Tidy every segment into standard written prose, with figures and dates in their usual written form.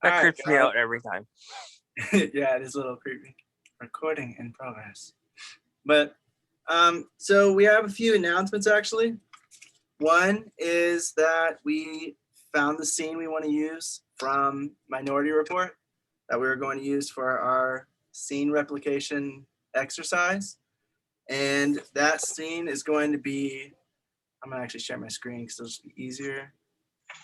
That All right, creeps me out every time. Yeah, it is a little creepy. Recording in progress. But so we have a few announcements actually. One is that we found the scene we want to use from Minority Report that we were going to use for our scene replication exercise. And that scene is going to be, I'm gonna actually share my screen because it'll just be easier.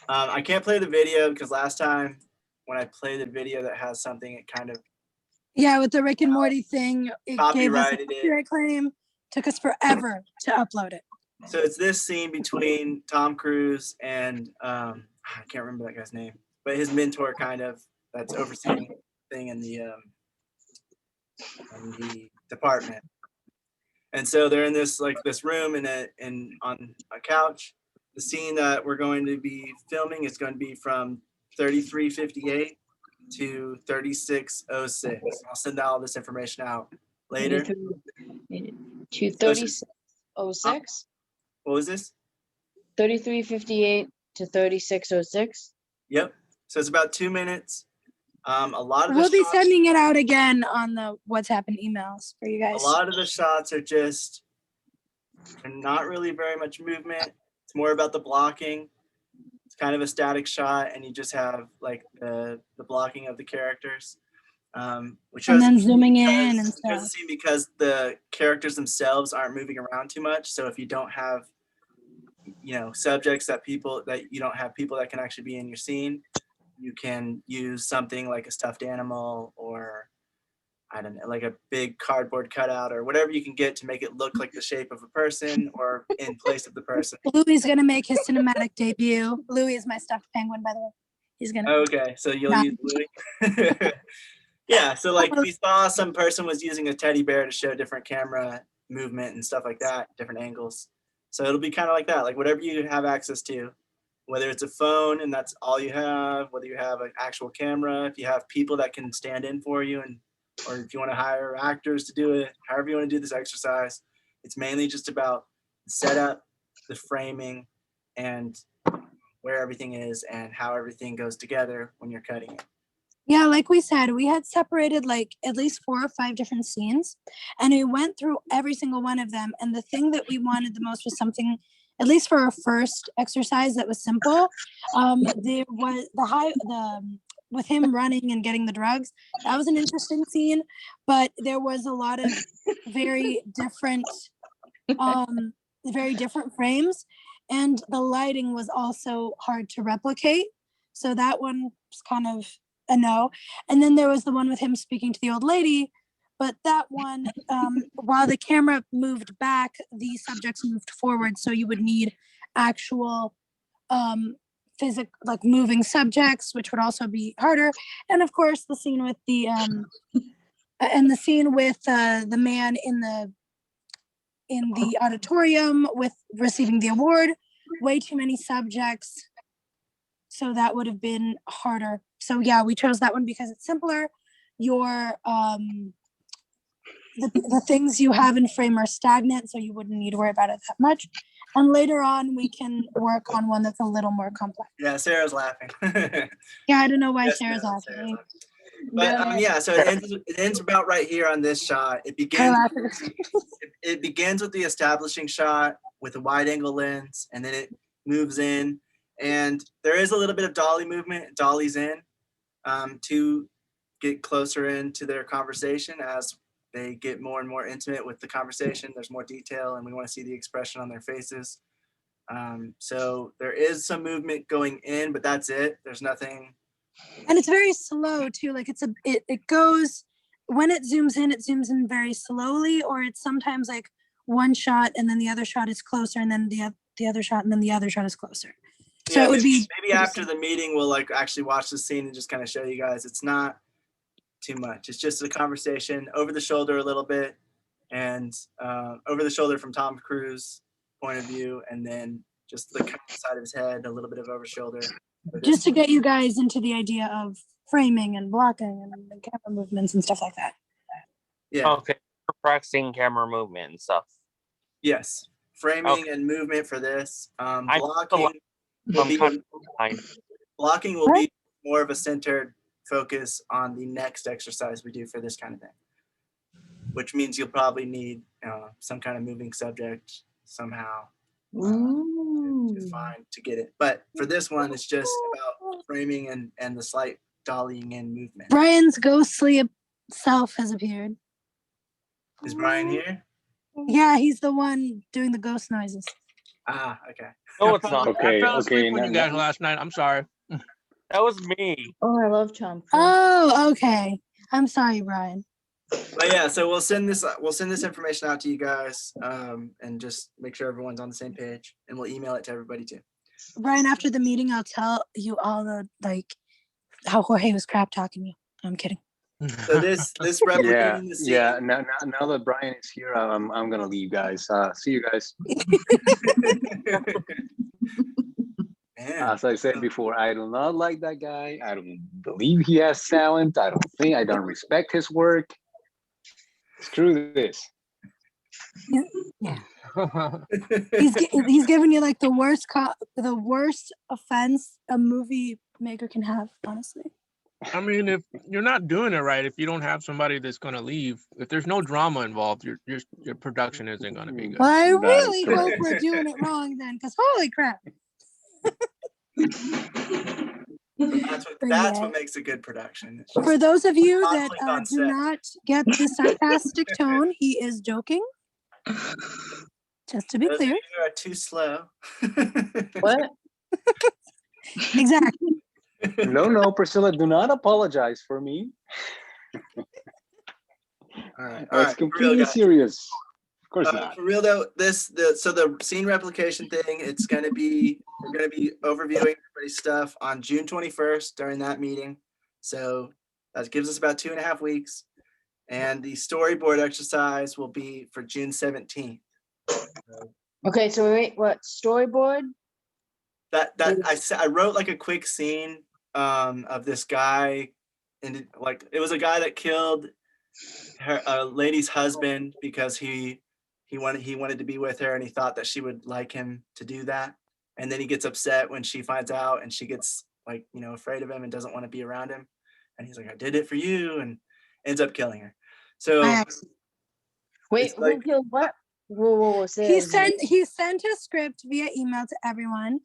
I can't play the video because last time when I played the video that has something, it kind of with the Rick and Morty thing, it gave us a copyrighted it. copyright claim. Took us forever to upload it. So it's this scene between Tom Cruise and I can't remember that guy's name, but his mentor kind of that's overseeing the thing in the department. And so they're in this room in on a couch. The scene that we're going to be filming is going to be from 3358 to 3606. I'll send all this information out later. To 3606? What was this? 3358 to 3606? Yep. So it's about 2 minutes. A lot of We'll be shots, sending it out again on the What's Happened emails for you guys. a lot of the shots are just not really very much movement. It's more about the blocking. It's kind of a static shot, and you just have like the blocking of the characters. Which and shows then zooming in and stuff. because the characters themselves aren't moving around too much. So if you don't have, subjects that you don't have people that can actually be in your scene, you can use something like a stuffed animal or I don't know, like a big cardboard cutout or whatever you can get to make it look like the shape of a person or in place of the person. Louis is gonna make his cinematic debut. Louis is my stuffed penguin, by the way. He's gonna. Okay, so you'll use Louis. Yeah, so like we saw some person was using a teddy bear to show different camera movement and stuff like that, different angles. So it'll be kind of like that, like whatever you have access to, whether it's a phone and that's all you have, whether you have an actual camera, if you have people that can stand in for you, or if you want to hire actors to do it, however you want to do this exercise, it's mainly just about the setup, the framing, and where everything is and how everything goes together when you're cutting it. Yeah, like we said, we had separated like at least 4 or 5 different scenes, and we went through every single one of them. And the thing that we wanted the most was something, at least for our first exercise, that was simple. There was with him running and getting the drugs. That was an interesting scene, but there was a lot of very different frames, and the lighting was also hard to replicate. So that one was kind of a no. And then there was the one with him speaking to the old lady, but that one, while the camera moved back, the subjects moved forward. So you would need actual like moving subjects, which would also be harder. And of course the scene with the the man in the auditorium with receiving the award, way too many subjects. So that would have been harder. So yeah, we chose that one because it's simpler. Your the things you have in frame are stagnant, so you wouldn't need to worry about it that much. And later on, we can work on one that's a little more complex. Yeah, Sarah's laughing. Yeah, I don't know why Yes, Sarah's no, laughing. But yeah, so it ends about right here on this shot. It begins with the establishing shot with a wide angle lens, and then it moves in. And there is a little bit of dolly movement. It dollies in to get closer into their conversation as they get more and more intimate with the conversation. There's more detail, and we want to see the expression on their faces. So there is some movement going in, but that's it. There's nothing. And it's very slow too. Like it goes, when it zooms in very slowly, or it's sometimes like one shot and then the other shot is closer, and then the other shot and then the other shot is closer. So yeah, it would be maybe after the meeting we'll like actually watch the scene and just kind of show you guys. It's not too much. It's just a conversation over the shoulder a little bit, and over the shoulder from Tom Cruise point of view, and then just the side of his head, a little bit of over shoulder. Just to get you guys into the idea of framing and blocking and camera movements and stuff like that. Yeah. Okay. Practicing camera movement and stuff. Yes. Framing and movement for this. Blocking will be more of a centered focus on the next exercise we do for this kind of thing, which means you'll probably need some kind of moving subject somehow to get it. But for this one, it's just about framing and the slight dollying in movement. Brian's ghostly self has appeared. Is Brian here? Yeah, he's the one doing the ghost noises. Ah, okay. No, it's not. Okay, I fell asleep okay, with you guys last night. I'm sorry. That was me. Oh, I love Tom Cruise. Oh, okay. I'm sorry, Brian. But yeah, so we'll send this information out to you guys, and just make sure everyone's on the same page, and we'll email it to everybody too. Brian, after the meeting, I'll tell you all the how Jorge was crap talking you. I'm kidding. So this replicating the scene. Yeah. Now that Brian is here, I'm gonna leave, guys. See you guys. Man. As I said before, I do not like that guy. I don't believe he has talent. I don't respect his work. Screw this. Yeah. He's giving you like the worst offense a movie maker can have, honestly. I mean, if you're not doing it right, if you don't have somebody that's going to leave, if there's no drama involved, your production isn't going to be good. Well, I That is really correct. hope we're doing it wrong then, because holy crap. That's what makes a good production. It's just For those of you that conflict on do set. not get the sarcastic tone, he is joking. Just to be those of clear. you who are too slow. What? Exactly. No, Priscilla, do not apologize for me. All right. That's completely serious. Of course not. For real though, so the scene replication thing, we're gonna be overviewing everybody's stuff on June 21st during that meeting. So that gives us about 2.5 weeks. And the storyboard exercise will be for June 17th. Okay, so wait, what storyboard? I wrote like a quick scene of this guy, and it was a guy that killed a lady's husband because he wanted to be with her and he thought that she would like him to do that, and then he gets upset when she finds out and she gets afraid of him and doesn't want to be around him, and he's like, I did it for you, and ends up killing her. So Wait, who killed what? Whoa, he sent a script via email to everyone,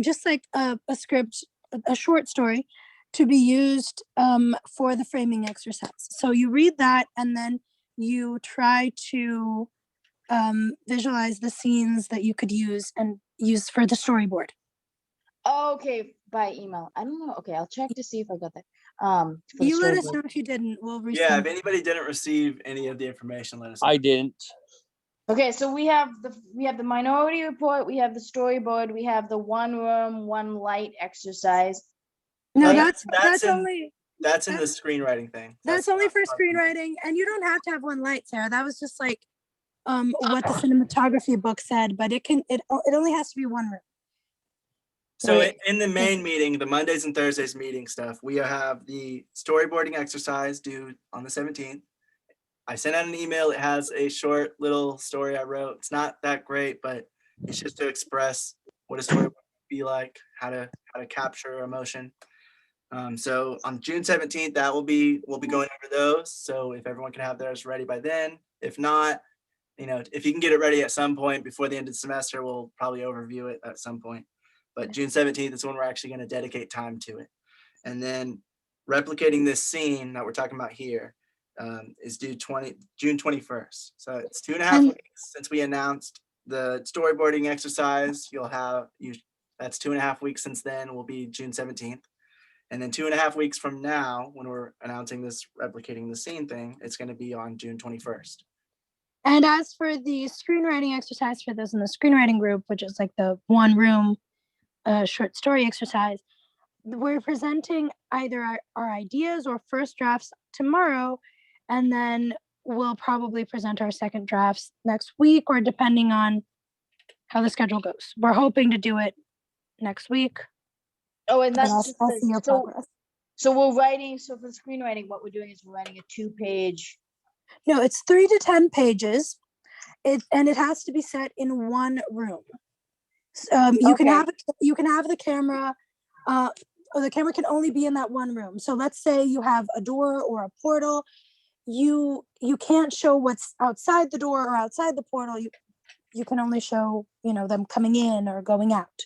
just like a script, a short story to be used for the framing exercise. So you read that and then you try to visualize the scenes that you could use for the storyboard. Oh, okay, by email. I don't know. Okay, I'll check to see if I got that. You let us know if you didn't. We'll resend. Yeah, if anybody didn't receive any of the information, let us know. I didn't. Okay, so we have the minority report, we have the storyboard, we have the one room, one light exercise. No, Right. that's in- only That's in the screenwriting thing. that's only not for part of the- screenwriting, and you don't have to have one light, Sarah. That was just like what the cinematography book said, but it only has to be one room. So Right. in the main meeting, the Mondays and Thursdays meeting stuff, we have the storyboarding exercise due on the 17th. I sent out an email. It has a short little story I wrote. It's not that great, but it's just to express what a story would be like, how to capture emotion. So on June 17th, we'll be going over those. So if everyone can have theirs ready by then, if not, if you can get it ready at some point before the end of the semester, we'll probably overview it at some point. But June 17th is when we're actually going to dedicate time to it. And then replicating this scene that we're talking about here is due June 21st. So it's 2.5 weeks since we announced the storyboarding exercise. That's 2.5 weeks since then will be June 17th. And then 2.5 weeks from now, when we're announcing this replicating the scene thing, it's going to be on June 21st. And as for the screenwriting exercise for those in the screenwriting group, which is like the one room short story exercise, we're presenting either our ideas or first drafts tomorrow, and then we'll probably present our second drafts next week, or depending on how the schedule goes. We're hoping to do it next week. Oh, and but that's I'll just see your progress. so we're writing. So for the screenwriting, what we're doing is we're writing a 2-page. No, it's 3 to 10 pages. It has to be set in one room. You can have the camera the camera can only be in that one room. So let's say you have a door or a portal. You can't show what's outside the door or outside the portal. You can only show, them coming in or going out.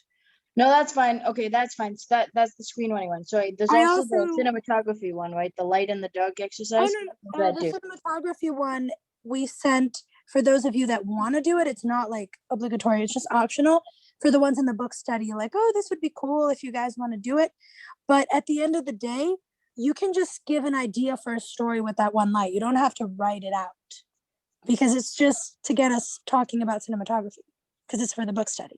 No, that's fine. Okay, that's fine. So that's the screenwriting one. Sorry, there's I also the also- cinematography one, right? The light and the dark exercise. That The too. cinematography one we sent for those of you that want to do it. It's not like obligatory, it's just optional for the ones in the book study. Like, oh, this would be cool if you guys want to do it. But at the end of the day, you can just give an idea for a story with that one light. You don't have to write it out because it's just to get us talking about cinematography because it's for the book study.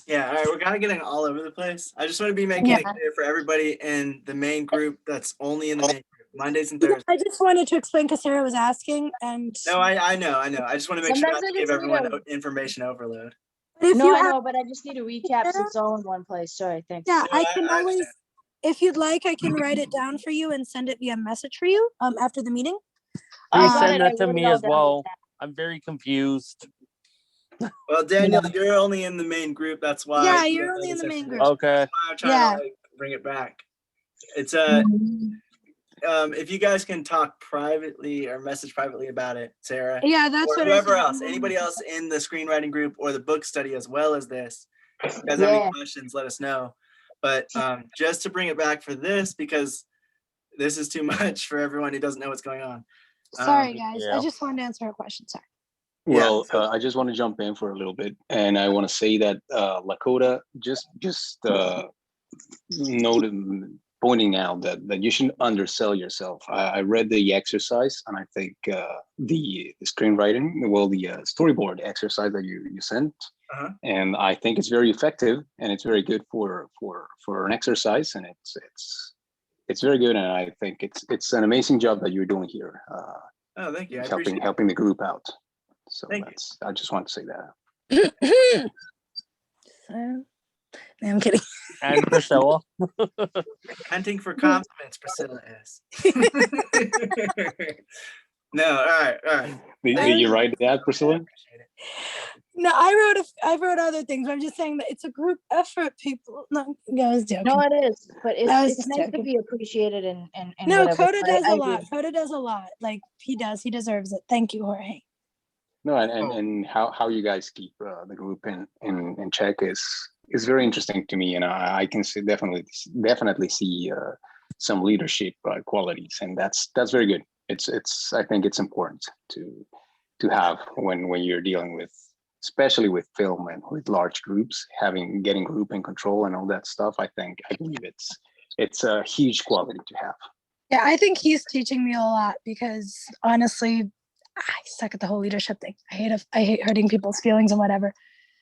Yeah, all right, we're kind of getting all over the place. I just want to be making it clear for everybody in the main group that's only in the main group, Mondays and Thursdays. I just wanted to explain because Sarah was asking, and No, I know. I just want to make sure Sometimes not I to give just need everyone a- information overload. if No, you I have, know, but I just need a recap so it's all in one place. Sorry, thanks. yeah, No, I can I always, understand. if you'd like, I can write it down for you and send it via message for you after the meeting. I Please got send it. I that to wrote it me all as down. well. I'm very confused. Well, Daniel, you're only in the main group. That's why. Yeah, you you're don't know only in this the main information. group. Okay. That's why I'm trying Yeah. to bring it back. It's Mhm. if you guys can talk privately or message privately about it, Sarah, Yeah, that's or what whoever I else, said. anybody else in the screenwriting group or the book study as well as this. If you guys have any Yeah. questions, let us know. But just to bring it back for this, because this is too much for everyone who doesn't know what's going on. Sorry, guys. I yeah. just wanted to answer a question. Sorry. Well, so- I just want to jump in for a little bit, and I want to say that Lakota just noted, pointing out that you shouldn't undersell yourself. I read the exercise, and I think the screenwriting, well, the storyboard exercise that you sent, Uh-huh. and I think it's very effective, and it's very good for an exercise, and it's very good, and I think it's an amazing job that you're doing here, Oh, thank you. I appreciate it. helping the group out. So Thank you. I just want to say that. No, I'm kidding. And Priscilla. Hunting for compliments, Priscilla is. No, all right. Did you write that, Priscilla? Appreciate it. No, I wrote other things. I'm just saying that it's a group effort, people. No, I was joking. No, it is, but I was it's just nice to joking. be appreciated and No, whatever. Coda does I a lot. agree. Coda does a lot. Like he does. He deserves it. Thank you, Jorge. No, Oh. and how you guys keep the group in check is very interesting to me, and I can see definitely see some leadership qualities, and that's very good. It's I think it's important to have when you're dealing with, especially with film and with large groups, getting group in control and all that stuff. I believe it's a huge quality to have. Yeah, I think he's teaching me a lot because honestly, I suck at the whole leadership thing. I hate hurting people's feelings and whatever.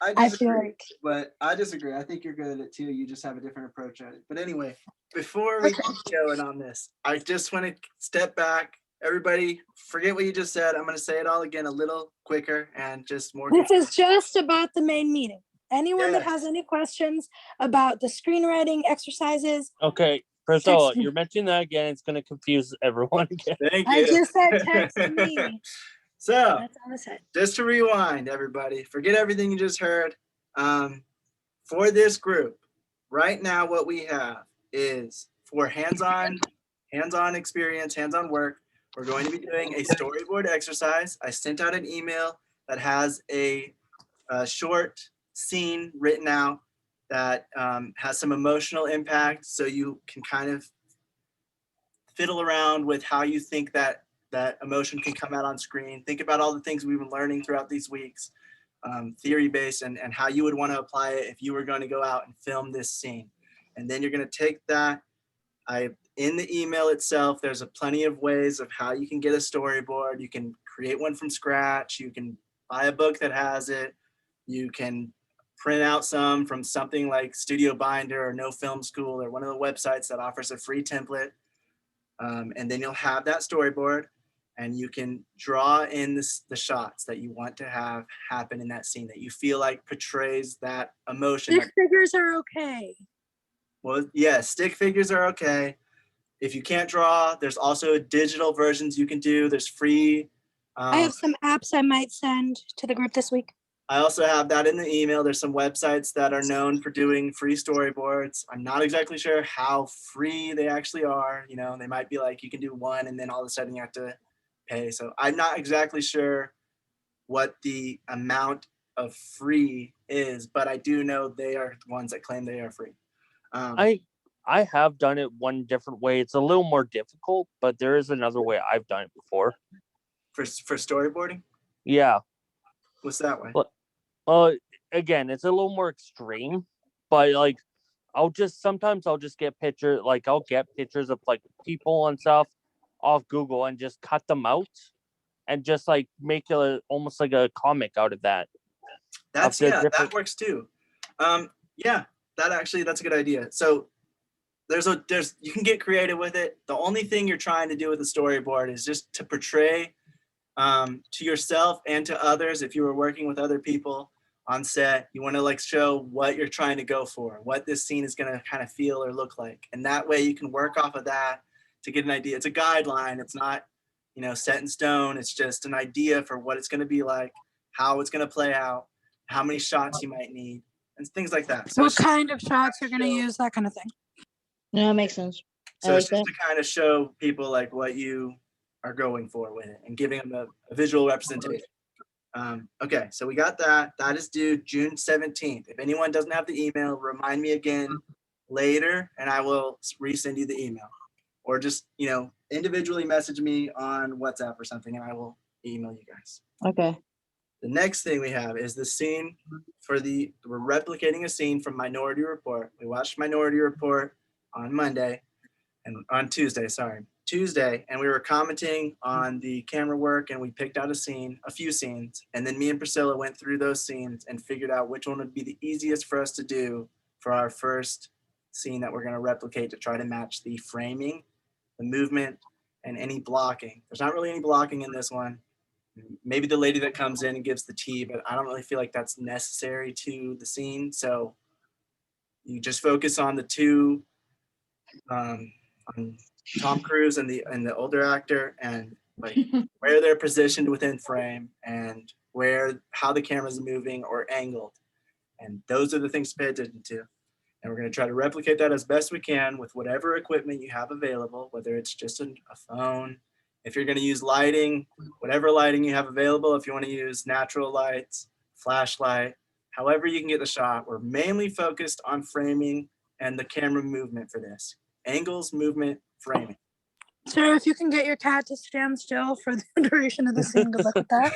I feel like but I disagree. I think you're good at it too. You just have a different approach at it. But anyway, before we keep going on this, I just want to step back. Everybody, forget what you just said. I'm going to say it all again a little quicker and just more. this is just about the main meeting. Anyone that has Yes. any questions about the screenwriting exercises, Okay, Priscilla, Text me. you're mentioning that again. It's going to confuse everyone again. Thank I you. just said text me. So, That's all I said. just to rewind, everybody, forget everything you just heard. For this group, right now, what we have is for hands-on experience, hands-on work. We're going to be doing a storyboard exercise. I sent out an email that has a short scene written out that has some emotional impact, so you can kind of fiddle around with how you think that emotion can come out on screen. Think about all the things we've been learning throughout these weeks, theory-based, and how you would want to apply it if you were going to go out and film this scene. And then you're going to take that. In the email itself, there's plenty of ways of how you can get a storyboard. You can create one from scratch. You can buy a book that has it. You can print out some from something like Studio Binder or No Film School or one of the websites that offers a free template. And then you'll have that storyboard, and you can draw in the shots that you want to have happen in that scene that you feel like portrays that emotion. Stick figures are okay. Well, yeah, stick figures are okay. If you can't draw, there's also digital versions you can do. There's free. I have some apps I might send to the group this week. I also have that in the email. There's some websites that are known for doing free storyboards. I'm not exactly sure how free they actually are. You know, they might be like, you can do one and then all of a sudden you have to pay. So I'm not exactly sure what the amount of free is, but I do know they are the ones that claim they are free. I have done it one different way. It's a little more difficult, but there is another way I've done it before. For storyboarding? Yeah. What's that way? Again, it's a little more extreme, but like sometimes I'll just get pictures, like I'll get pictures of like people and stuff off Google and just cut them out and just like make almost like a comic out of that. That works too. Yeah, that's a good idea. So you can get creative with it. The only thing you're trying to do with a storyboard is just to portray to yourself and to others. If you were working with other people on set, you want to like show what you're trying to go for, what this scene is going to kind of feel or look like. And that way you can work off of that to get an idea. It's a guideline. It's not, you know, set in stone. It's just an idea for what it's going to be like, how it's going to play out, how many shots you might need, and things like that. So what kind of shots you're going to use, that kind of thing. No, that makes sense. So it's just to kind of show people like what you are going for with it and giving them a visual representation. Okay, so we got that. That is due June 17th. If anyone doesn't have the email, remind me again later and I will resend you the email. Or just, you know, individually message me on WhatsApp or something and I will email you guys. Okay. The next thing we have is the scene we're replicating a scene from Minority Report. We watched Minority Report on Tuesday, and we were commenting on the camera work and we picked out a few scenes. And then me and Priscilla went through those scenes and figured out which one would be the easiest for us to do for our first scene that we're going to replicate to try to match the framing, the movement, and any blocking. There's not really any blocking in this one. Maybe the lady that comes in and gives the tea, but I don't really feel like that's necessary to the scene. So you just focus on the two, on Tom Cruise and the older actor, and like where they're positioned within frame and how the camera's moving or angled. And those are the things to pay attention to. And we're going to try to replicate that as best we can with whatever equipment you have available, whether it's just a phone. If you're going to use lighting, whatever lighting you have available, if you want to use natural lights, flashlight, however you can get the shot. We're mainly focused on framing and the camera movement for this. Angles, movement, framing. Sir, if you can get your cat to stand still for the duration of the scene, good luck with that.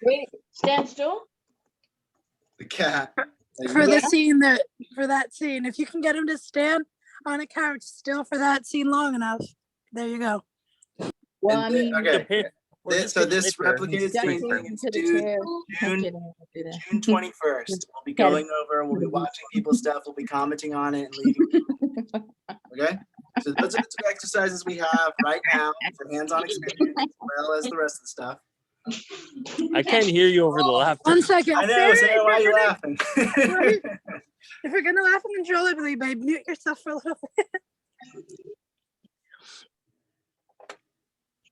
Wait, stand still? The cat. For that scene, if you can get him to stand on a couch still for that scene long enough, there you go. Well, I mean, okay. So this replicated Duct scene tape is into the due chair. June 21st. We'll be going over, we'll be watching people's stuff, we'll be commenting on it and leaving. Okay? So those are the two exercises we have right now for hands-on experience, as well as the rest of the stuff. I can't hear you over the laughter. 1 second. I know, Sarah, why are you laughing? If you're gonna laugh uncontrollably, babe, mute yourself for a little bit.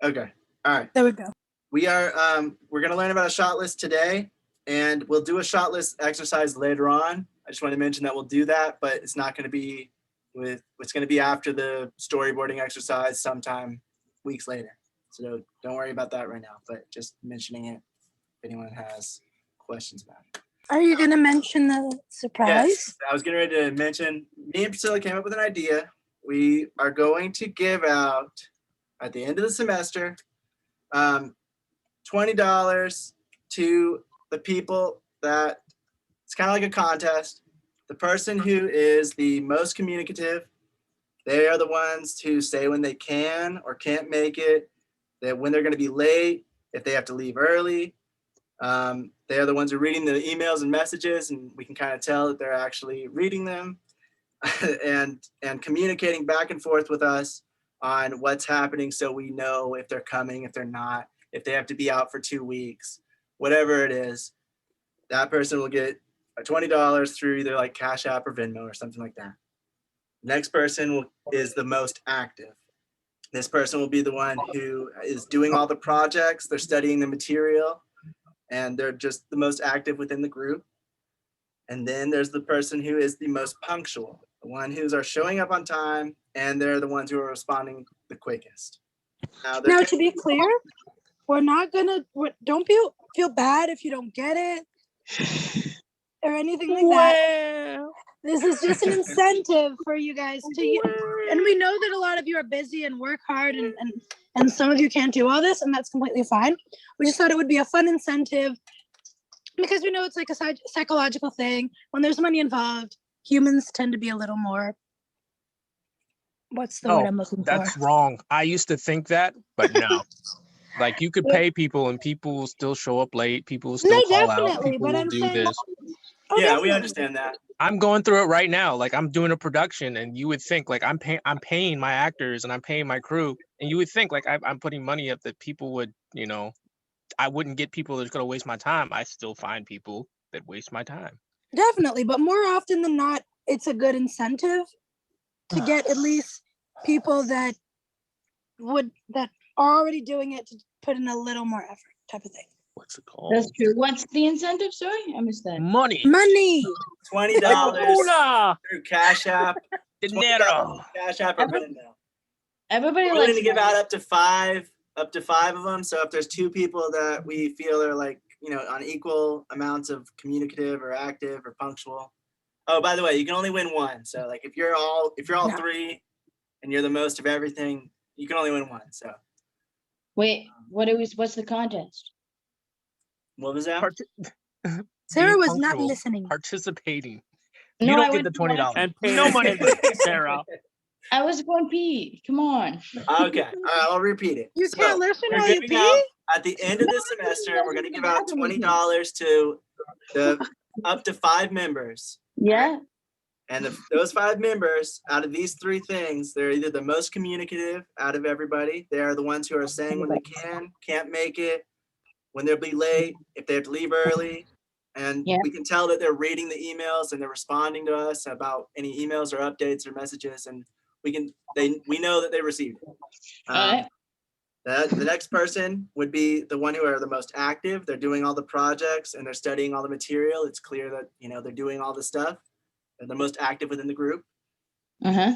Okay. All right. There we go. We're gonna learn about a shot list today, and we'll do a shot list exercise later on. I just want to mention that we'll do that, but it's not going to be it's going to be after the storyboarding exercise sometime weeks later. So don't worry about that right now, but just mentioning it if anyone has questions about it. Are you gonna mention the surprise? Yes, I was getting ready to mention, me and Priscilla came up with an idea. We are going to give out at the end of the semester $20 to the people that, it's kind of like a contest. The person who is the most communicative, they are the ones who say when they can or can't make it, that when they're going to be late, if they have to leave early. They are the ones who are reading the emails and messages, and we can kind of tell that they're actually reading them and communicating back and forth with us on what's happening, so we know if they're coming, if they're not, if they have to be out for 2 weeks, whatever it is. That person will get $20 through either like Cash App or Venmo or something like that. Next person is the most active. This person will be the one who is doing all the projects. They're studying the material. and they're just the most active within the group. And then there's the person who is the most punctual, the one who's are showing up on time, and they're the ones who are responding the quickest. Now, to be clear, we're not gonna. Don't feel bad if you don't get it or anything like that. This is just an incentive for you guys to. And we know that a lot of you are busy and work hard, and some of you can't do all this, and that's completely fine. We just thought it would be a fun incentive because we know it's like a psychological thing. When there's money involved, humans tend to be a little more. What's the word I'm looking for? That's wrong. I used to think that, but no. Like you could pay people and people will still show up late. People will still call out. People will do this. Yeah, definitely. We understand that. I'm going through it right now. Like I'm doing a production, and you would think like I'm paying my actors and I'm paying my crew, and you would think like I'm putting money up that people would, you know, I wouldn't get people that's gonna waste my time. I still find people that waste my time. Definitely, but more often than not, it's a good incentive to get at least people that are already doing it to put in a little more effort, type of thing. What's it called? That's true. What's the incentive? Sorry, I missed that. Money. $20 through Cash App. Dinero. Cash App or Venmo. Everybody We're likes willing to give out up to five of them. So if there's two people that we feel are like, you know, on equal amounts of communicative or active or punctual. Oh, by the way, you can only win one. So like if you're all three and you're the most of everything, you can only win one. So wait, what's the contest? What was that? Sarah was not listening. Participating. No, You don't get the $20. And pay No money, Sarah. I was going pee. Come on. Okay. All right, I'll repeat it. You can't listen we're while you giving pee? out, at the end of the semester, we're going to give out $20 to the up to 5 members. Yeah. And those 5 members, out of these 3 things, they're either the most communicative out of everybody. They are the ones who are saying when they can't make it, when they'll be late, if they have to leave early. And we can tell that they're reading the emails and they're responding to us about any emails or updates or messages. And we know that they received it. All right. The next person would be the one who are the most active. They're doing all the projects and they're studying all the material. It's clear that, you know, they're doing all the stuff. They're the most active within the group. And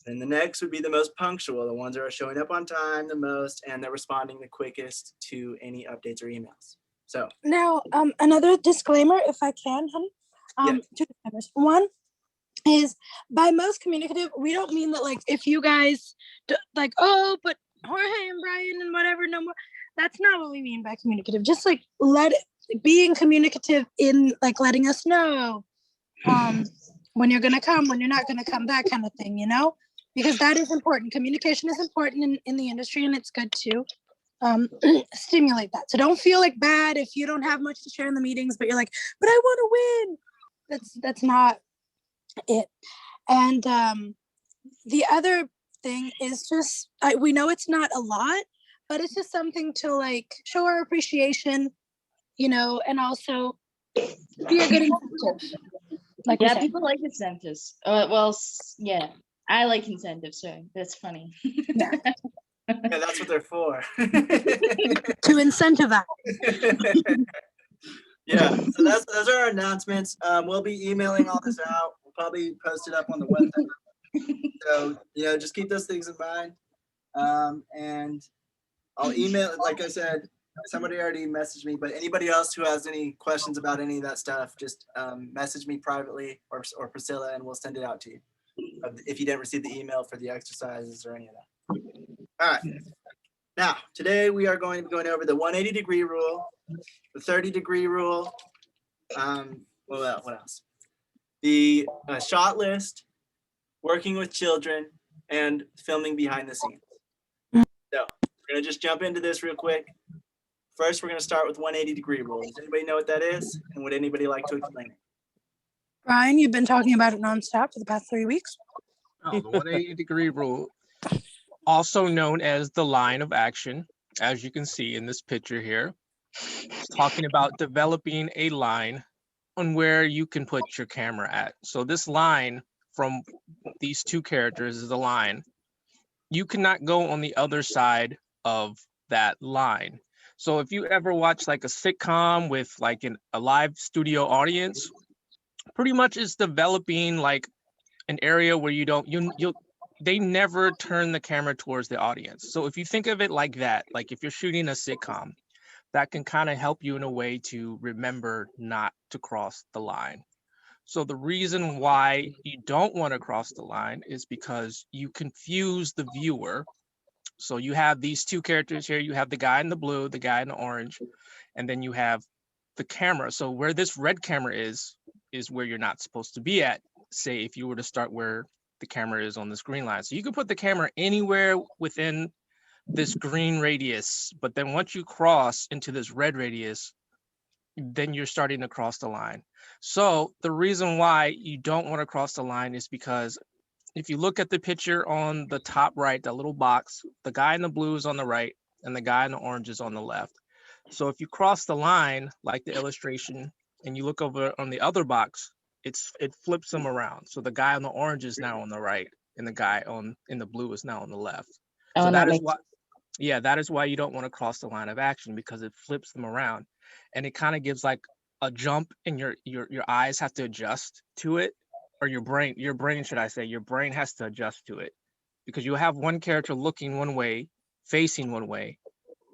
the next would be the most punctual, the ones that are showing up on time the most, and they're responding the quickest to any updates or emails. So now, another disclaimer, if I can, honey. 2 disclaimers. One is by most communicative, we don't mean that like if you guys like, oh, but Jorge and Brian and whatever, no more. That's not what we mean by communicative. Just like being communicative in like letting us know when you're gonna come, when you're not gonna come, that kind of thing, you know, because that is important. Communication is important in the industry, and it's good to stimulate that. So don't feel like bad if you don't have much to share in the meetings, but you're like, but I want to win. That's not it. And the other thing is just we know it's not a lot, but it's just something to like show our appreciation, you know, and also be a good incentive. Like people like incentives. Well, yeah, I like incentives. So that's funny. Yeah, that's what they're for. To incentivize. Yeah, so those are our announcements. We'll be emailing all this out. We'll probably post it up on the website. So, you know, just keep those things in mind. And I'll email, like I said, somebody already messaged me, but anybody else who has any questions about any of that stuff, just message me privately or Priscilla, and we'll send it out to you if you didn't receive the email for the exercises or any of that. All right. Now, today we are going to be going over the 180-degree rule, the 30-degree rule. What else? The shot list, working with children, and filming behind the scenes. So we're going to just jump into this real quick. First, we're going to start with 180-degree rule. Does anybody know what that is? And would anybody like to explain it? Brian, you've been talking about it nonstop for the past 3 weeks. Oh, the 180-degree rule, also known as the line of action, as you can see in this picture here. It's talking about developing a line on where you can put your camera at. So this line from these 2 characters is a line. You cannot go on the other side of that line. So if you ever watch like a sitcom with like a live studio audience, pretty much it's developing like an area where they never turn the camera towards the audience. So if you think of it like that, like if you're shooting a sitcom, that can kind of help you in a way to remember not to cross the line. So the reason why you don't want to cross the line is because you confuse the viewer. So you have these two characters here. You have the guy in the blue, the guy in the orange, and then you have the camera. So where this red camera is where you're not supposed to be at. Say if you were to start where the camera is on this green line. So you can put the camera anywhere within this green radius, but then once you cross into this red radius, then you're starting to cross the line. So the reason why you don't want to cross the line is because if you look at the picture on the top right, that little box, the guy in the blue is on the right and the guy in the orange is on the left. So if you cross the line, like the illustration, and you look over on the other box, it flips them around. So the guy on the orange is now on the right and the guy in the blue is now on the left. So that is why, yeah, that is why you don't want to cross the line of action, because it flips them around. And it kind of gives like a jump, and your eyes have to adjust to it, or your brain should I say, your brain has to adjust to it, because you have one character looking one way, facing one way,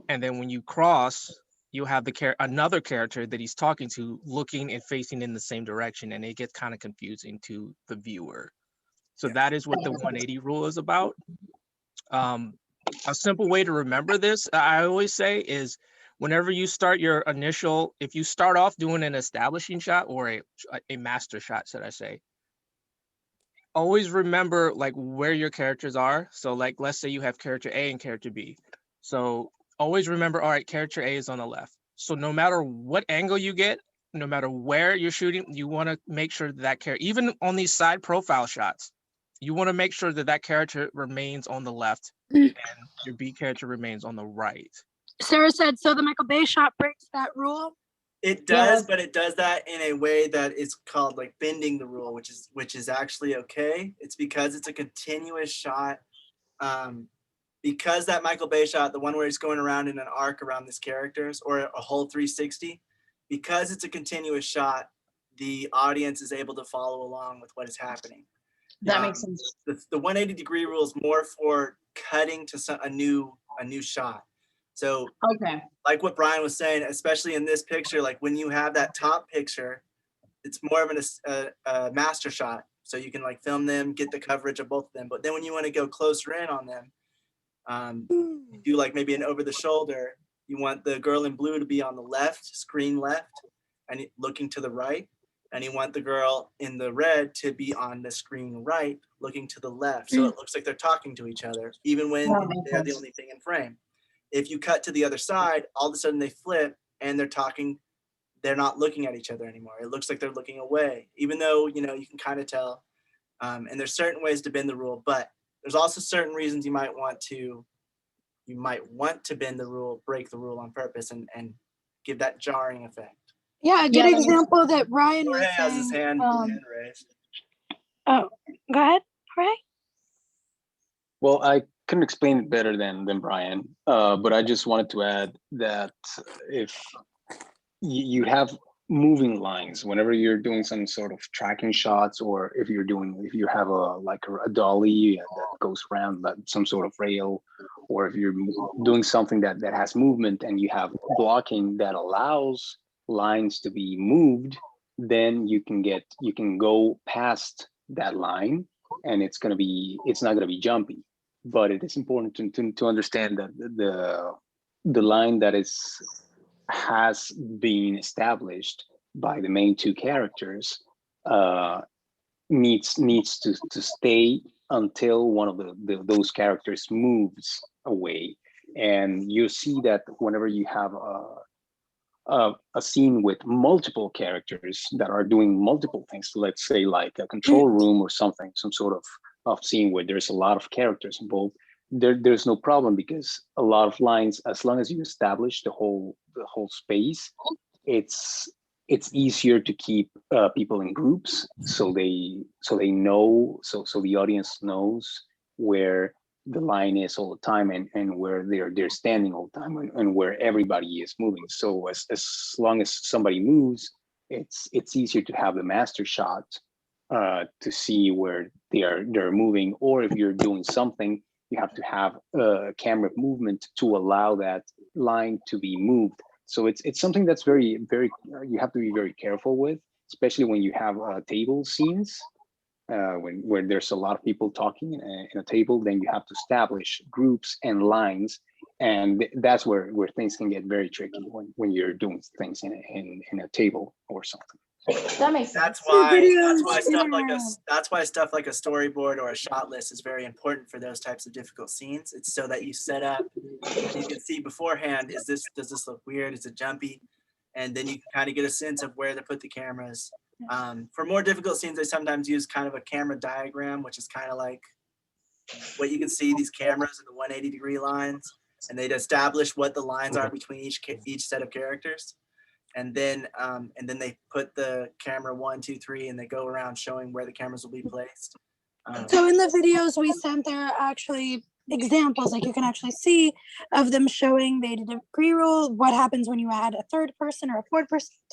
and then when you cross, you have another character that he's talking to looking and facing in the same direction, and it gets kind of confusing to the viewer. So that is what the 180 rule is about. A simple way to remember this, I always say, is whenever you start your if you start off doing an establishing shot or a master shot, should I say, always remember like where your characters are. So like, let's say you have character A and character B. So always remember, all right, character A is on the left. So no matter what angle you get, no matter where you're shooting, you want to make sure that character, even on these side profile shots, you want to make sure that character remains on the left and your B character remains on the right. Sarah said, so the Michael Bay shot breaks that rule? It does, but it does that in a way that is called like bending the rule, which is actually okay. It's because it's a continuous shot. Because that Michael Bay shot, the one where he's going around in an arc around these characters, or a whole 360, because it's a continuous shot, the audience is able to follow along with what is happening. That makes sense. The 180 degree rule is more for cutting to a new shot. So okay, like what Brian was saying, especially in this picture, like when you have that top picture, it's more of a master shot. So you can like film them, get the coverage of both of them. But then when you want to go closer in on them, do like maybe an over the shoulder, you want the girl in blue to be on the left, screen left, and looking to the right. And you want the girl in the red to be on the screen right, looking to the left. So it looks like they're talking to each other, even when they're the only thing in frame. If you cut to the other side, all of a sudden they flip and they're talking. They're not looking at each other anymore. It looks like they're looking away, even though, you can kind of tell. And there's certain ways to bend the rule, but there's also certain reasons you might want to bend the rule, break the rule on purpose, and give that jarring effect. Yeah, a good example that Ryan was Jorge has his saying. hand raised. Oh, go ahead, Jorge. Well, I couldn't explain it better than Brian, but I just wanted to add that if you have moving lines, whenever you're doing some sort of tracking shots, or if you have a dolly that goes around like some sort of rail, or if you're doing something that has movement and you have blocking that allows lines to be moved, then you can go past that line, and it's not gonna be jumpy. But it is important to understand that the line that has been established by the main two characters needs to stay until one of those characters moves away. And you see that whenever you have a scene with multiple characters that are doing multiple things, let's say like a control room or something, some sort of scene where there's a lot of characters involved, there's no problem, because a lot of lines, as long as you establish the whole space, it's easier to keep people in groups, so the audience knows where the line is all the time, and where they're standing all the time, and where everybody is moving. So as long as somebody moves, it's easier to have the master shot to see where they're moving. Or if you're doing something, you have to have camera movement to allow that line to be moved. So it's something that's very, very, you have to be very careful with, especially when you have table scenes. Where there's a lot of people talking in a table, then you have to establish groups and lines, and that's where things can get very tricky when you're doing things in a table or something. That makes sense. That's why Videos, stuff like a storyboard or a shot list is very important for those types of difficult scenes. It's so that you set up, you can see beforehand, does this look weird? Is it jumpy? And then you can kind of get a sense of where to put the cameras. For more difficult scenes, I sometimes use kind of a camera diagram, which is kind of like what you can see, these cameras in the 180-degree lines, and they'd establish what the lines are between each set of characters. And then they put the camera 1, 2, 3, and they go around showing where the cameras will be placed. so in the videos we sent, there are actually examples, like you can actually see of them showing the 80-degree rule, what happens when you add a third person or a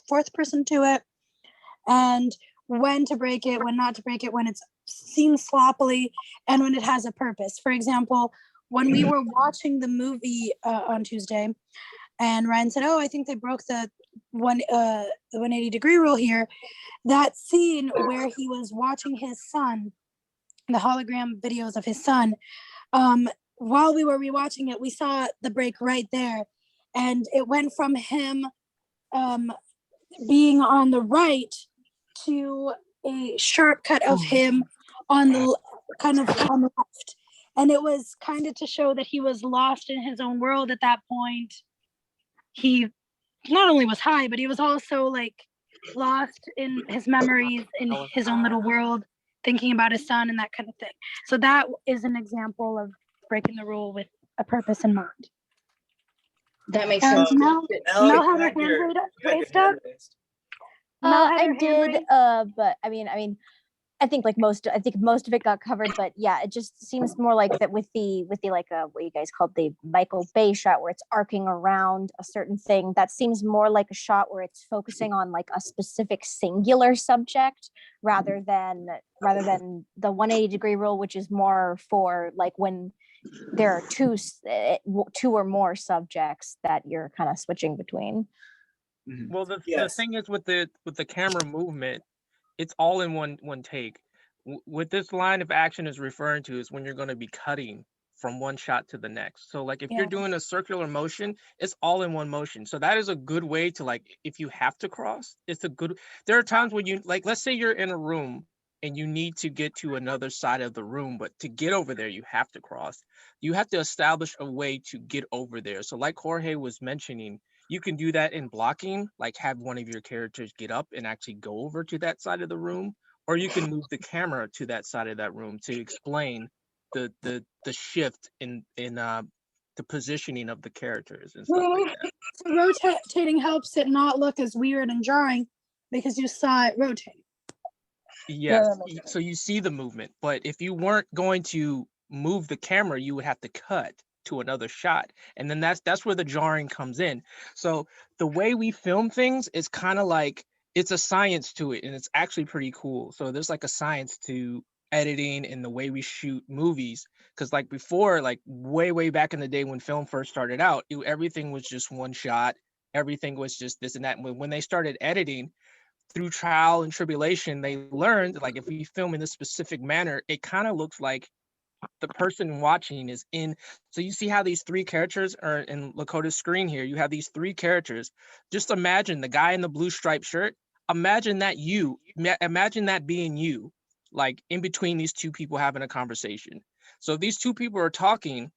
fourth person to it, and when to break it, when not to break it, when it's seen sloppily, and when it has a purpose. For example, when we were watching the movie on Tuesday, and Ryan said, "Oh, I think they broke the 180-degree rule here." That scene where he was watching his son, the hologram videos of his son, while we were rewatching it, we saw the break right there, and it went from him being on the right to a sharp cut of him on the kind of on the left, and it was kind of to show that he was lost in his own world at that point. He not only was high, but he was also like lost in his memories in his own little world, thinking about his son and that kind of thing. So that is an example of breaking the rule with a purpose in mind. That makes And sense. Mel had her hand You had raised your up. hand raised. Mel had her I hand did, raised. but I mean, I think most of it got covered, but yeah, it just seems more like that with the like what you guys called the Michael Bay shot, where it's arcing around a certain thing. That seems more like a shot where it's focusing on like a specific singular subject rather than the 180-degree rule, which is more for like when there are two or more subjects that you're kind of switching between. Well, the Yes. thing is with the camera movement, it's all in one take. What this line of action is referring to is when you're going to be cutting from one shot to the next. So like if you're doing a circular motion, it's all in one motion. So that is a good way to, like, if you have to cross, there are times when you, like, let's say you're in a room and you need to get to another side of the room, but to get over there, you have to cross. You have to establish a way to get over there. So like Jorge was mentioning, you can do that in blocking, like have one of your characters get up and actually go over to that side of the room, or you can move the camera to that side of that room to explain the shift in the positioning of the characters and stuff like that. So rotating helps it not look as weird and jarring because you saw it rotate. Yes, so you see the movement, but if you weren't going to move the camera, you would have to cut to another shot, and then that's where the jarring comes in. So the way we film things is kind of like, it's a science to it, and it's actually pretty cool. So there's like a science to editing and the way we shoot movies, because like before, like way back in the day when film first started out, everything was just one shot, everything was just this and that. When they started editing, through trial and tribulation, they learned, like, if we film in this specific manner, it kind of looks like the person watching is in. So you see how these three characters are in Lakota's screen here. You have these three characters. Just imagine the guy in the blue striped shirt. Imagine that being you, like in between these two people having a conversation. So if these two people are talking,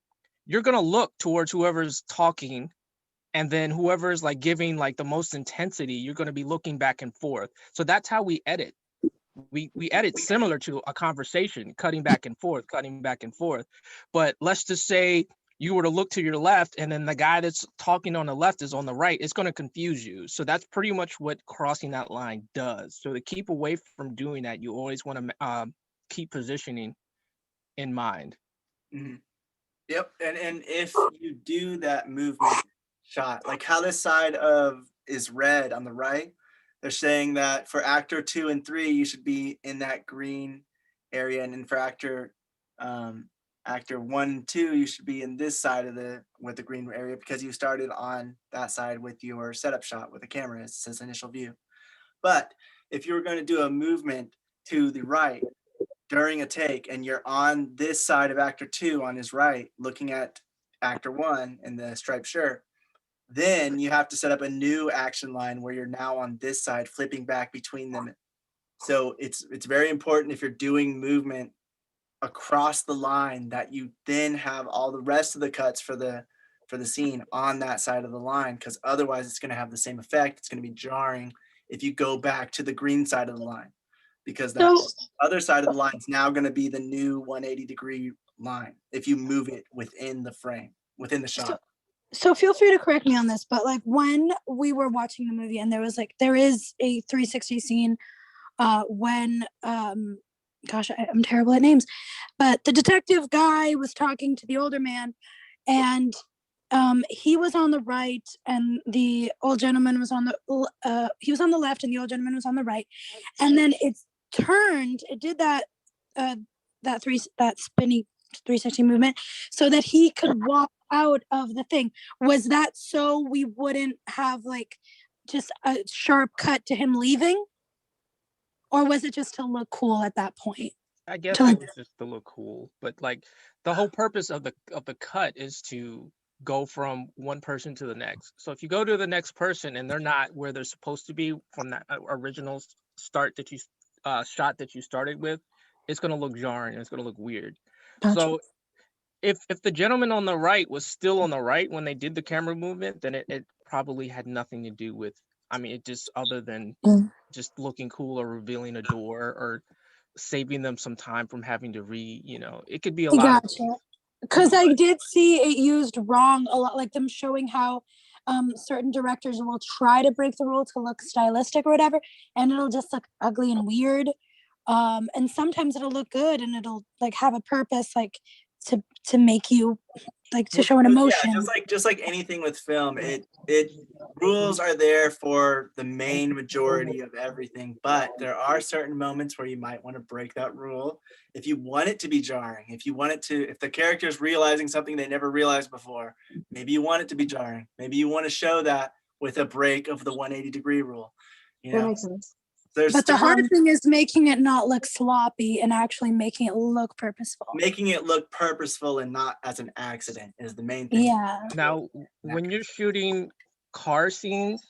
you're going to look towards whoever's talking, and then whoever is like giving like the most intensity, you're going to be looking back and forth. So that's how we edit. We edit similar to a conversation, cutting back and forth. But let's just say you were to look to your left, and then the guy that's talking on the left is on the right. It's going to confuse you. So that's pretty much what crossing that line does. So to keep away from doing that, you always want to keep positioning in mind. Mhm. Yep. And if you do that movement shot, like how this side of is red on the right, they're saying that for actor 2 and 3, you should be in that green area, and then for actor 1 and 2, you should be in this side of with the green area because you started on that side with your setup shot with the camera. It says initial view. But if you were going to do a movement to the right during a take and you're on this side of actor 2 on his right looking at actor 1 in the striped shirt, then you have to set up a new action line where you're now on this side flipping back between them. So it's very important if you're doing movement across the line that you then have all the rest of the cuts for the scene on that side of the line, because otherwise it's going to have the same effect. It's going to be jarring if you go back to the green side of the line, because that other side of the line is now going to be the new 180-degree line if you move it within the frame, within the shot. So feel free to correct me on this, but like when we were watching the movie and there is a 360 scene when gosh, I'm terrible at names, but the detective guy was talking to the older man, and he was on the right and the old gentleman was on the he was on the left and the old gentleman was on the right, and then it did that spinny 360 movement so that he could walk out of the thing. Was that so we wouldn't have like just a sharp cut to him leaving, or was it just to look cool at that point? I guess it was just to look cool, but like the whole purpose of the cut is to go from one person to the next. So if you go to the next person and they're not where they're supposed to be from that original shot that you started with, it's going to look jarring. It's going to look weird. Gotcha. So if the gentleman on the right was still on the right when they did the camera movement, then it probably had nothing to do with, I mean, it just other than just looking cool or revealing a door or saving them some time from having to it could be a lot. Gotcha. Because I did see it used wrong a lot, like them showing how certain directors will try to break the rule to look stylistic or whatever, and it'll just look ugly and weird. And sometimes it'll look good and it'll like have a purpose, like to make you like to show an emotion. Yeah, just like anything with film, it rules are there for the main majority of everything, but there are certain moments where you might want to break that rule if you want it to be jarring. If the character is realizing something they never realized before, maybe you want it to be jarring. Maybe you want to show that with a break of the 180-degree rule. That makes sense. But the hard thing is making it not look sloppy and actually making it look purposeful. Making it look purposeful and not as an accident is the main thing. Yeah. Now, when you're shooting car scenes,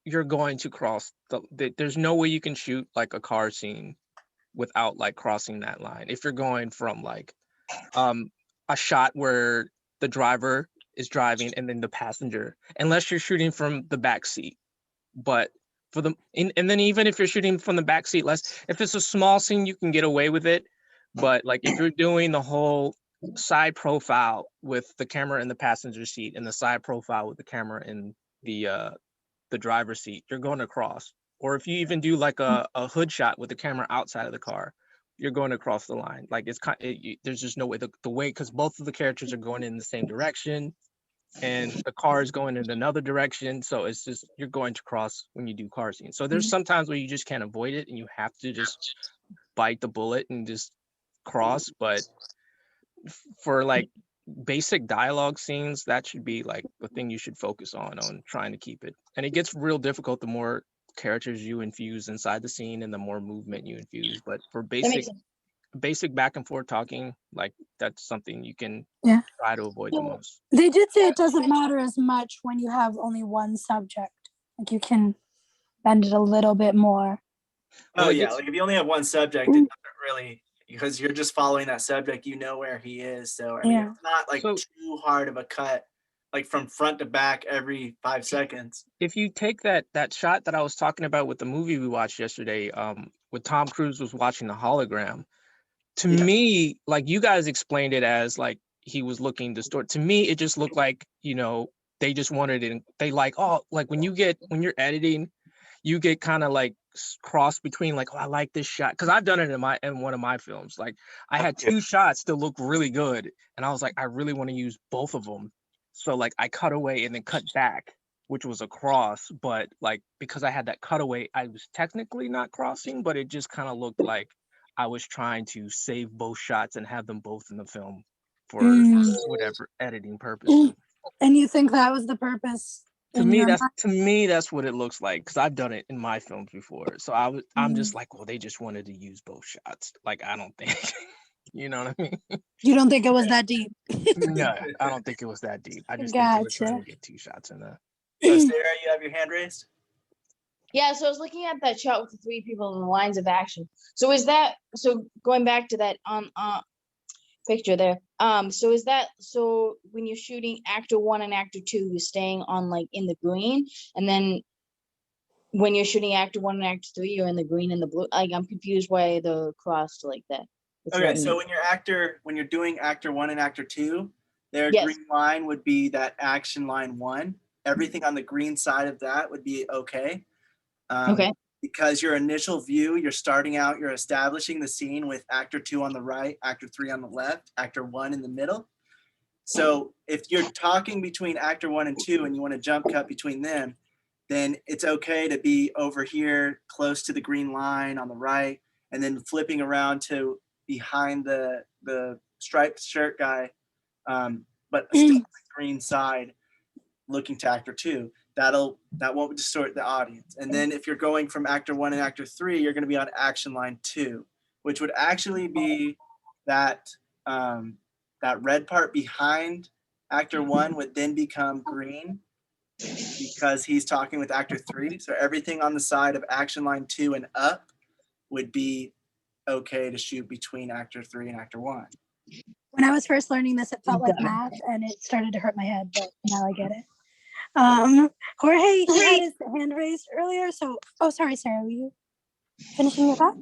you're going to cross there's no way you can shoot like a car scene without like crossing that line. If you're going from like a shot where the driver is driving and then the passenger, unless you're shooting from the back seat. But and then even if you're shooting from the back seat, if it's a small scene, you can get away with it. But like if you're doing the whole side profile with the camera in the passenger seat and the side profile with the camera in the driver's seat, you're going to cross. Or if you even do like a hood shot with the camera outside of the car, you're going to cross the line. Like there's just no way the way, because both of the characters are going in the same direction and the car is going in another direction. So it's just, you're going to cross when you do car scenes. So there's sometimes where you just can't avoid it and you have to just bite the bullet and just cross. But for like basic dialogue scenes, that should be like the thing you should focus on trying to keep it. And it gets real difficult the more characters you infuse inside the scene and the more movement you infuse. But for basic back and forth talking, like that's something you can try to avoid the most. They did say it doesn't matter as much when you have only one subject. Like you can bend it a little bit more. Oh yeah, like if you only have one subject, it doesn't really, because you're just following that subject, you know where he is. So I mean, it's not like too hard of a cut, like from front to back every 5 seconds. If you take that shot that I was talking about with the movie we watched yesterday, with Tom Cruise was watching the hologram. To me, like you guys explained it as like he was looking distorted. To me, it just looked like, they just wanted it. They like, like when you're editing, you get kind of like cross between like, oh, I like this shot, because I've done it in one of my films. Like I had two shots that look really good, and I was like, I really want to use both of them. So like I cut away and then cut back, which was a cross, but like because I had that cutaway, I was technically not crossing, but it just kind of looked like I was trying to save both shots and have them both in the film for whatever editing purposes. And you think that was the purpose? To me, that's what it looks like, because I've done it in my films before. So I'm just like, well, they just wanted to use both shots. Like, I don't think, you know what I mean? You don't think it was that deep? No, I don't think it was that deep. I just think they were trying to get two shots in there. So Sarah, you have your hand raised? Yeah, so I was looking at that shot with the three people in the lines of action. So is that, so going back to that picture there, so is that, so when you're shooting actor 1 and actor 2, you're staying on like in the green, and then when you're shooting actor 1 and actor 3, you're in the green and the blue? Like, I'm confused why the cross like that. Okay, so when you're doing actor 1 and actor 2, their green line would be that action line 1. Everything on the green side of that would be okay. Okay. Because your initial view, you're starting out, you're establishing the scene with actor 2 on the right, actor 3 on the left, actor 1 in the middle. So if you're talking between actor 1 and 2 and you want to jump cut between them, then it's okay to be over here close to the green line on the right, and then flipping around to behind the striped shirt guy, but still on the green side, looking to actor 2. That won't distort the audience. And then if you're going from actor 1 and actor 3, you're going to be on action line 2, which would actually be that that red part behind actor 1 would then become green because he's talking with actor 3. So everything on the side of action line 2 and up would be okay to shoot between actor 3 and actor 1. When I was first learning this, it felt like math, and it started to hurt my head, but now I get it. Jorge had his hand raised earlier, so sorry, Sarah, were you finishing your thought?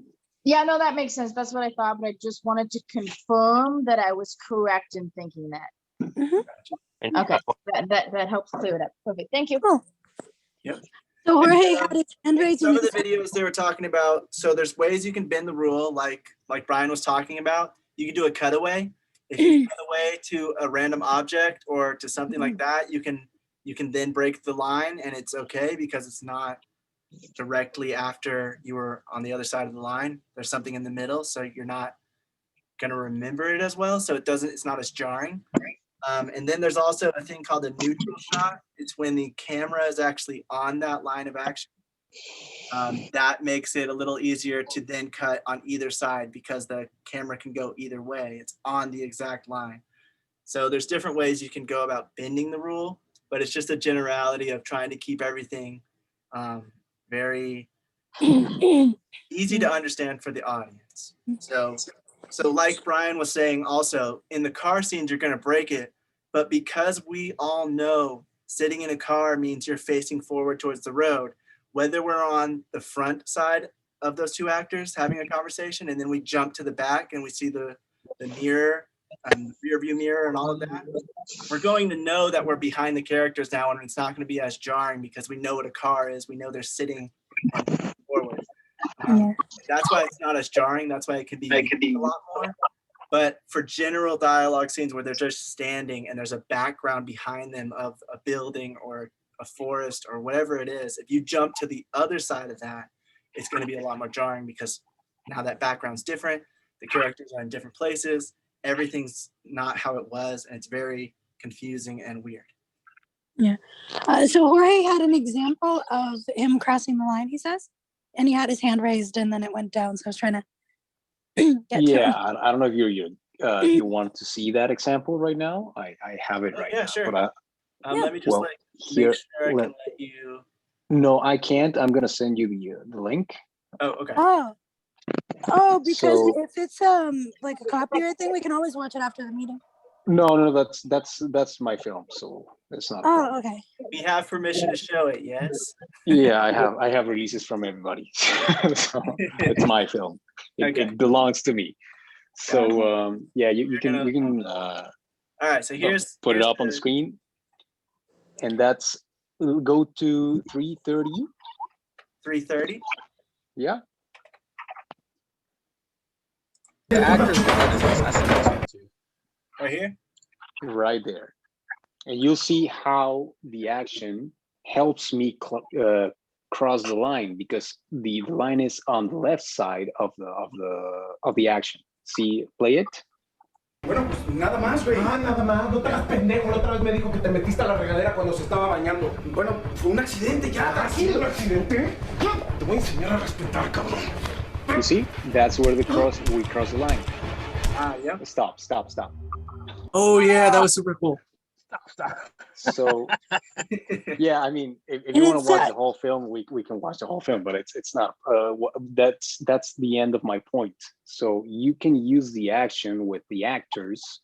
Yeah, no, that makes sense. That's what I thought, but I just wanted to confirm that I was correct in thinking that. Mm-hmm. Okay, that helps clear it up. Perfect. Thank you. Cool. Yep. So Jorge had his hand raised. Some of the videos they were talking about, so there's ways you can bend the rule, like Brian was talking about. You can do a cutaway. If you cut away to a random object or to something like that, you can then break the line, and it's okay because it's not directly after you were on the other side of the line. There's something in the middle, so you're not going to remember it as well. So it's not as jarring. And then there's also a thing called a neutral shot. It's when the camera is actually on that line of action. That makes it a little easier to then cut on either side because the camera can go either way. It's on the exact line. So there's different ways you can go about bending the rule, but it's just a generality of trying to keep everything very easy to understand for the audience. So like Brian was saying also, in the car scenes, you're going to break it, but because we all know sitting in a car means you're facing forward towards the road, whether we're on the front side of those two actors having a conversation and then we jump to the back and we see the mirror and the rear view mirror and all of that, we're going to know that we're behind the characters now, and it's not going to be as jarring because we know what a car is. We know they're sitting forward. That's why it's not as jarring. That's why it could be a lot more. But for general dialogue scenes where they're just standing and there's a background behind them of a building or a forest or whatever it is, if you jump to the other side of that, it's going to be a lot more jarring because now that background's different. The characters are in different places. Everything's not how it was, and it's very confusing and weird. Yeah. So Jorge had an example of him crossing the line, he says, and he had his hand raised and then it went down. So I was trying to get to him. I don't know if you want to see that example right now. I have it right now. Sure. But let me just here, make sure I can let you. No, I can't. I'm gonna send you the link. Oh, okay. Oh, because if it's like a copyright thing, we can always watch it after the meeting. No, that's my film, so it's not. Oh, okay. We have permission to show it, yes. Yeah, I have releases from everybody, so it's my film. It belongs to me. So you can. All right, so put it up on the screen, and go to 3:30. 3:30. Yeah. The actor's bed is accessible too. Right here. Right there. And you'll see how the action helps me cross the line, because the line is on the left side of the action. See, play it. Bueno, pues nada más, güey. Ah, nada más. No te hagas pendejo. La otra vez me dijo que te metiste a la regadera cuando se estaba bañando. Bueno, fue un accidente ya. ¿Un accidente? Te voy a enseñar a respetar, cabrón. You see, that's where we cross the line. Yeah. Stop. Oh yeah, that was super cool. Stop. So yeah, I mean, if And you want it's to watch that- the whole film, we can watch the whole film, but it's not. That's the end of my point. So you can use the action with the actors,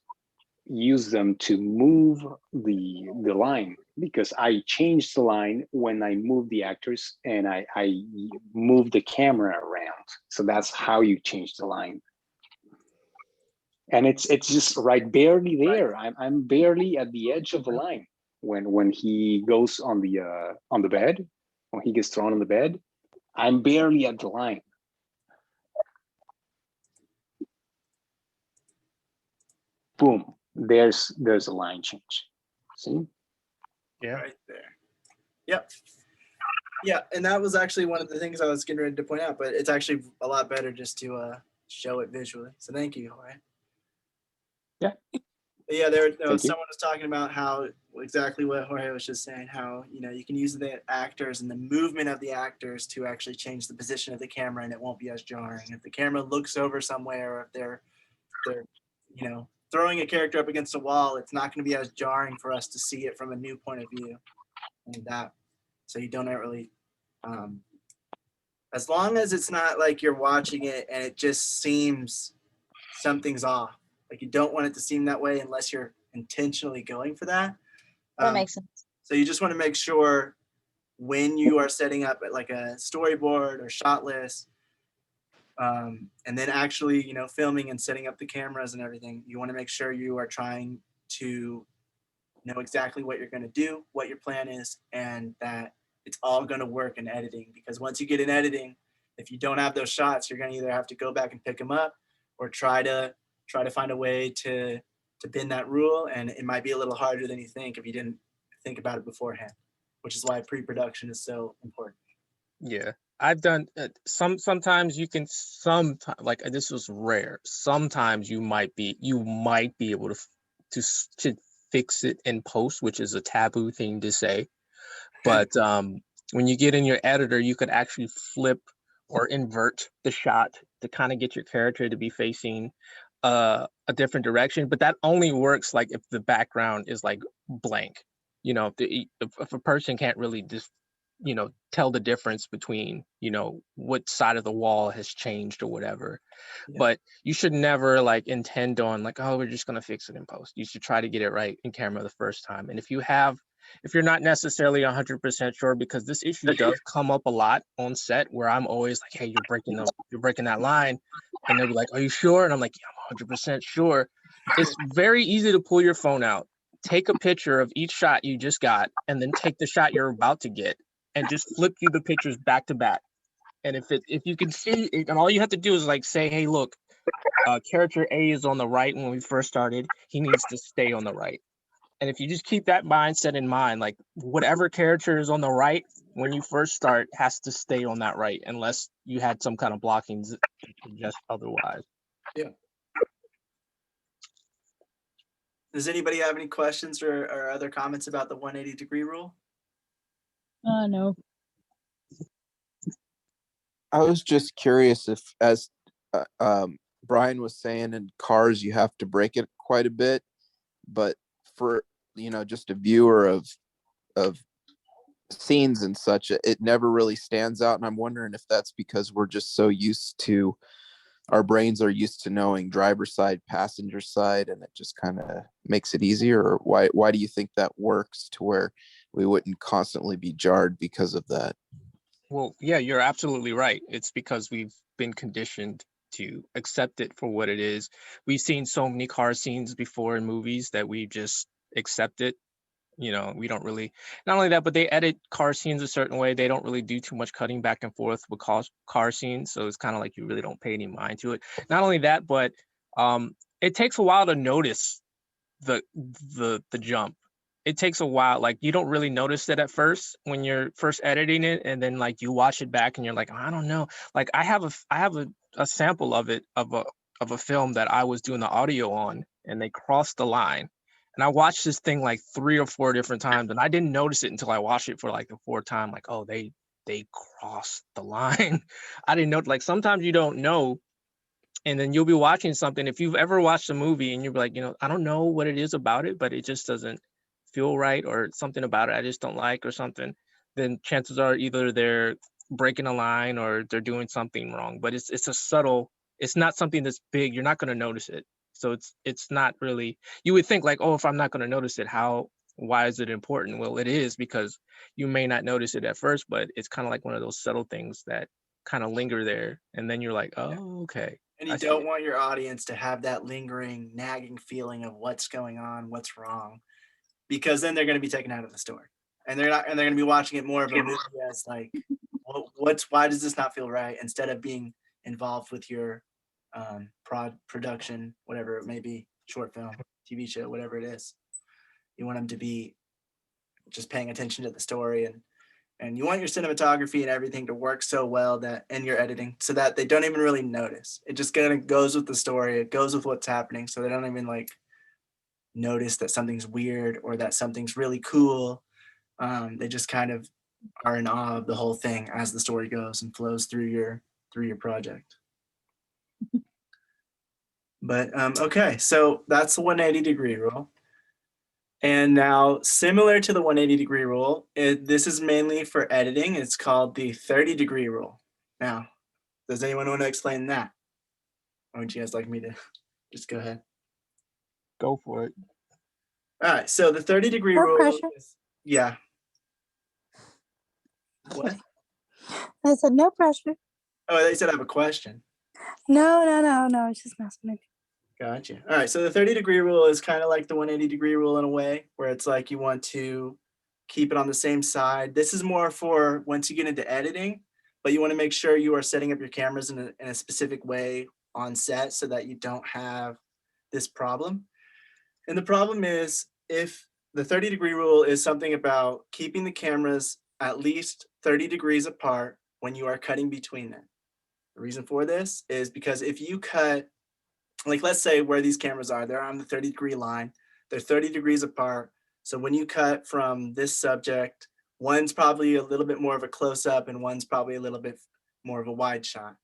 use them to move the line, because I changed the line when I moved the actors, and I moved the camera around. So that's how you change the line. And it's just right barely there. I'm barely at the edge of the line when he goes on the bed, when he gets thrown on the bed. I'm barely at the line. Boom. There's a line change. See? Yeah. Right there. Yep. Yeah, and that was actually one of the things I was getting ready to point out, but it's actually a lot better just to show it visually. So thank you, Jorge. Yeah. But yeah, you. someone was talking about how exactly what Jorge was just saying, how you can use the actors and the movement of the actors to actually change the position of the camera, and it won't be as jarring. If the camera looks over somewhere, or if they're throwing a character up against a wall, it's not going to be as jarring for us to see it from a new point of view. And that, so you don't really, as long as it's not like you're watching it and it just seems something's off. Like, you don't want it to seem that way unless you're intentionally going for that. That makes sense. So you just want to make sure when you are setting up like a storyboard or shot list, and then actually, filming and setting up the cameras and everything, you want to make sure you are trying to know exactly what you're going to do, what your plan is, and that it's all going to work in editing. Because once you get in editing, if you don't have those shots, you're going to either have to go back and pick them up, or try to find a way to bend that rule. And it might be a little harder than you think if you didn't think about it beforehand, which is why pre-production is so important. Yeah. I've done sometimes you can like this was rare. Sometimes you might be able to fix it in post, which is a taboo thing to say. But when you get in your editor, you could actually flip or invert the shot to kind of get your character to be facing a different direction. But that only works like if the background is like blank. If a person can't really just tell the difference between what side of the wall has changed or whatever. Yeah. But you should never like intend on like, oh, we're just going to fix it in post. You should try to get it right in camera the first time. And if you're not necessarily 100% sure, because this issue does come up a lot on set, where I'm always like, hey, you're breaking that line, and they'll be like, are you sure? And I'm like, yeah, I'm 100% sure. It's very easy to pull your phone out, take a picture of each shot you just got, and then take the shot you're about to get, and just flip you the pictures back to back. And if you can see it, and all you have to do is like say, hey, look, character A is on the right when we first started. He needs to stay on the right. And if you just keep that mindset in mind, like whatever character is on the right when you first start has to stay on that right, unless you had some kind of blockings that suggest otherwise. Yeah. Does anybody have any questions or other comments about the 180-degree rule? No. I was just curious if, as Brian was saying, in cars you have to break it quite a bit, but for just a viewer of scenes and such, it never really stands out. And I'm wondering if that's because we're just so used to, our brains are used to knowing driver's side, passenger side, and it just kind of makes it easier. Or why do you think that works to where we wouldn't constantly be jarred because of that? Well, yeah, you're absolutely right. It's because we've been conditioned to accept it for what it is. We've seen so many car scenes before in movies that we just accept it. You know, we don't really, not only that, but they edit car scenes a certain way. They don't really do too much cutting back and forth with car scenes. So it's kind of like you really don't pay any mind to it. Not only that, but it takes a while to notice the jump. It takes a while. Like you don't really notice it at first when you're first editing it, and then like you watch it back and you're like, I don't know. Like I have a sample of it of a film that I was doing the audio on, and they crossed the line. And I watched this thing like 3 or 4 different times, and I didn't notice it until I watched it for like the 4th time. Like, oh, they crossed the line. I didn't know. Like sometimes you don't know, and then you'll be watching something. If you've ever watched a movie and you're like, you know, I don't know what it is about it, but it just doesn't feel right, or something about it I just don't like, or something. Then chances are either they're breaking a line or they're doing something wrong. But it's a subtle. It's not something that's big. You're not going to notice it. So it's not really, you would think like, oh, if I'm not going to notice it, why is it important? Well, it is, because you may not notice it at first, but it's kind of like one of those subtle things that kind of linger there. And then you're like, oh, okay. And you don't want your audience to have that lingering, nagging feeling of what's going on, what's wrong, because then they're going to be taken out of the story, and they're going to be watching it more of a movie as like, why does this not feel right? Instead of being involved with your production, whatever it may be, short film, TV show, whatever it is. You want them to be just paying attention to the story, and you want your cinematography and everything to work so well that in your editing, so that they don't even really notice. It just kind of goes with the story. It goes with what's happening. So they don't even like notice that something's weird or that something's really cool. They just kind of are in awe of the whole thing as the story goes and flows through your project. But okay, so that's the 180-degree rule. And now, similar to the 180-degree rule, this is mainly for editing. It's called the 30-degree rule. Now, does anyone want to explain that? Or would you guys like me to just go ahead? Go for it. All right, so the 30-degree No rule pressure. is, yeah. What? I said no pressure. Oh, they said I have a question. No. It's just messing with you. Gotcha. All right, so the 30-degree rule is kind of like the 180-degree rule in a way, where it's like you want to keep it on the same side. This is more for once you get into editing, but you want to make sure you are setting up your cameras in a specific way on set so that you don't have this problem. And the problem is, if the 30-degree rule is something about keeping the cameras at least 30 degrees apart when you are cutting between them. The reason for this is because if you cut, like let's say where these cameras are, they're on the 30-degree line, they're 30 degrees apart. So when you cut from this subject, one's probably a little bit more of a close-up and one's probably a little bit more of a wide shot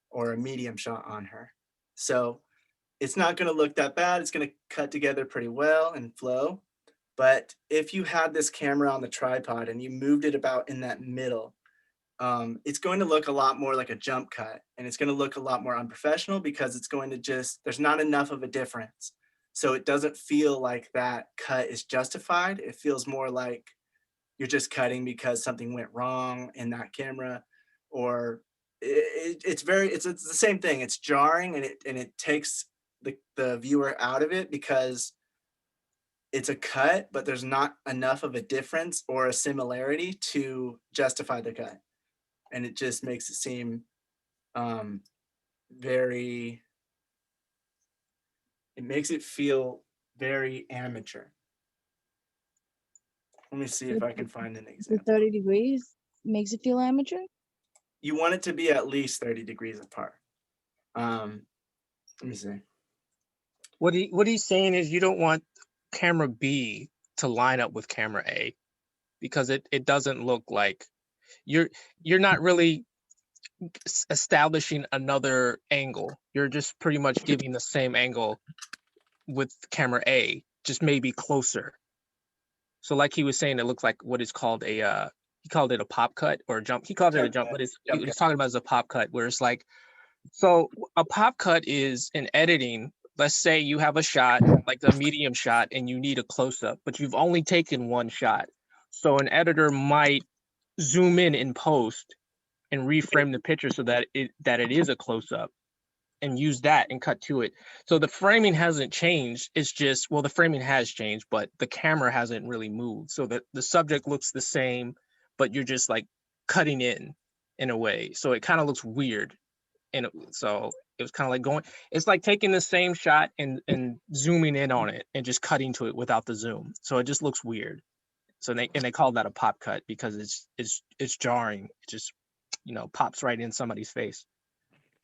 or a medium shot on her. So it's not going to look that bad. It's going to cut together pretty well and flow. But if you had this camera on the tripod and you moved it about in that middle, it's going to look a lot more like a jump cut, and it's going to look a lot more unprofessional because it's going to there's not enough of a difference. So it doesn't feel like that cut is justified. It feels more like you're just cutting because something went wrong in that camera, or it's the same thing. It's jarring, and it takes the viewer out of it because it's a cut, but there's not enough of a difference or a similarity to justify the cut. And it just makes it seem it makes it feel very amateur. Let me see if I can find an The example. 30 degrees makes it feel amateur? You want it to be at least 30 degrees apart. Let me see. What he's saying is you don't want camera B to line up with camera A, because it doesn't look like you're not really establishing another angle. You're just pretty much giving the same angle with camera A, just maybe closer. So like he was saying, it looks like what is called a he called it a pop cut or a jump. He called it a jump, but he's talking about as a pop cut, where it's like, so a pop cut is in editing. Let's say you have a shot, like a medium shot, and you need a close-up, but you've only taken one shot. So an editor might zoom in post and reframe the picture so that it is a close-up. and use that and cut to it. So the framing hasn't changed. It's just, well, the framing has changed, but the camera hasn't really moved. So that the subject looks the same, but you're just like cutting in a way. So it kind of looks weird. And so it was kind of like it's like taking the same shot and zooming in on it and just cutting to it without the zoom. So it just looks weird. So they call that a pop cut because it's jarring. It just, pops right in somebody's face.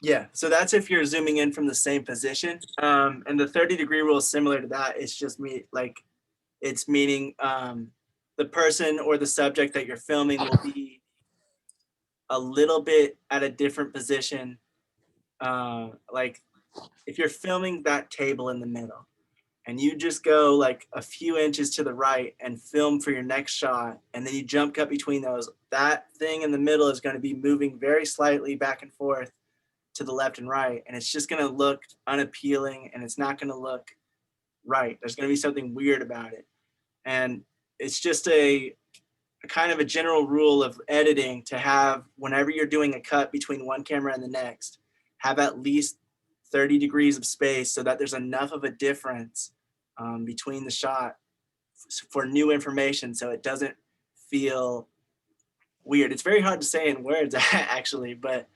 Yeah, so that's if you're zooming in from the same position. And the 30-degree rule is similar to that. It's just it's meaning the person or the subject that you're filming will be a little bit at a different position. Like if you're filming that table in the middle and you just go like a few inches to the right and film for your next shot, and then you jump cut between those, that thing in the middle is going to be moving very slightly back and forth to the left and right, and it's just going to look unappealing, and it's not going to look right. There's going to be something weird about it. And it's just a kind of a general rule of editing to have, whenever you're doing a cut between one camera and the next, have at least 30 degrees of space so that there's enough of a difference between the shot for new information, so it doesn't feel weird. It's very hard to say in words actually, but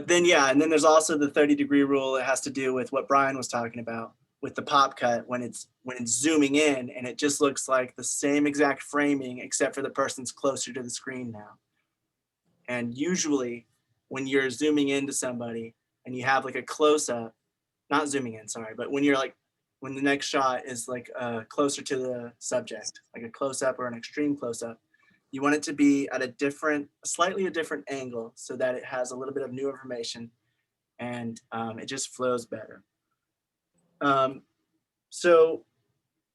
then, yeah, and then there's also the 30-degree rule. It has to do with what Brian was talking about with the pop cut, when it's zooming in and it just looks like the same exact framing except for the person's closer to the screen now. And usually when you're zooming into somebody and you have like a close-up, not zooming in, sorry, but when the next shot is like closer to the subject, like a close-up or an extreme close-up, you want it to be at slightly a different angle so that it has a little bit of new information, and it just flows better. So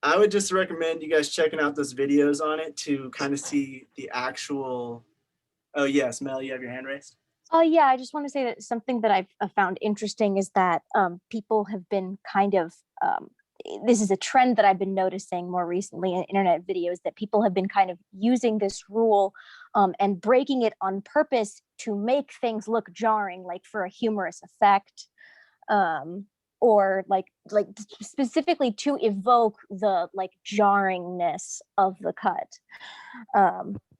I would just recommend you guys checking out those videos on it to kind of see the actual. Oh yes, Mel, you have your hand raised. Oh yeah, I just want to say that something that I've found interesting is that people have been kind of, this is a trend that I've been noticing more recently in internet videos, that people have been kind of using this rule and breaking it on purpose to make things look jarring, like for a humorous effect, or like specifically to evoke the like jarringness of the cut.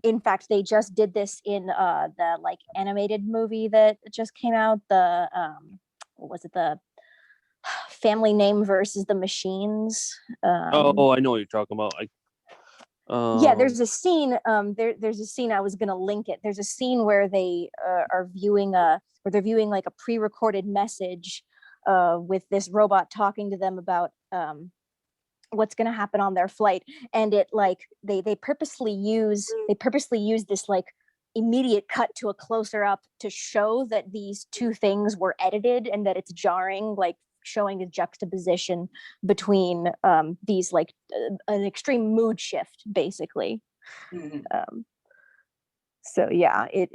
In fact, they just did this in the like animated movie that just came out. The what was it? The Family Name versus the Machines. Oh, I know what you're talking about. Yeah, there's a scene. There's a scene. I was gonna link it. There's a scene where they are viewing they're viewing like a pre-recorded message with this robot talking to them about what's going to happen on their flight, and it like they purposely use this like immediate cut to a closer up to show that these two things were edited and that it's jarring, like showing a juxtaposition between these like an extreme mood shift basically. Mm-hmm. So yeah, it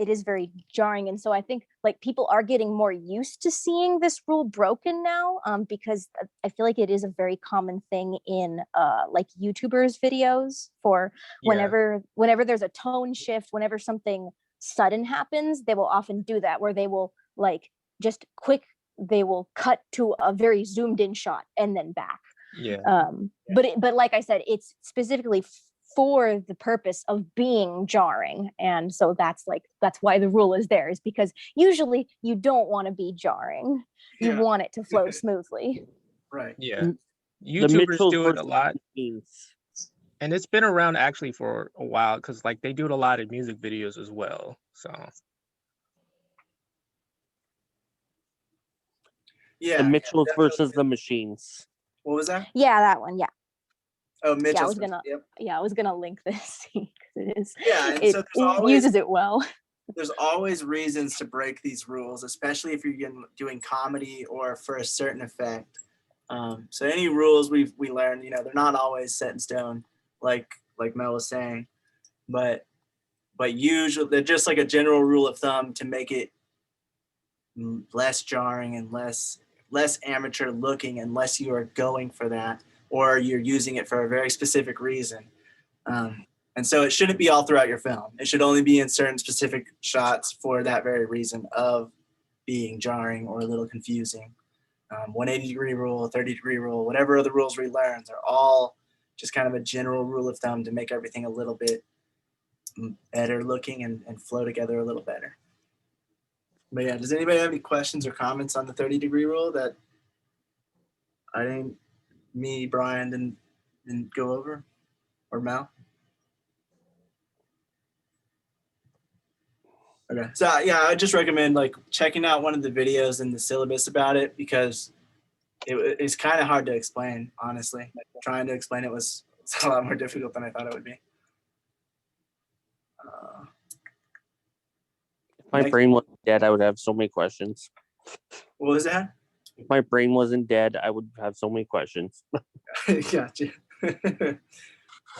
is very jarring. And so I think like people are getting more used to seeing this rule broken now, because I feel like it is a very common thing in like YouTubers videos for whenever there's a tone shift, whenever something sudden happens, they will often do that, where they will like they will cut to a very zoomed in shot and then back. But like I said, it's specifically for the purpose of being jarring, and so that's why the rule is there, is because usually you don't want to be jarring. You want it to flow smoothly. Right. Yeah. YouTubers do it a lot, and it's been around actually for a while because like they do it a lot in music videos as well. So yeah, the Mitchells versus the Machines. What was that? Yeah, that one. Yeah. Oh, Mitchell's. Yeah, I was gonna link this because it is. Yeah, and it uses it well. There's always reasons to break these rules, especially if you're doing comedy or for a certain effect. So any rules we learned, they're not always set in stone, like Mel was saying, but usually they're just like a general rule of thumb to make it less jarring and less amateur looking, unless you are going for that or you're using it for a very specific reason. And so it shouldn't be all throughout your film. It should only be in certain specific shots for that very reason of being jarring or a little confusing. 180-degree rule, 30-degree rule, whatever other rules we learn, they're all just kind of a general rule of thumb to make everything a little bit better looking and flow together a little better. But yeah, does anybody have any questions or comments on the 30-degree rule that I didn't, Brian didn't go over, or Mal? Okay, so yeah, I just recommend like checking out one of the videos in the syllabus about it, because it's kind of hard to explain, honestly. Trying to explain it was a lot more difficult than I thought it would be. If my brain wasn't dead, I would have so many questions. What was that? If my brain wasn't dead, I would have so many questions. Gotcha.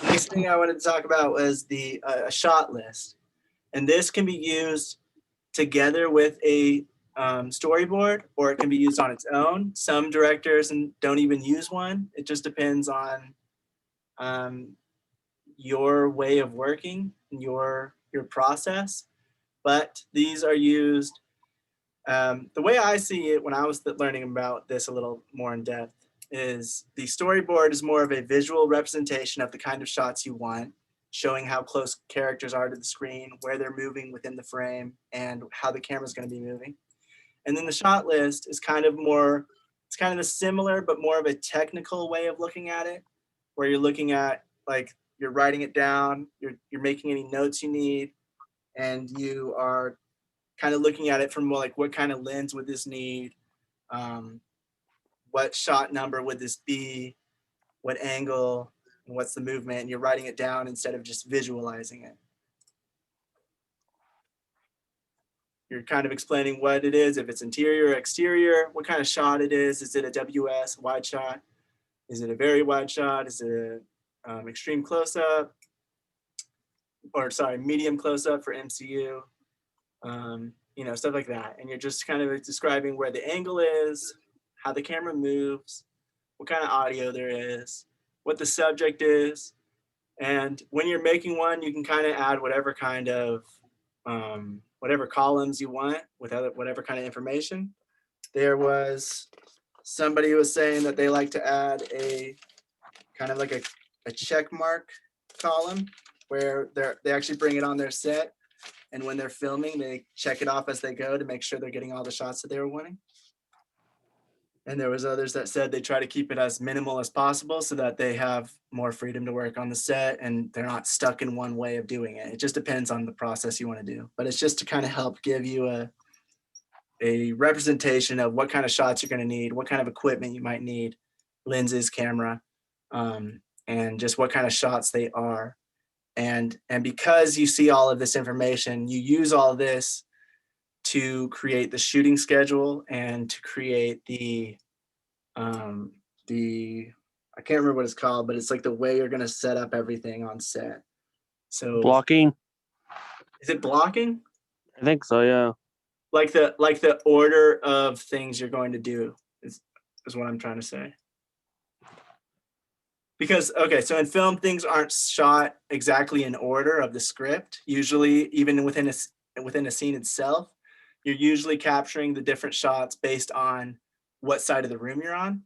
Next thing I wanted to talk about was the shot list. And this can be used together with a storyboard, or it can be used on its own. Some directors don't even use one. It just depends on your way of working, your process. But these are used, the way I see it when I was learning about this a little more in depth, is the storyboard is more of a visual representation of the kind of shots you want, showing how close characters are to the screen, where they're moving within the frame, and how the camera's going to be moving. And then the shot list is kind of more, it's kind of a similar but more of a technical way of looking at it, where you're looking at, like, you're writing it down, you're making any notes you need, and you are kind of looking at it from more like, what kind of lens would this need? What shot number would this be? What angle? And what's the movement? And you're writing it down instead of just visualizing it. You're kind of explaining what it is, if it's interior or exterior, what kind of shot it is. Is it a WS, wide shot? Is it a very wide shot? Is it an extreme close-up? Or sorry, medium close-up for MCU? You know, stuff like that. And you're just kind of describing where the angle is, how the camera moves, what kind of audio there is, what the subject is. And when you're making one, you can kind of add whatever kind of, whatever columns you want with whatever kind of information. There was somebody who was saying that they like to add a kind of like a check mark column, where they actually bring it on their set. And when they're filming, they check it off as they go to make sure they're getting all the shots that they were wanting. And there was others that said they try to keep it as minimal as possible so that they have more freedom to work on the set and they're not stuck in one way of doing it. It just depends on the process you want to do. But it's just to kind of help give you a representation of what kind of shots you're going to need, what kind of equipment you might need, lenses, camera, and just what kind of shots they are. And because you see all of this information, you use all this to create the shooting schedule and to create the I can't remember what it's called, but it's like the way you're going to set up everything on set. So Blocking? Is it blocking? I think so, yeah. Like the order of things you're going to do is what I'm trying to say. Because, okay, so in film, things aren't shot exactly in order of the script. Usually, even within a scene itself, you're usually capturing the different shots based on what side of the room you're on.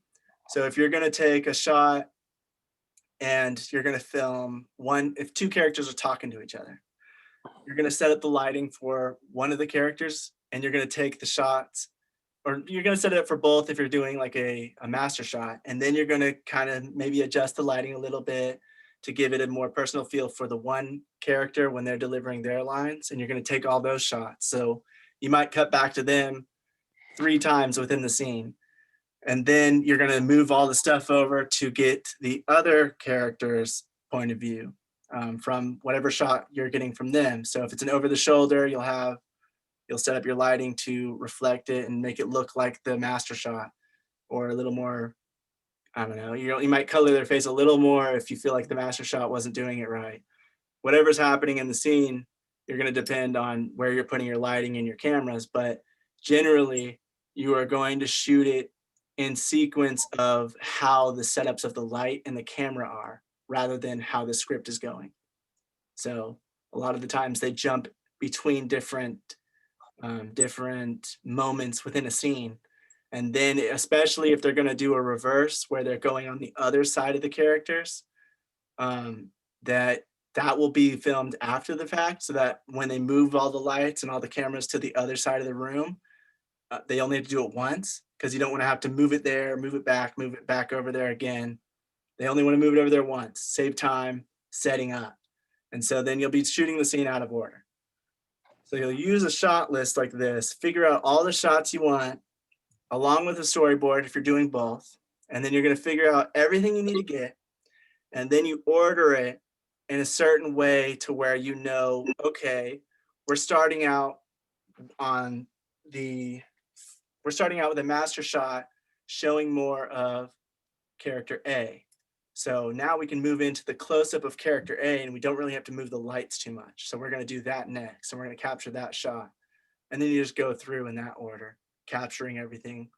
So if you're going to take a shot and you're going to film if two characters are talking to each other, you're going to set up the lighting for one of the characters and you're going to take the shots, or you're going to set it up for both if you're doing like a master shot. And then you're going to kind of maybe adjust the lighting a little bit to give it a more personal feel for the one character when they're delivering their lines. And you're going to take all those shots. So you might cut back to them 3 times within the scene. And then you're going to move all the stuff over to get the other character's point of view from whatever shot you're getting from them. So if it's an over the shoulder, you'll set up your lighting to reflect it and make it look like the master shot, or a little more, I don't know, you might color their face a little more if you feel like the master shot wasn't doing it right. Whatever's happening in the scene, you're going to depend on where you're putting your lighting and your cameras, but generally you are going to shoot it in sequence of how the setups of the light and the camera are, rather than how the script is going. So a lot of the times they jump between different different moments within a scene. And then especially if they're going to do a reverse where they're going on the other side of the characters, that will be filmed after the fact, so that when they move all the lights and all the cameras to the other side of the room, they only have to do it once, because you don't want to have to move it there, move it back over there again. They only want to move it over there once, save time setting up. And so then you'll be shooting the scene out of order. So you'll use a shot list like this, figure out all the shots you want, along with a storyboard if you're doing both. And then you're going to figure out everything you need to get. And then you order it in a certain way to where you know, okay, we're starting out with a master shot showing more of character A. So now we can move into the close-up of character A, and we don't really have to move the lights too much. So we're going to do that next, and we're going to capture that shot. And then you just go through in that order, capturing everything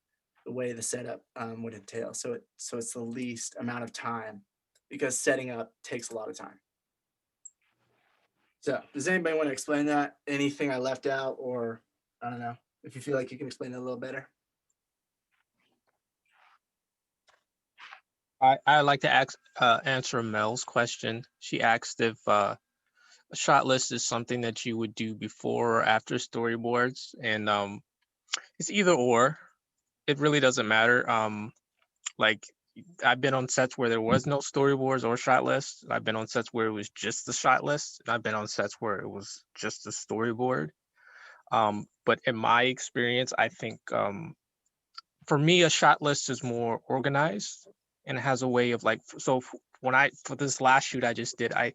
the way the setup would entail. So it's the least amount of time, because setting up takes a lot of time. So does anybody want to explain that? Anything I left out, or I don't know, if you feel like you can explain it a little better? I like to answer Mel's question. She asked if a shot list is something that you would do before or after storyboards, and it's either or. It really doesn't matter. Like, I've been on sets where there was no storyboards or shot lists. I've been on sets where it was just the shot list, and I've been on sets where it was just the storyboard. But in my experience, I think for me, a shot list is more organized and it has a way of like, so for this last shoot I just did, I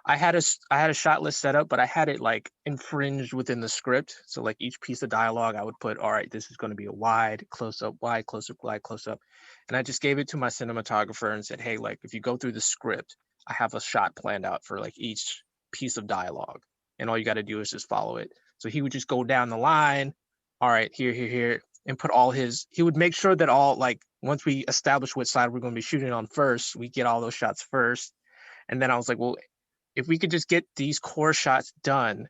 had a shot list set up, but I had it like infringed within the script. So like each piece of dialogue, I would put, all right, this is going to be a wide, close up, wide, close up, wide, close up. And I just gave it to my cinematographer and said, hey, like if you go through the script, I have a shot planned out for like each piece of dialogue. And all you got to do is just follow it. So he would just go down the line. All right, here, and put he would make sure that all, like, once we establish what side we're going to be shooting on first, we get all those shots first. And then I was like, well, if we could just get these core shots done,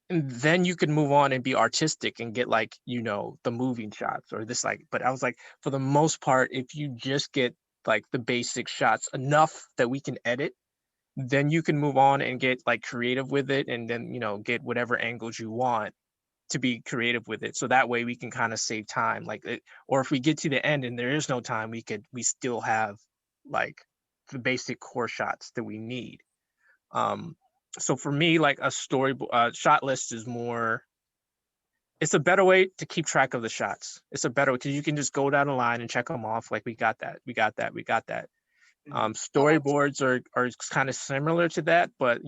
and then you can move on and be artistic and get like, the moving shots or this, like, but I was like, for the most part, if you just get like the basic shots enough that we can edit, then you can move on and get like creative with it, and then, get whatever angles you want to be creative with it. So that way we can kind of save time, or if we get to the end and there is no time, we still have like the basic core shots that we need. So for me, like a shot list is more, it's a better way to keep track of the shots. It's a better way because you can just go down the line and check them off. Like we got that. Storyboards are kind of similar to that, but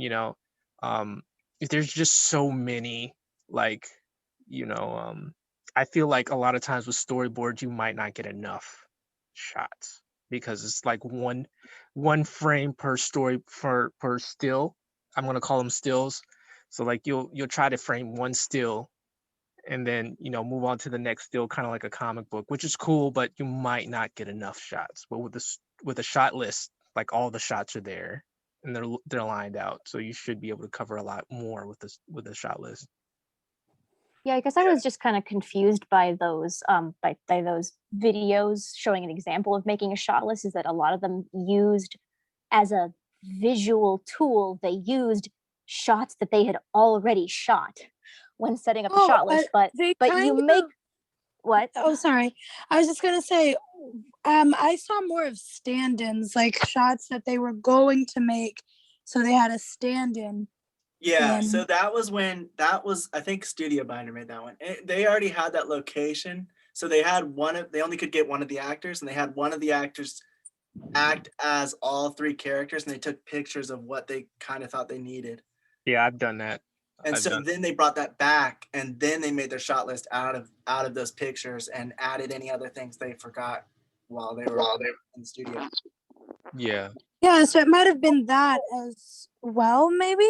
there's just so many, like, I feel like a lot of times with storyboards, you might not get enough shots because it's like one frame per story per still. I'm going to call them stills. So like you'll try to frame one still and then, move on to the next still, kind of like a comic book, which is cool, but you might not get enough shots. But with a shot list, like all the shots are there and they're lined out. So you should be able to cover a lot more with a shot list. Yeah, I guess I was just kind of confused by those by those videos showing an example of making a shot list, is that a lot of them used as a visual tool, they used shots that they had already shot when setting up a shot list. But you make what? Oh, sorry. I was just gonna say, I saw more of stand-ins, like shots that they were going to make, so they had a stand-in. Yeah, so that was I think Studio Binder made that one. They already had that location, so they only could get one of the actors, and they had one of the actors act as all three characters, and they took pictures of what they kind of thought they needed. Yeah, I've done that. And then they brought that back, and then they made their shot list out of those pictures and added any other things they forgot while they were in the studio. Yeah. Yeah, so it might have been that as well, maybe.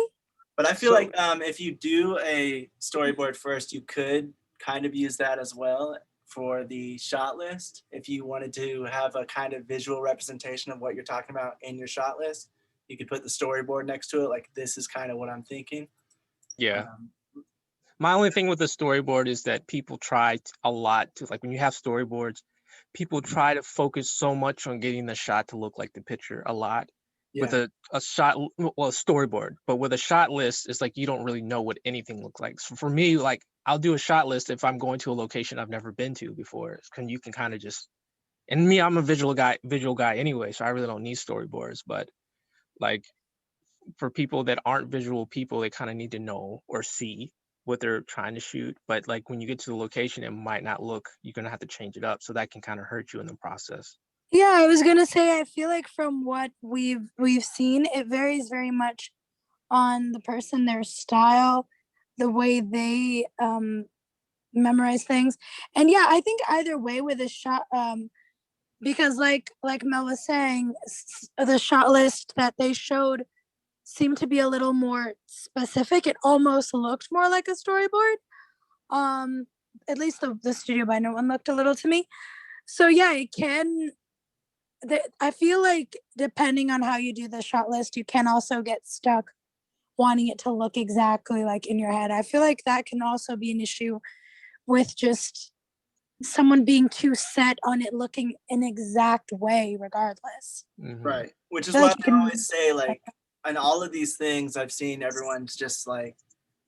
But I feel like if you do a storyboard first, you could kind of use that as well for the shot list. If you wanted to have a kind of visual representation of what you're talking about in your shot list, you could put the storyboard next to it. Like, this is kind of what I'm thinking. Yeah. My only thing with the storyboard is that people try a lot to, like, when you have storyboards, people try to focus so much on getting the shot to look like the picture a lot. With Yeah. a shot, well, a storyboard, but with a shot list, it's like you don't really know what anything looks like. So for me, like, I'll do a shot list if I'm going to a location I've never been to before. And you can kind of just, and me, I'm a visual guy anyway, so I really don't need storyboards. But like, for people that aren't visual people, they kind of need to know or see what they're trying to shoot. But like, when you get to the location, it might not look, you're gonna have to change it up, so that can kind of hurt you in the process. Yeah, I was gonna say, I feel like from what we've seen, it varies very much on the person, their style, the way they memorize things. And yeah, I think either way with a shot, because like Mel was saying, the shot list that they showed seemed to be a little more specific. It almost looked more like a storyboard. At least the studio by no one looked a little to me. So yeah, it can. I feel like depending on how you do the shot list, you can also get stuck wanting it to look exactly like in your head. I feel like that can also be an issue with just someone being too set on it looking an exact way regardless. Right. Which is feel why like you I can- always say, like, on all of these things, I've seen everyone's just like,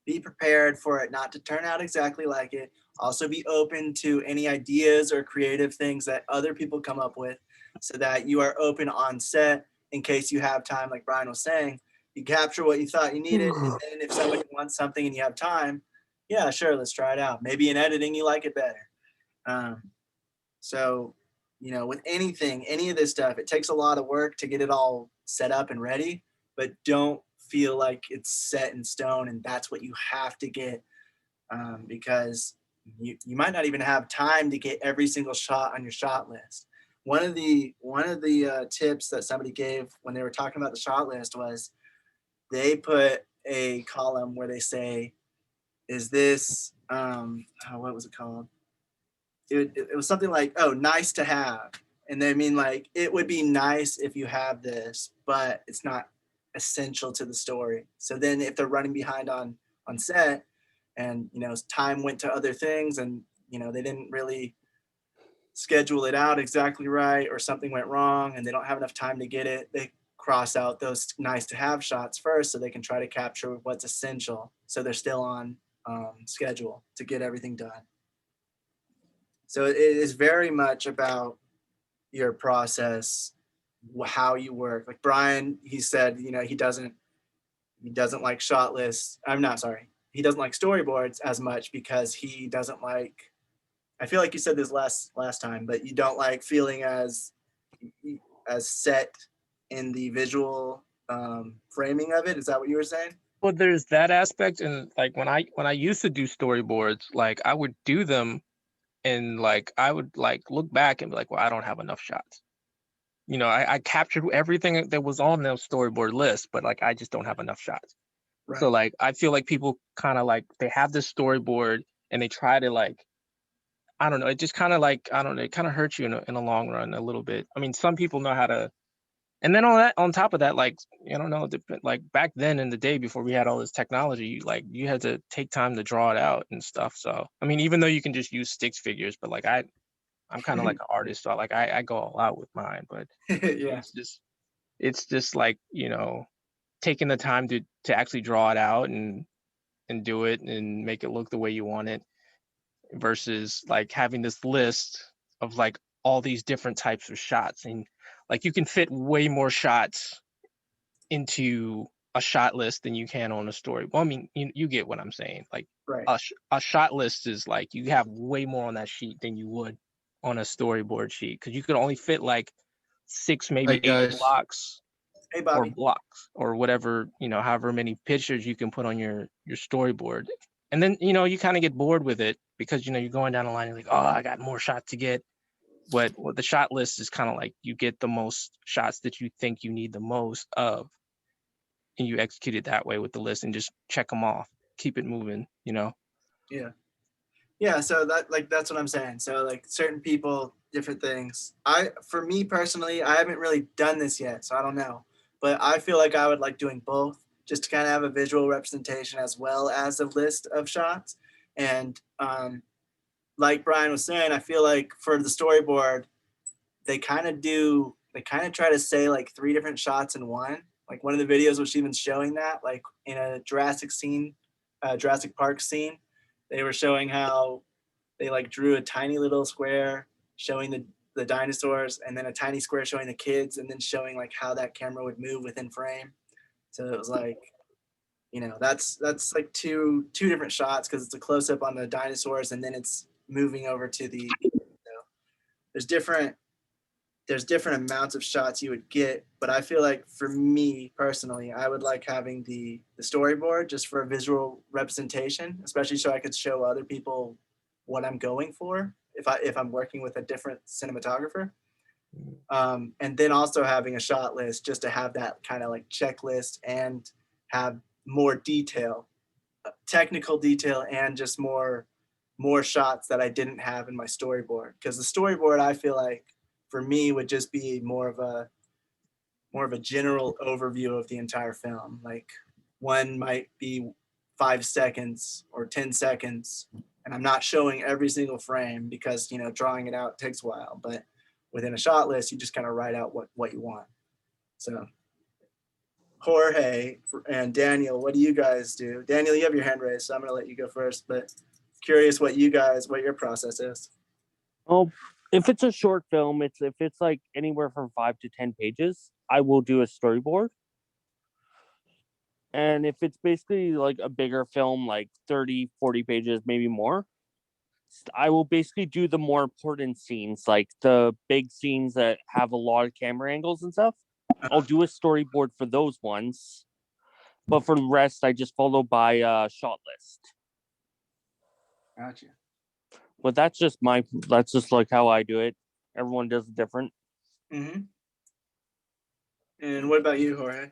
be prepared for it not to turn out exactly like it. Also be open to any ideas or creative things that other people come up with, so that you are open on set in case you have time, like Brian was saying. You capture what you thought you needed, and then if somebody wants something and you have time, yeah, sure, let's try it out. Maybe in editing you like it better. So, you know, with anything, any of this stuff, it takes a lot of work to get it all set up and ready, but don't feel like it's set in stone and that's what you have to get, because you might not even have time to get every single shot on your shot list. One of the tips that somebody gave when they were talking about the shot list was they put a column where they say, is this, what was it called? It was something like, oh, nice to have. And they mean like, it would be nice if you have this, but it's not essential to the story. So then if they're running behind on set and, you know, time went to other things and, you know, they didn't really schedule it out exactly right, or something went wrong and they don't have enough time to get it, they cross out those nice to have shots first so they can try to capture what's essential. So they're still on schedule to get everything done. So it is very much about your process, how you work. Like Brian, he said, you know, he doesn't like shot lists. I'm not sorry. He doesn't like storyboards as much because he doesn't like, I feel like you said this last time, but you don't like feeling as set in the visual framing of it. Is that what you were saying? Well, there's that aspect, and like when I used to do storyboards, like I would do them and like I would like look back and be like, well, I don't have enough shots. You know, I captured everything that was on the storyboard list, but like I just don't have enough shots. Right. So like I feel like people kind of like they have this storyboard and they try to like, I don't know, it just kind of like, I don't know, it kind of hurts you in the long run a little bit. I mean, some people know how to. And then on top of that, like, I don't know, like back then in the day before we had all this technology, like you had to take time to draw it out and stuff. So, I mean, even though you can just use stick figures, but like I'm kind of like an artist, so like I go all out with mine, but Yeah. it's just like, you know, taking the time to actually draw it out and do it and make it look the way you want it versus like having this list of like all these different types of shots, and like you can fit way more shots into a shot list than you can on a story. Well, I mean, you get what I'm saying. Like Right. a shot list is like you have way more on that sheet than you would on a storyboard sheet because you could only fit like 6, maybe 8 blocks Hey, or Bobby. blocks or whatever, you know, however many pictures you can put on your storyboard. And then, you know, you kind of get bored with it because, you know, you're going down the line, you're like, oh, I got more shots to get. But what the shot list is kind of like you get the most shots that you think you need the most of, and you execute it that way with the list and just check them off, keep it moving, you know? Yeah, so that's what I'm saying. So like certain people, different things. For me personally, I haven't really done this yet, so I don't know. But I feel like I would like doing both, just to kind of have a visual representation as well as a list of shots. And like Brian was saying, I feel like for the storyboard, they kind of try to say like 3 different shots in one. Like one of the videos was even showing that, like in a Jurassic Park scene, they were showing how they like drew a tiny little square showing the dinosaurs, and then a tiny square showing the kids, and then showing like how that camera would move within frame. So it was like, you know, that's like two different shots, because it's a close up on the dinosaurs and then it's moving over to the, you know, there's different amounts of shots you would get, but I feel like for me personally, I would like having the storyboard just for a visual representation, especially so I could show other people what I'm going for if I'm working with a different cinematographer. And then also having a shot list just to have that kind of like checklist and have more detail, technical detail, and just more shots that I didn't have in my storyboard. Because the storyboard, I feel like for me would just be more of a general overview of the entire film. Like one might be 5 seconds or 10 seconds, and I'm not showing every single frame because, you know, drawing it out takes a while. But within a shot list, you just kind of write out what you want. So Jorge and Daniel, what do you guys do? Daniel, you have your hand raised, so I'm gonna let you go first, but curious what your process is. Oh, if it's a short film, if it's like anywhere from 5 to 10 pages, I will do a storyboard. And if it's basically like a bigger film, like 30, 40 pages, maybe more, I will basically do the more important scenes, like the big scenes that have a lot of camera angles and stuff. I'll do a storyboard for those ones. But for the rest, I just follow by a shot list. Gotcha. But that's just like how I do it. Everyone does it different. Mm-hmm. And what about you, Jorge?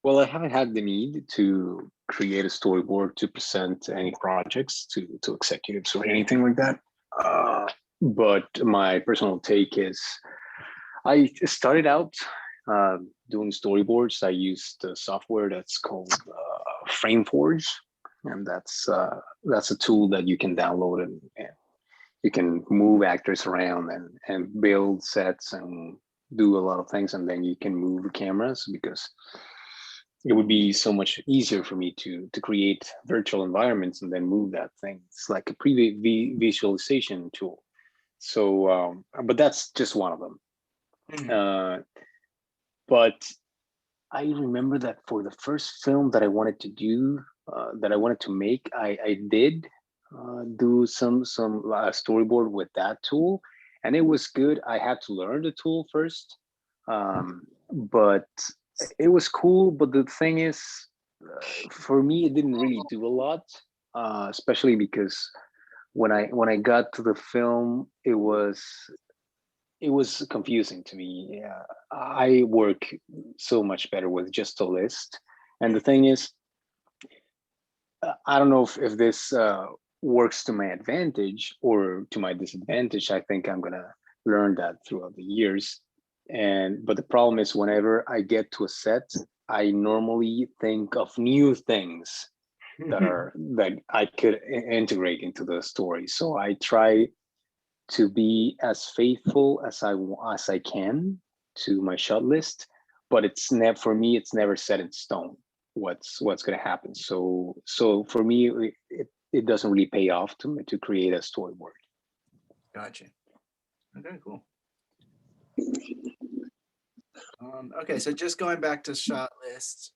Well, I haven't had the need to create a storyboard to present any projects to executives or anything like that. But my personal take is I started out doing storyboards. I used a software that's called FrameForge, and that's a tool that you can download, and you can move actors around and build sets and do a lot of things, and then you can move the cameras, because it would be so much easier for me to create virtual environments and then move that thing. It's like a visualization tool. So, but that's just one of them. Mm-hmm. But I remember that for the first film that I wanted to do, that I wanted to make, I did do some storyboard with that tool, and it was good. I had to learn the tool first, but it was cool. But the thing is, for me, it didn't really do a lot, especially because when I got to the film, it was confusing to me. I work so much better with just a list. And the thing is, I don't know if this works to my advantage or to my disadvantage. I think I'm gonna learn that throughout the years. But the problem is, whenever I get to a set, I normally think of new things that I could integrate into the story. So I try to be as faithful as I can to my shot list, but it's never, for me, it's never set in stone what's going to happen. So for me, it doesn't really pay off to create a storyboard. Gotcha. Okay, cool. Okay, so just going back to shot lists,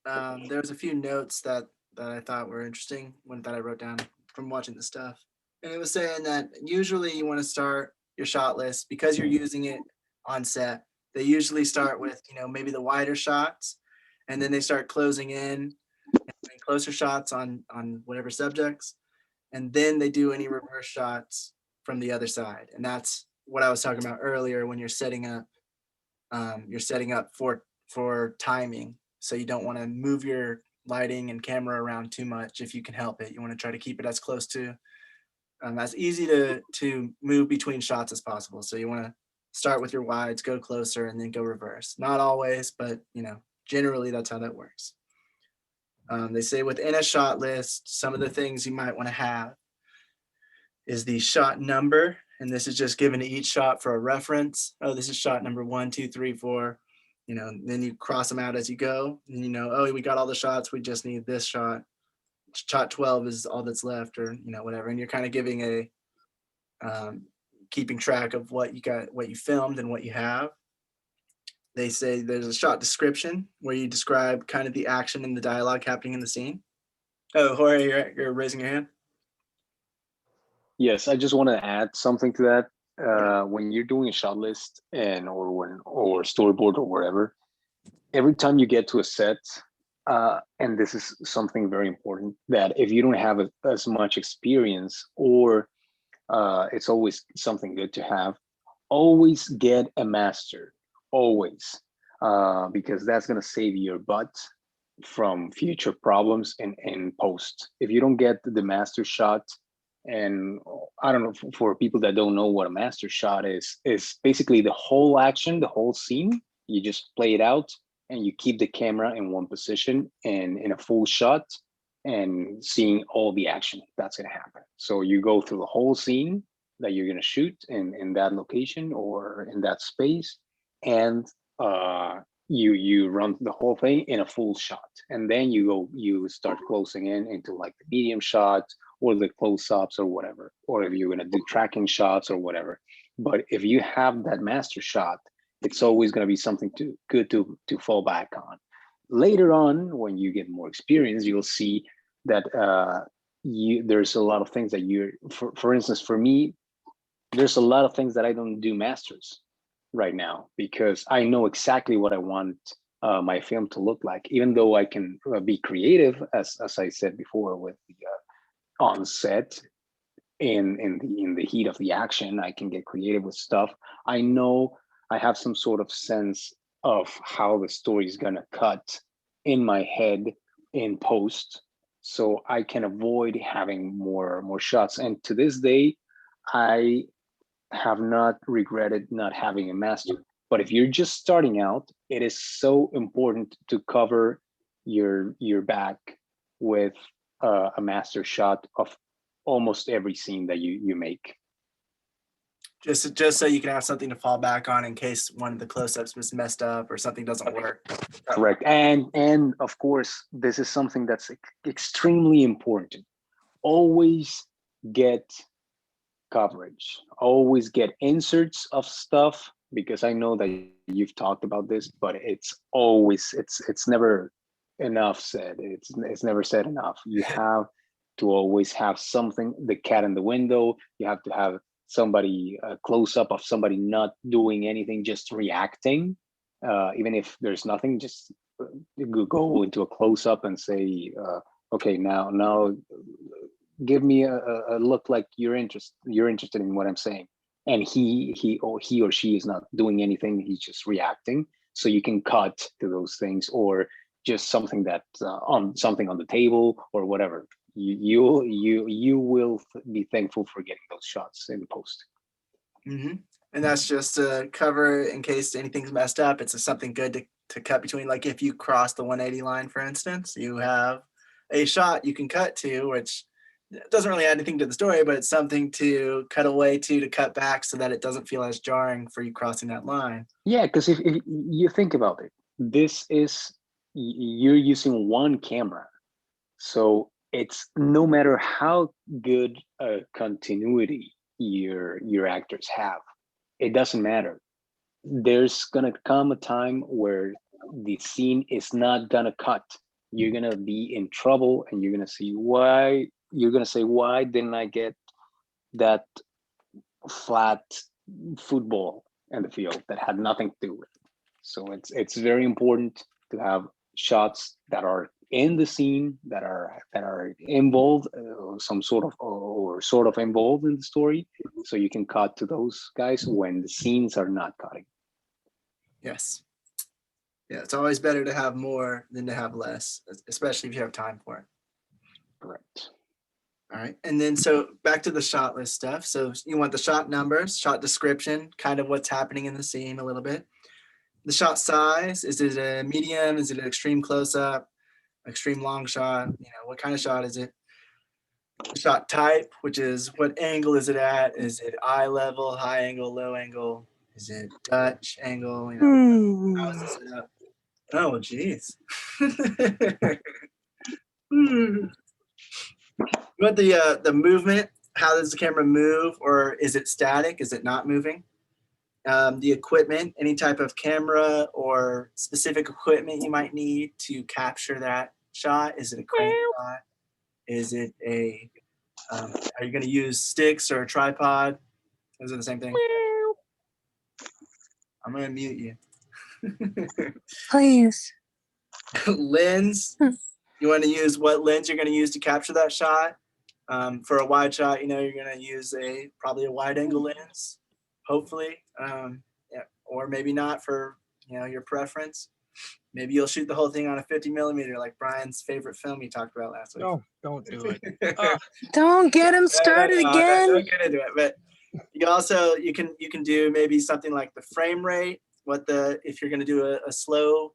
there's a few notes that I thought were interesting that I wrote down from watching the stuff. And it was saying that usually you want to start your shot list, because you're using it on set. They usually start with, you know, maybe the wider shots, and then they start closing in and closer shots on whatever subjects, and then they do any reverse shots from the other side. And that's what I was talking about earlier when you're setting up for timing. So you don't want to move your lighting and camera around too much if you can help it. You want to try to keep it as close to as easy to move between shots as possible. So you want to start with your wides, go closer, and then go reverse. Not always, but you know, Generally, that's how that works. They say within a shot list, some of the things you might want to have is the shot number. And this is just given to each shot for a reference. Oh, this is shot number 1, 2, 3, 4. You know, then you cross them out as you go. And you know, oh, we got all the shots. We just need this shot. Shot 12 is all that's left, or, you know, whatever. And you're kind of giving a, keeping track of what you got, what you filmed and what you have. They say there's a shot description where you describe kind of the action and the dialogue happening in the scene. Oh, Jorge, you're raising your hand. Yes, I just want to add something to that. When you're doing a shot list or storyboard or wherever, every time you get to a set, and this is something very important, that if you don't have as much experience, or it's always something good to have, always get a master, always, because that's going to save your butt from future problems in post. If you don't get the master shot, and I don't know, for people that don't know what a master shot is basically the whole action, the whole scene. You just play it out and you keep the camera in one position and in a full shot and seeing all the action that's going to happen. So you go through the whole scene that you're going to shoot in that location or in that space, and you run the whole thing in a full shot, and then you start closing in into like the medium shot or the close-ups or whatever, or if you're going to do tracking shots or whatever. But if you have that master shot, it's always going to be something good to fall back on. Later on, when you get more experience, you'll see that there's a lot of things that for instance, for me, there's a lot of things that I don't do masters right now, because I know exactly what I want my film to look like, even though I can be creative, as I said before, with the on set, in the heat of the action, I can get creative with stuff. I know I have some sort of sense of how the story is gonna cut in my head in post, so I can avoid having more shots. And to this day, I have not regretted not having a master. But if you're just starting out, it is so important to cover your back with a master shot of almost every scene that you make. Just so you can have something to fall back on in case one of the close-ups was messed up or something doesn't work. Correct. And of course, this is something that's extremely important. Always get coverage. Always get inserts of stuff, because I know that you've talked about this, but it's never enough said. It's never said enough. You have to always have something, the cat in the window. You have to have somebody, a close-up of somebody not doing anything, just reacting. Even if there's nothing, just go into a close-up and say, okay, now give me a look like you're interested in what I'm saying. And he or she is not doing anything, he's just reacting. So you can cut to those things, or just something that on the table or whatever. You will be thankful for getting those shots in the post. Mm-hmm. And that's just to cover in case anything's messed up. It's something good to cut between. Like if you cross the 180 line, for instance, you have a shot you can cut to, which doesn't really add anything to the story, but it's something to cut away to cut back so that it doesn't feel as jarring for you crossing that line. Yeah, because if you think about it, you're using one camera. So it's no matter how good a continuity your actors have, it doesn't matter. There's gonna come a time where the scene is not gonna cut. You're gonna be in trouble, and you're gonna see why. You're gonna say, why didn't I get that flat football in the field that had nothing to do with it? So it's very important to have shots that are in the scene, that are involved, some sort of involved in the story, so you can cut to those guys when the scenes are not cutting. Yes. Yeah, it's always better to have more than to have less, especially if you have time for it. Correct. All right. And then so back to the shot list stuff. So you want the shot numbers, shot description, kind of what's happening in the scene a little bit. The shot size, is it a medium? Is it an extreme close-up, extreme long shot? You know, what kind of shot is it? The shot type, which is what angle is it at? Is it eye level, high angle, low angle? Is it Dutch angle? You know, how is it set up? Oh, geez. But the movement, how does the camera move, or is it static? Is it not moving? The equipment, any type of camera or specific equipment you might need to capture that shot. Is it a crane shot? Is it a, are you going to use sticks or a tripod? Those are the same thing. I'm going to mute you. Please. Lens. You want to use what lens you're going to use to capture that shot. For a wide shot, you know, you're going to use probably a wide angle lens, hopefully. Yeah, or maybe not for, you know, your preference. Maybe you'll shoot the whole thing on a 50 millimeter, like Brian's favorite film he talked about last week. No, don't do it. Don't get him started again. Don't get into it. But you also you can do maybe something like the frame rate. If you're going to do a slow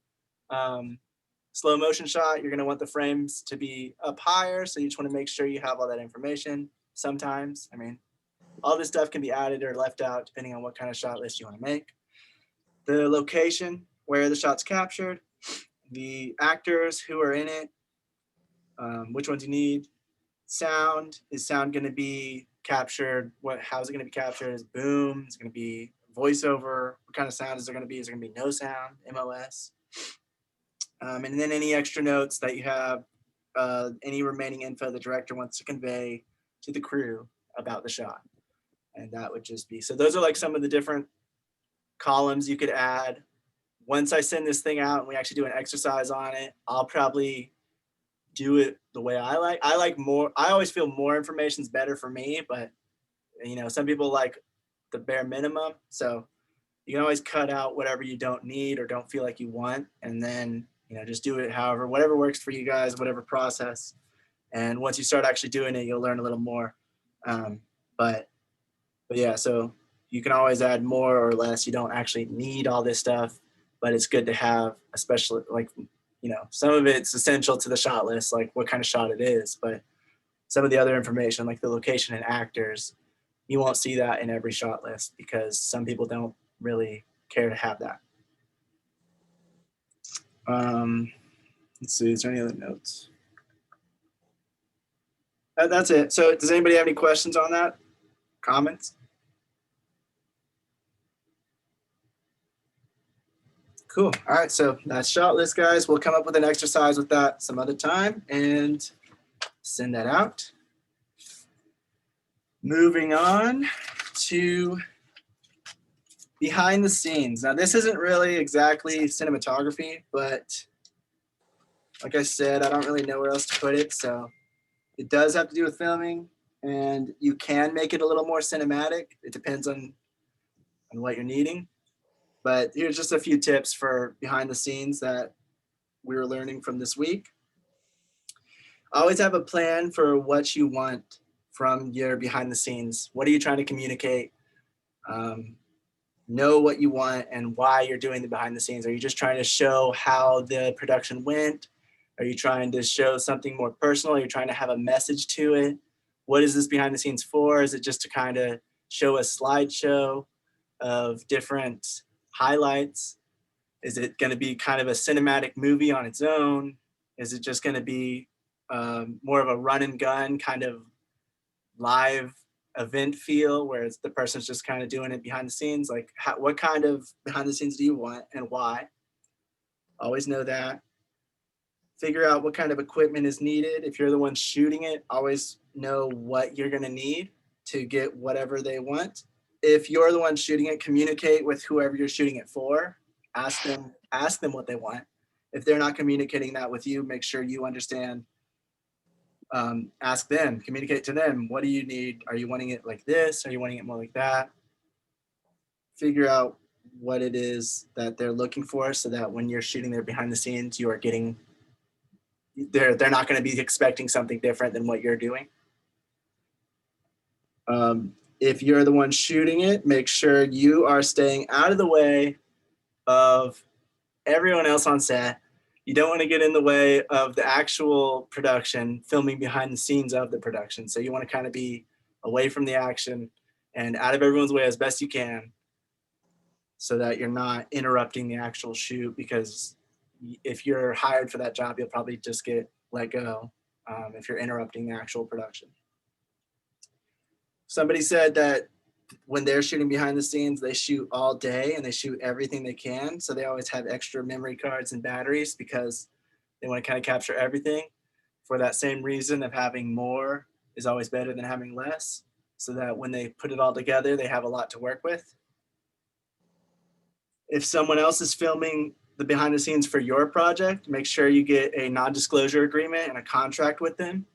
motion shot, you're going to want the frames to be up higher. So you just want to make sure you have all that information. Sometimes, I mean, all this stuff can be added or left out depending on what kind of shot list you want to make. The location, where the shot's captured, the actors who are in it, which ones you need. Sound, is sound going to be captured? How is it going to be captured? Is boom? Is it going to be voiceover? What kind of sound is there going to be? Is there going to be no sound, MOS? And then any extra notes that you have, any remaining info the director wants to convey to the crew about the shot. And that would just be, so those are like some of the different columns you could add. Once I send this thing out and we actually do an exercise on it, I'll probably do it the way I like. I like more, I always feel more information is better for me, but you know, some people like the bare minimum. So you can always cut out whatever you don't need or don't feel like you want. And then, you know, just do it however, whatever works for you guys, whatever process. And once you start actually doing it, you'll learn a little more. But yeah, so you can always add more or less. You don't actually need all this stuff, but it's good to have, especially like, you know, some of it's essential to the shot list, like what kind of shot it is, but some of the other information, like the location and actors, you won't see that in every shot list because some people don't really care to have that. Let's see, is there any other notes? That's it. So does anybody have any questions on that? Comments? Cool. All right, so that's shot list, guys. We'll come up with an exercise with that some other time and send that out. Moving on to behind the scenes. Now, this isn't really exactly cinematography, but like I said, I don't really know where else to put it. So it does have to do with filming, and you can make it a little more cinematic. It depends on what you're needing. But here's just a few tips for behind the scenes that we were learning from this week. Always have a plan for what you want from your behind the scenes. What are you trying to communicate? Know what you want and why you're doing the behind the scenes. Are you just trying to show how the production went? Are you trying to show something more personal? Are you trying to have a message to it? What is this behind the scenes for? Is it just to kind of show a slideshow of different highlights? Is it going to be kind of a cinematic movie on its own? Is it just going to be more of a run and gun kind of live event feel where it's the person's just kind of doing it behind the scenes? Like what kind of behind the scenes do you want and why? Always know that. Figure out what kind of equipment is needed. If you're the one shooting it, always know what you're going to need to get whatever they want. If you're the one shooting it, communicate with whoever you're shooting it for. Ask them what they want. If they're not communicating that with you, make sure you understand. Ask them, communicate to them. What do you need? Are you wanting it like this? Are you wanting it more like that? Figure out what it is that they're looking for so that when you're shooting there behind the scenes, you are getting, they're not going to be expecting something different than what you're doing. If you're the one shooting it, make sure you are staying out of the way of everyone else on set. You don't want to get in the way of the actual production, filming behind the scenes of the production. So you want to kind of be away from the action and out of everyone's way as best you can, so that you're not interrupting the actual shoot, because if you're hired for that job, you'll probably just get let go if you're interrupting the actual production. Somebody said that when they're shooting behind the scenes, they shoot all day and they shoot everything they can. So they always have extra memory cards and batteries because they want to kind of capture everything, for that same reason of having more is always better than having less, so that when they put it all together, they have a lot to work with. If someone else is filming the behind the scenes for your project, make sure you get a non-disclosure agreement and a contract with them,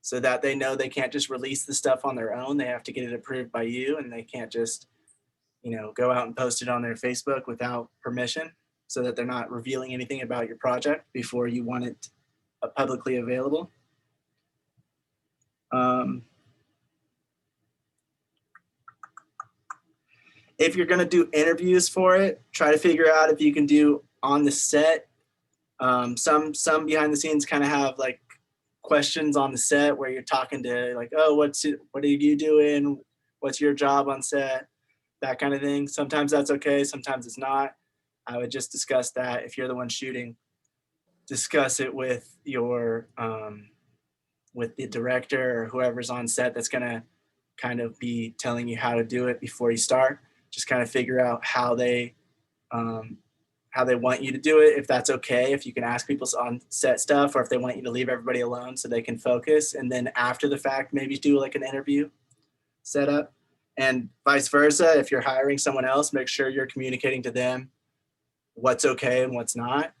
so that they know they can't just release the stuff on their own. They have to get it approved by you, and they can't just, go out and post it on their Facebook without permission, so that they're not revealing anything about your project before you want it publicly available. If you're going to do interviews for it, try to figure out if you can do on the set. Some behind the scenes kind of have like questions on the set where you're talking to like, oh, what are you doing? What's your job on set? That kind of thing. Sometimes that's okay. Sometimes it's not. I would just discuss that if you're the one shooting. Discuss it with your with the director or whoever's on set that's going to kind of be telling you how to do it before you start. Just kind of figure out how they want you to do it, if that's okay, if you can ask people on set stuff, or if they want you to leave everybody alone so they can focus. And then after the fact, maybe do like an interview setup, and vice versa. If you're hiring someone else, make sure you're communicating to them what's okay and what's not.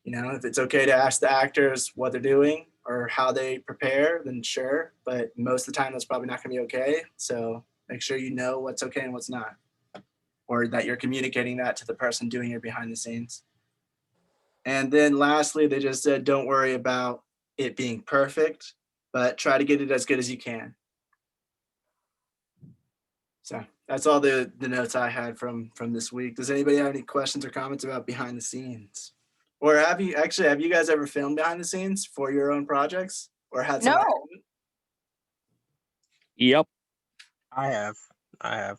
If it's okay to ask the actors what they're doing or how they prepare, then sure. But most of the time, that's probably not going to be okay. So make sure you know what's okay and what's not, or that you're communicating that to the person doing your behind the scenes. And then lastly, they just said, don't worry about it being perfect, but try to get it as good as you can. So that's all the notes I had from this week. Does anybody have any questions or comments about behind the scenes? Or have you guys ever filmed behind the scenes for your own projects, or had someone? No. Yep. I have. I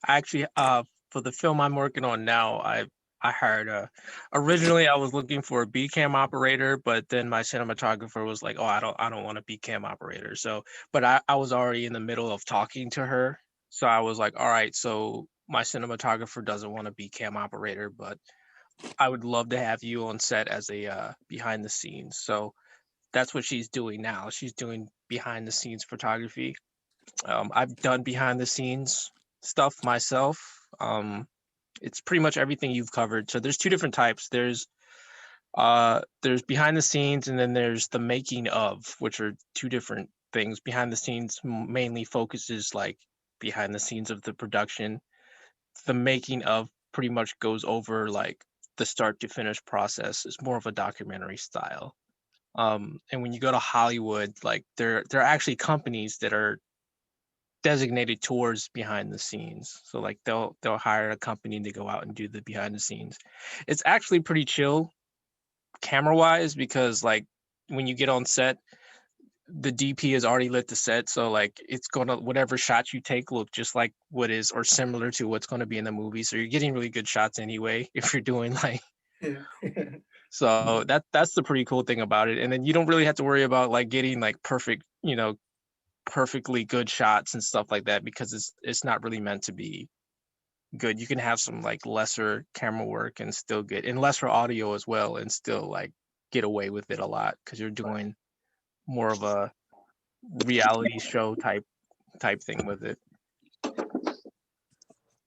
actually, for the film I'm working on now, I hired originally I was looking for a B cam operator, but then my cinematographer was like, oh, I don't want a B cam operator. So, but I was already in the middle of talking to her. So I was like, all right, so my cinematographer doesn't want a B cam operator, but I would love to have you on set as a behind the scenes. So that's what she's doing now. She's doing behind the scenes photography. I've done behind the scenes stuff myself. It's pretty much everything you've covered. So there's two different types. There's behind the scenes, and then there's the making of, which are two different things. Behind the scenes mainly focuses like behind the scenes of the production. The making of pretty much goes over like the start to finish process. It's more of a documentary style. And when you go to Hollywood, like there are actually companies that are designated towards behind the scenes. So like they'll hire a company to go out and do the behind the scenes. It's actually pretty chill camera wise, because like when you get on set, the DP has already lit the set, so like it's gonna, whatever shots you take look just like what is or similar to what's going to be in the movie. So you're getting really good shots anyway if you're doing like so that's the pretty cool thing about it. And then you don't really have to worry about like getting like perfect, perfectly good shots and stuff like that, because it's not really meant to be good. You can have some like lesser camera work and still get, and lesser audio as well, and still like get away with it a lot, because you're doing more of a reality show type thing with it.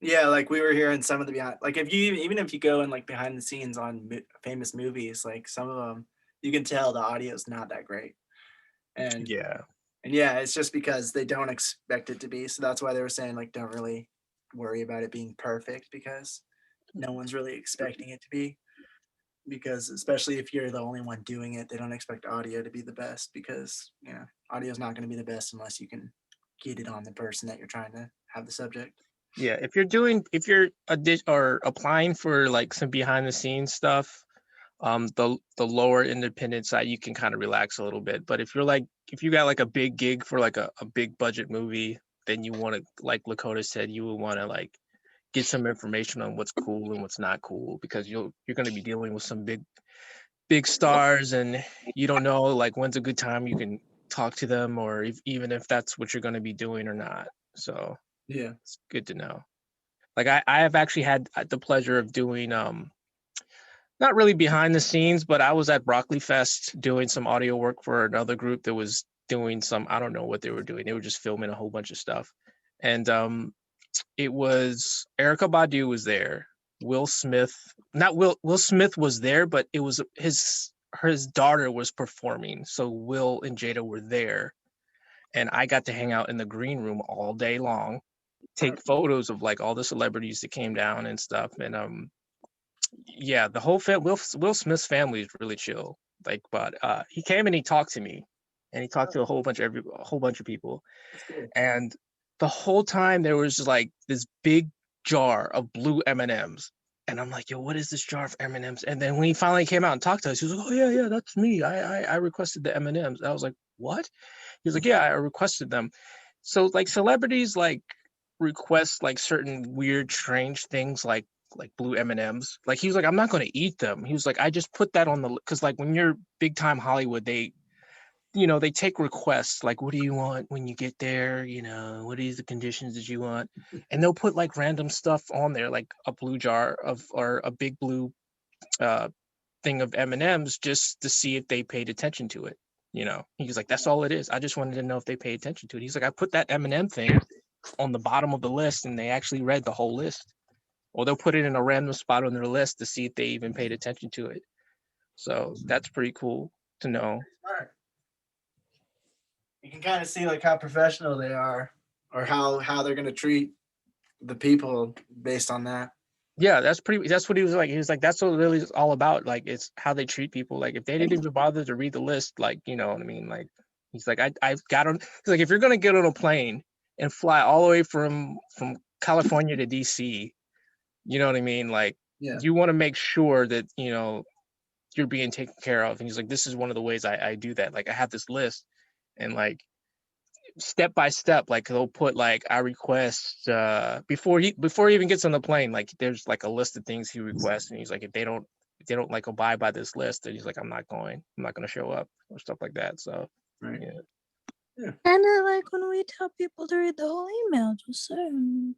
Yeah, like we were hearing some of the behind, like if you even if you go and like behind the scenes on famous movies, like some of them you can tell the audio is not that great. And yeah, it's just because they don't expect it to be. So that's why they were saying like don't really worry about it being perfect, because no one's really expecting it to be. Because especially if you're the only one doing it, they don't expect audio to be the best, because audio is not going to be the best unless you can get it on the person that you're trying to have the subject. Yeah, if you're or applying for like some behind the scenes stuff, the lower independent side, you can kind of relax a little bit. But if you got like a big gig for like a big budget movie, then you want to, like Lakota said, you would want to like get some information on what's cool and what's not cool, because you're going to be dealing with some big stars, and you don't know like when's a good time you can talk to them, or even if that's what you're going to be doing or not. So Yeah. it's good to know. Like I have actually had the pleasure of doing not really behind the scenes, but I was at Broccoli Fest doing some audio work for another group that was doing some, I don't know what they were doing. They were just filming a whole bunch of stuff. And it was Erykah Badu was there. Will Smith, not Will Smith was there, but it was his daughter was performing. So Will and Jada were there. And I got to hang out in the green room all day long, take photos of like all the celebrities that came down and stuff. And yeah, the whole Will Smith's family is really chill. Like, but he came and he talked to me, and he talked to a whole bunch of people, and the whole time there was like this big jar of blue M&Ms, and I'm like, yo, what is this jar of M&Ms? And then when he finally came out and talked to us, he was like, oh yeah, that's me. I requested the M&Ms. I was like, what? He was like, yeah, I requested them. So like celebrities like request like certain weird, strange things like blue M&Ms. Like he was like, I'm not going to eat them. He was like, I just put that on the, because like when you're big time Hollywood, they take requests like, what do you want when you get there? What is the conditions that you want? And they'll put like random stuff on there, like a blue jar or a big blue thing of M&Ms, just to see if they paid attention to it. He was like, that's all it is. I just wanted to know if they paid attention to it. He's like, I put that M&M thing on the bottom of the list, and they actually read the whole list. Or they'll put it in a random spot on their list to see if they even paid attention to it. So that's pretty cool to know. Smart. You can kind of see like how professional they are, or how they're gonna treat the people based on that. Yeah, that's what he was like. He was like, that's what really is all about. Like, it's how they treat people. Like, if they didn't even bother to read the list, like, you know what I mean? Like, he's like, I've got on. He's like, if you're gonna get on a plane and fly all the way from California to DC, you know what I mean? Like, you want to make sure that you're being taken care of. And he's like, this is one of the ways I do that. Like, I have this list, and like step by step, like they'll put like, I request before he even gets on the plane, like there's like a list of things he requests, and he's like, if they don't like abide by this list, then he's like, I'm not going to show up, or stuff like that. So right. Yeah. Kind of like when we tell people to read the whole email, just saying.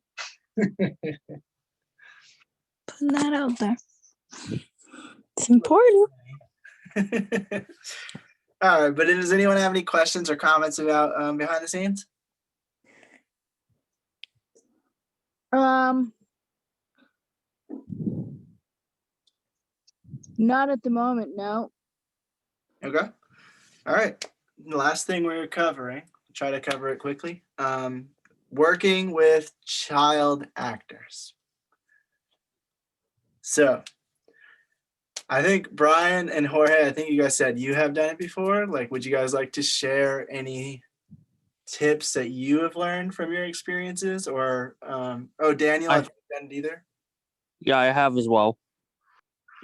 Putting that out there. It's important. All right, but does anyone have any questions or comments about behind the scenes? Not at the moment, no. Okay. All right. The last thing we're covering, try to cover it quickly. Working with child actors. So I think Brian and Jorge, I think you guys said you have done it before. Like, would you guys like to share any tips that you have learned from your experiences? Or Daniel, I haven't done it either. Yeah, I have as well.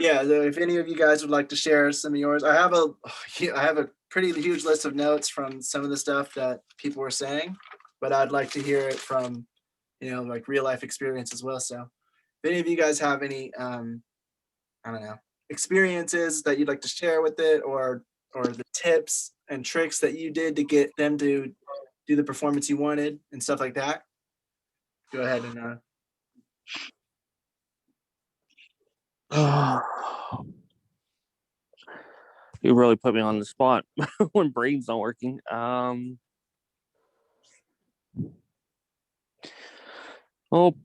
Yeah, so if any of you guys would like to share some of yours, I have a pretty huge list of notes from some of the stuff that people were saying, but I'd like to hear it from, like real life experience as well. So if any of you guys have any, I don't know, experiences that you'd like to share with it, or the tips and tricks that you did to get them to do the performance you wanted and stuff like that, go ahead and You really put me on the spot when brain's not working. Well,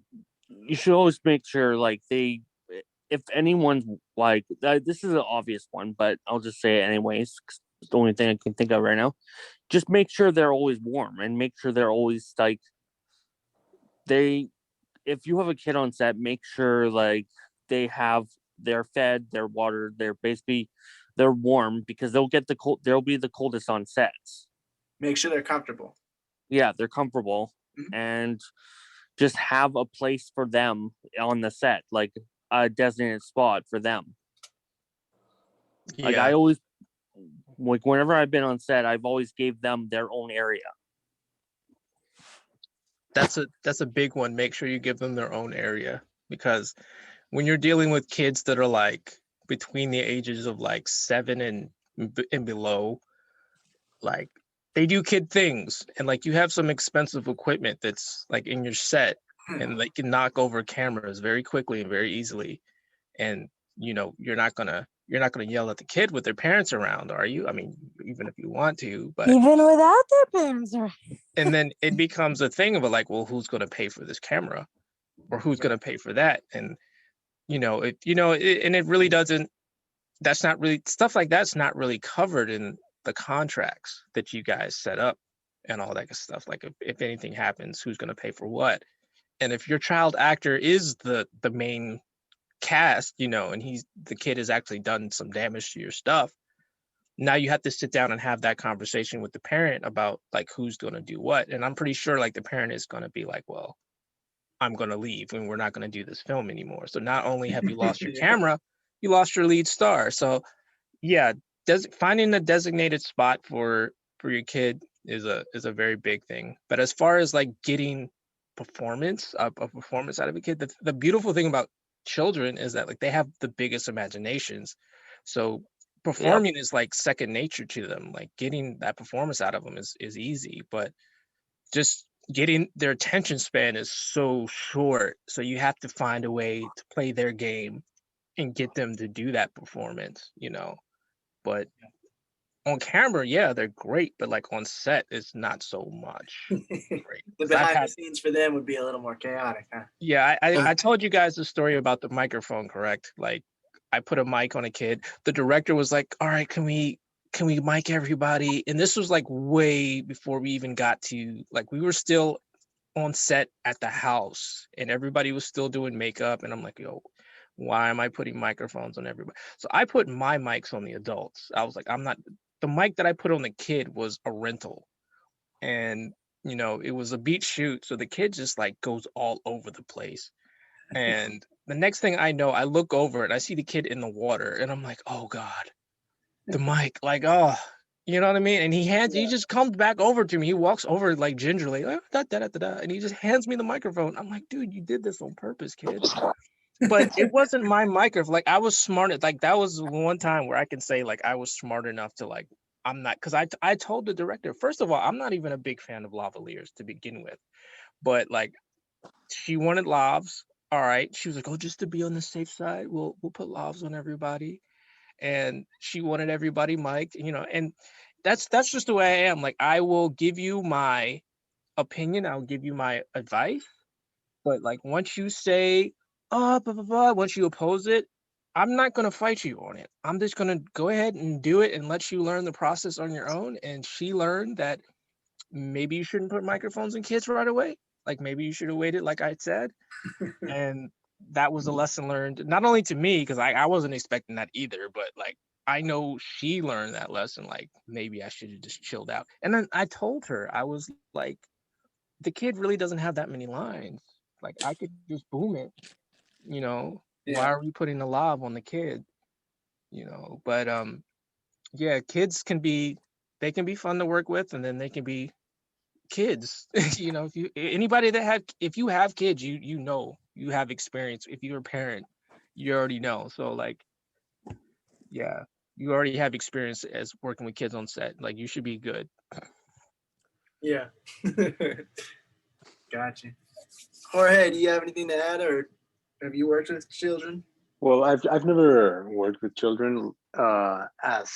you should always make sure, like, if anyone's like, this is an obvious one, but I'll just say it anyways, 'cause it's the only thing I can think of right now. Just make sure they're always warm, and make sure they're always like, if you have a kid on set, make sure like they're fed, they're watered, they're warm, because they'll be the coldest on sets. make sure they're comfortable. Yeah, they're comfortable. Mm-hmm. And just have a place for them on the set, like a designated spot for them. Like Yeah, I always, like whenever I've been on set, I've always gave them their own area. that's a big one. Make sure you give them their own area, because when you're dealing with kids that are like between the ages of like 7 and below, like they do kid things, and like you have some expensive equipment that's like in your set, and they can knock over cameras very quickly and very easily. And you're not gonna yell at the kid with their parents around, are you? I mean, even if you want to, but Even without their parents around. and then it becomes a thing of like, well, who's gonna pay for this camera, or who's gonna pay for that? And and it really doesn't. That's not really stuff like that's not really covered in the contracts that you guys set up and all that good stuff. Like if anything happens, who's gonna pay for what? And if your child actor is the main cast, and the kid has actually done some damage to your stuff, now you have to sit down and have that conversation with the parent about like who's going to do what. And I'm pretty sure like the parent is going to be like, well, I'm going to leave and we're not going to do this film anymore. So not only have you lost your camera, you lost your lead star. So yeah, finding a designated spot for your kid is a very big thing. But as far as like getting a performance out of a kid, the beautiful thing about children is that like they have the biggest imaginations. So performing is like second nature to them. Like getting that performance out of them is easy, but just getting their attention span is so short. So you have to find a way to play their game and get them to do that performance, But on camera, yeah, they're great, but like on set, it's not so much great. The behind the scenes for them would be a little more chaotic, huh? Yeah, I told you guys the story about the microphone, correct? Like I put a mic on a kid. The director was like, all right, can we mic everybody? And this was like way before we even got to, like, we were still on set at the house and everybody was still doing makeup. And I'm like, yo, why am I putting microphones on everybody? So I put my mics on the adults. I was like, the mic that I put on the kid was a rental. And, it was a beat shoot. So the kid just like goes all over the place. And the next thing I know, I look over and I see the kid in the water and I'm like, oh God, the mic, like, oh, you know what I mean? And he just comes back over to me. He walks over like gingerly, like, da, da, da, da, da, and he just hands me the microphone. I'm like, dude, you did this on purpose, kid. But it wasn't my microphone. Like I was smart. Like that was one time where I can say like I was smart enough to like, I'm not, because I told the director, first of all, I'm not even a big fan of lavaliers to begin with. But like she wanted lavs. All right. She was like, oh, just to be on the safe side, we'll put lavs on everybody. And she wanted everybody mic'd, and that's just the way I am. Like I will give you my opinion, I'll give you my advice, but like once you say blah, blah, blah, once you oppose it, I'm not going to fight you on it. I'm just going to go ahead and do it and let you learn the process on your own. And she learned that maybe you shouldn't put microphones in kids right away. Like maybe you should have waited, like I said. And that was a lesson learned, not only to me, because I wasn't expecting that either, but like I know she learned that lesson. Like maybe I should have just chilled out. And then I told her, I was like, the kid really doesn't have that many lines. Like I could just boom it, Why are we putting a lob on the kid? But yeah, kids can be fun to work with, and then they can be kids. If you have kids, you have experience. If you're a parent, you already know. So like, yeah, you already have experience as working with kids on set. Like you should be good. Yeah. Gotcha. Jorge, do you have anything to add, or have you worked with children? Well, I've never worked with children as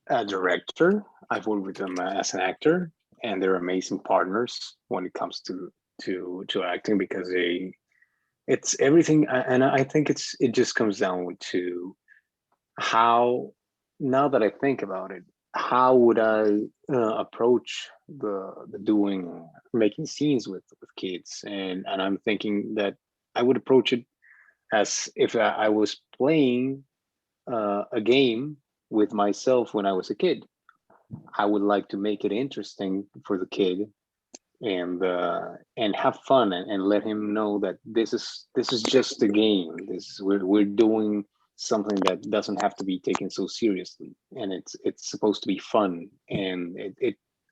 a director. I've worked with them as an actor, and they're amazing partners when it comes to acting, because it's everything. And I think it just comes down to how, now that I think about it, how would I approach making scenes with kids? And I'm thinking that I would approach it as if I was playing a game with myself when I was a kid. I would like to make it interesting for the kid and have fun, and let him know that this is just a game. We're doing something that doesn't have to be taken so seriously, and it's supposed to be fun. And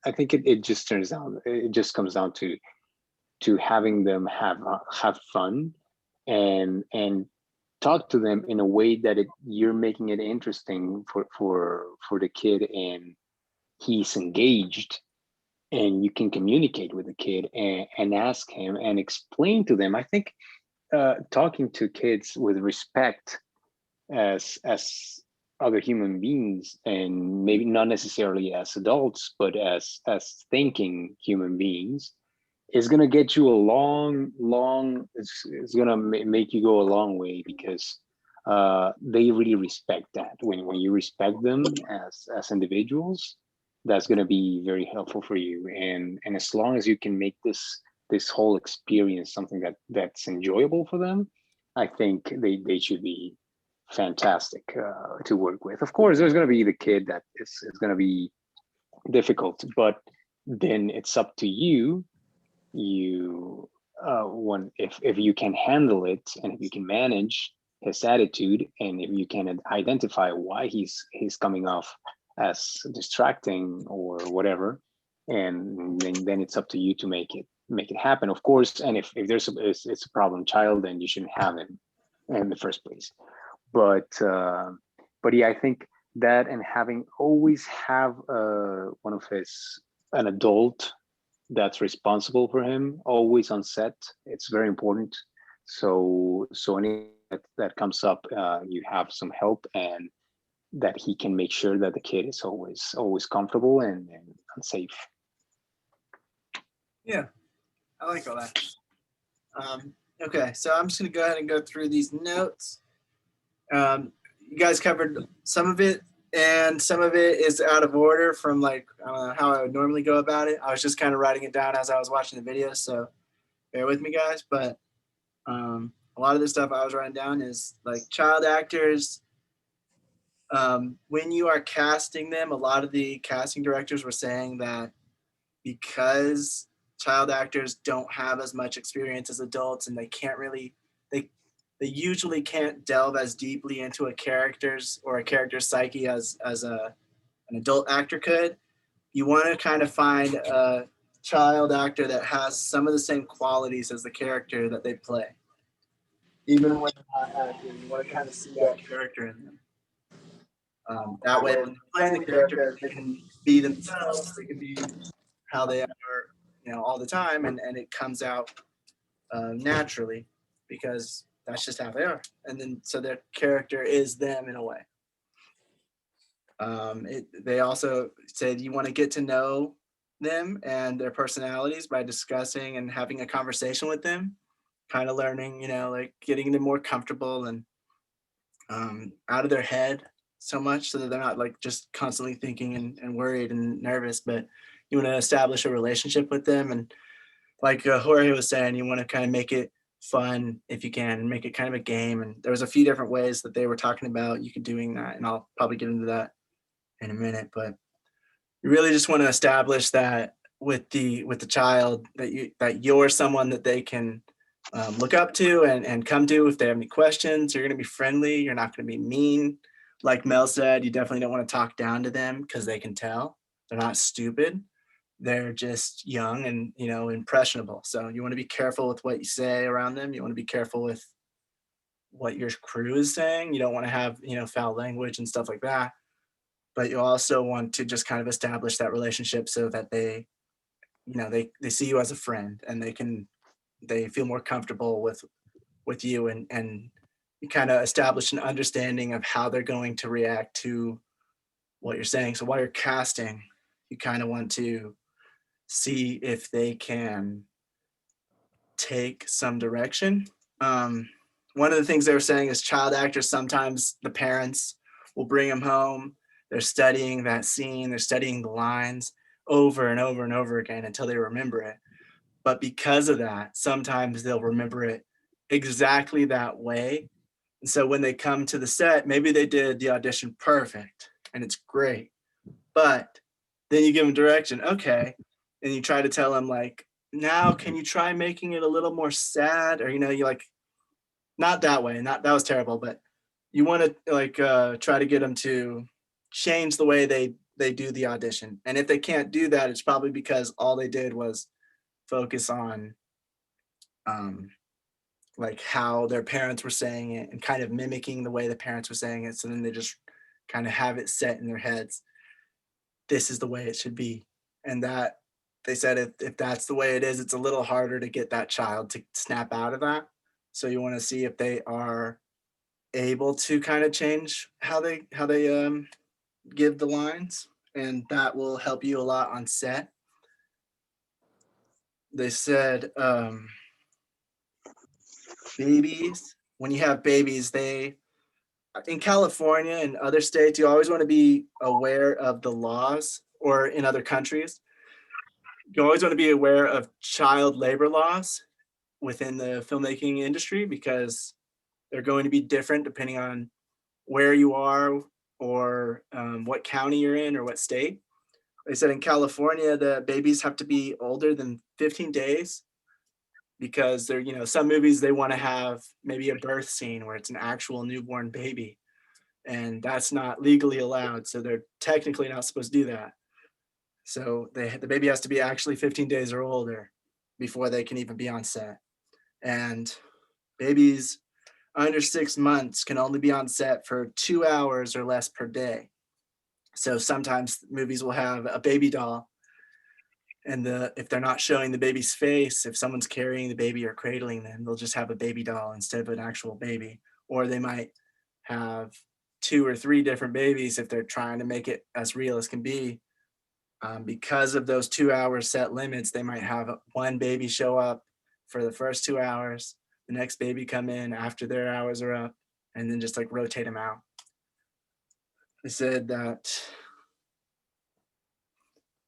I think it just comes down to having them have fun, and talk to them in a way that you're making it interesting for the kid, and he's engaged, and you can communicate with the kid, and ask him and explain to them. I think talking to kids with respect as other human beings, and maybe not necessarily as adults, but as thinking human beings, is going to get you a it's going to make you go a long way, because they really respect that. When you respect them as individuals, that's going to be very helpful for you. And as long as you can make this whole experience something that's enjoyable for them, I think they should be fantastic to work with. Of course, there's going to be the kid that is going to be difficult, but then it's up to you. If you can handle it, and if you can manage his attitude, and if you can identify why he's coming off as distracting or whatever, and then it's up to you to make it happen, of course. And if it's a problem child, then you shouldn't have him in the first place. But yeah, I think that, and having always have an adult that's responsible for him always on set, it's very important. So any that comes up, you have some help, and that he can make sure that the kid is always comfortable and safe. Yeah, I like all that. Okay, so I'm just gonna go ahead and go through these notes. You guys covered some of it, and some of it is out of order from how I would normally go about it. I was just kind of writing it down as I was watching the video, so bear with me, guys. But a lot of the stuff I was writing down is like child actors. When you are casting them, a lot of the casting directors were saying that because child actors don't have as much experience as adults, and they can't really, they usually can't delve as deeply into a character's psyche as an adult actor could. You want to kind of find a child actor that has some of the same qualities as the character that they play. Even when they're not acting, you want to kind of see that character in them. That way, when they're playing the character, they can be themselves. They can be how they are, all the time, and it comes out naturally, because that's just how they are. And then so their character is them in a way. They also said you want to get to know them and their personalities by discussing and having a conversation with them, kind of learning, like getting them more comfortable and out of their head so much, so that they're not like just constantly thinking and worried and nervous, but you want to establish a relationship with them. And like Jorge was saying, you want to kind of make it fun if you can, and make it kind of a game. And there was a few different ways that they were talking about you could doing that, and I'll probably get into that in a minute. But you really just want to establish that with the child, that you're someone that they can look up to and come to if they have any questions. You're going to be friendly. You're not going to be mean. Like Mel said, you definitely don't want to talk down to them, because they can tell. They're not stupid. They're just young and, impressionable. So you want to be careful with what you say around them. You want to be careful with what your crew is saying. You don't want to have, foul language and stuff like that. But you also want to just kind of establish that relationship, so that they see you as a friend, and they feel more comfortable with you, and you kind of establish an understanding of how they're going to react to what you're saying. So while you're casting, you kind of want to see if they can take some direction. One of the things they were saying is child actors, sometimes the parents will bring them home. They're studying that scene. They're studying the lines over and over and over again until they remember it. But because of that, sometimes they'll remember it exactly that way. And so when they come to the set, maybe they did the audition perfect and it's great. But then you give them direction. Okay. And you try to tell them, like, now can you try making it a little more sad? Or, you like, not that way, that was terrible, but you want to like try to get them to change the way they do the audition. And if they can't do that, it's probably because all they did was focus on like how their parents were saying it and kind of mimicking the way the parents were saying it. So then they just kind of have it set in their heads. This is the way it should be. And that they said if that's the way it is, it's a little harder to get that child to snap out of that. So you want to see if they are able to kind of change how they give the lines, and that will help you a lot on set. They said babies, when you have babies, in California and other states, you always want to be aware of the laws, or in other countries, you always want to be aware of child labor laws within the filmmaking industry, because they're going to be different depending on where you are, or what county you're in, or what state. They said in California, the babies have to be older than 15 days because they're, some movies, they want to have maybe a birth scene where it's an actual newborn baby, and that's not legally allowed. So they're technically not supposed to do that. So the baby has to be actually 15 days or older before they can even be on set. And babies under 6 months can only be on set for 2 hours or less per day. So sometimes movies will have a baby doll, and if they're not showing the baby's face, if someone's carrying the baby or cradling them, they'll just have a baby doll instead of an actual baby. Or they might have 2 or 3 different babies if they're trying to make it as real as can be. Because of those 2 hour set limits, they might have one baby show up for the first 2 hours, the next baby come in after their hours are up, and then just like rotate them out. They said that,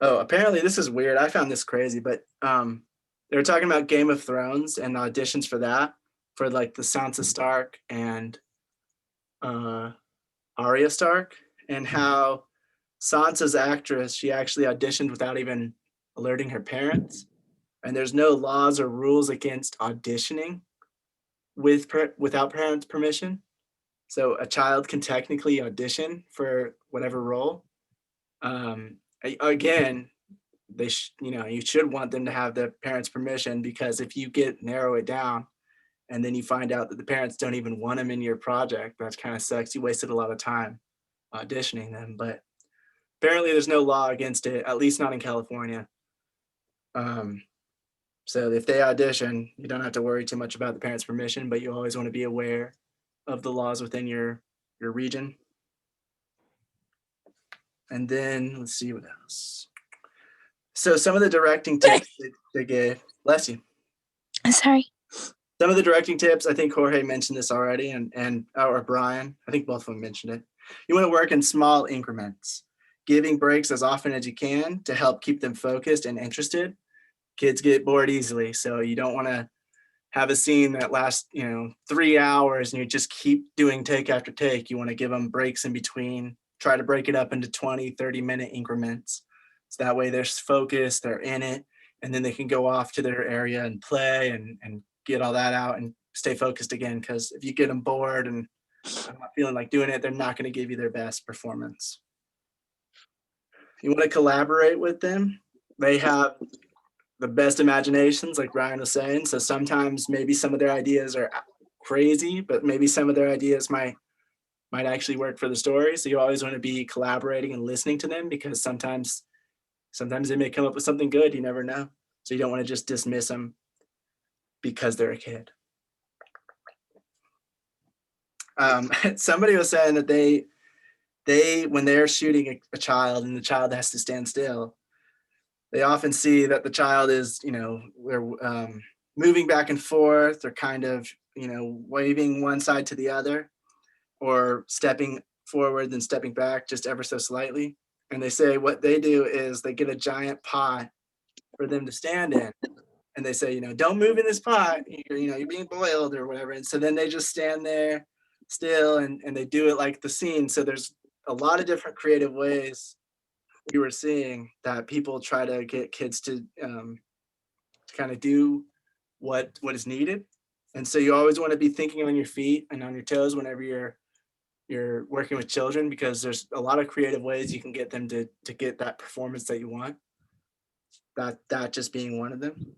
apparently this is weird. I found this crazy, but they were talking about Game of Thrones and auditions for that, for like the Sansa Stark and Arya Stark, and how Sansa's actress, she actually auditioned without even alerting her parents. And there's no laws or rules against auditioning without parents' permission. So a child can technically audition for whatever role. Again, you should want them to have the parents' permission, because if you narrow it down and then you find out that the parents don't even want them in your project, that kind of sucks. You wasted a lot of time auditioning them. But apparently there's no law against it, at least not in California. So if they audition, you don't have to worry too much about the parents' permission, but you always want to be aware of the laws within your region. And then let's see what else. So some of the directing tips they gave, bless you. Sorry. Some of the directing tips, I think Jorge mentioned this already, or Brian, I think both of them mentioned it. You want to work in small increments, giving breaks as often as you can to help keep them focused and interested. Kids get bored easily, so you don't want to have a scene that lasts 3 hours and you just keep doing take after take. You want to give them breaks in between, try to break it up into 20-30-minute increments, so that way they're focused, they're in it, and then they can go off to their area and play and get all that out and stay focused again. Because if you get them bored and not feeling like doing it, they're not going to give you their best performance. You want to collaborate with them. They have the best imaginations, like Ryan was saying. So sometimes maybe some of their ideas are crazy, but maybe some of their ideas might actually work for the story. So you always want to be collaborating and listening to them, because sometimes they may come up with something good. You never know. So you don't want to just dismiss them because they're a kid. Somebody was saying that they when they're shooting a child and the child has to stand still, they often see that the child is, they're moving back and forth, or kind of, waving one side to the other, or stepping forward then stepping back just ever so slightly. And they say what they do is they get a giant pot for them to stand in. And they say, don't move in this pot, you're being boiled or whatever. And so then they just stand there still and they do it like the scene. So there's a lot of different creative ways we were seeing that people try to get kids to to kind of do what is needed. And so you always want to be thinking on your feet and on your toes whenever you're working with children, because there's a lot of creative ways you can get them to get that performance that you want. That just being one of them.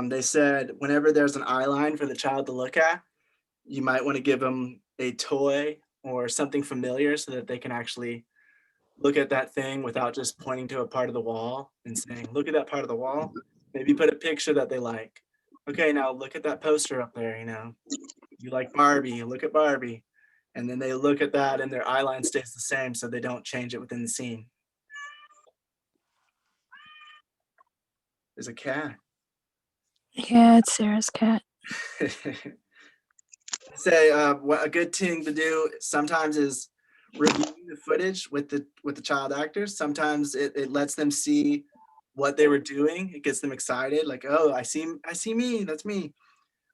They said whenever there's an eye line for the child to look at, you might want to give them a toy or something familiar so that they can actually look at that thing without just pointing to a part of the wall and saying, look at that part of the wall. Maybe put a picture that they like. Okay, now look at that poster up there, you like Barbie, look at Barbie. And then they look at that and their eye line stays the same so they don't change it within the scene. There's a cat. Yeah, it's Sarah's cat. Say what a good thing to do sometimes is reviewing the footage with the child actors. Sometimes it lets them see what they were doing. It gets them excited, like, oh, I see me, that's me.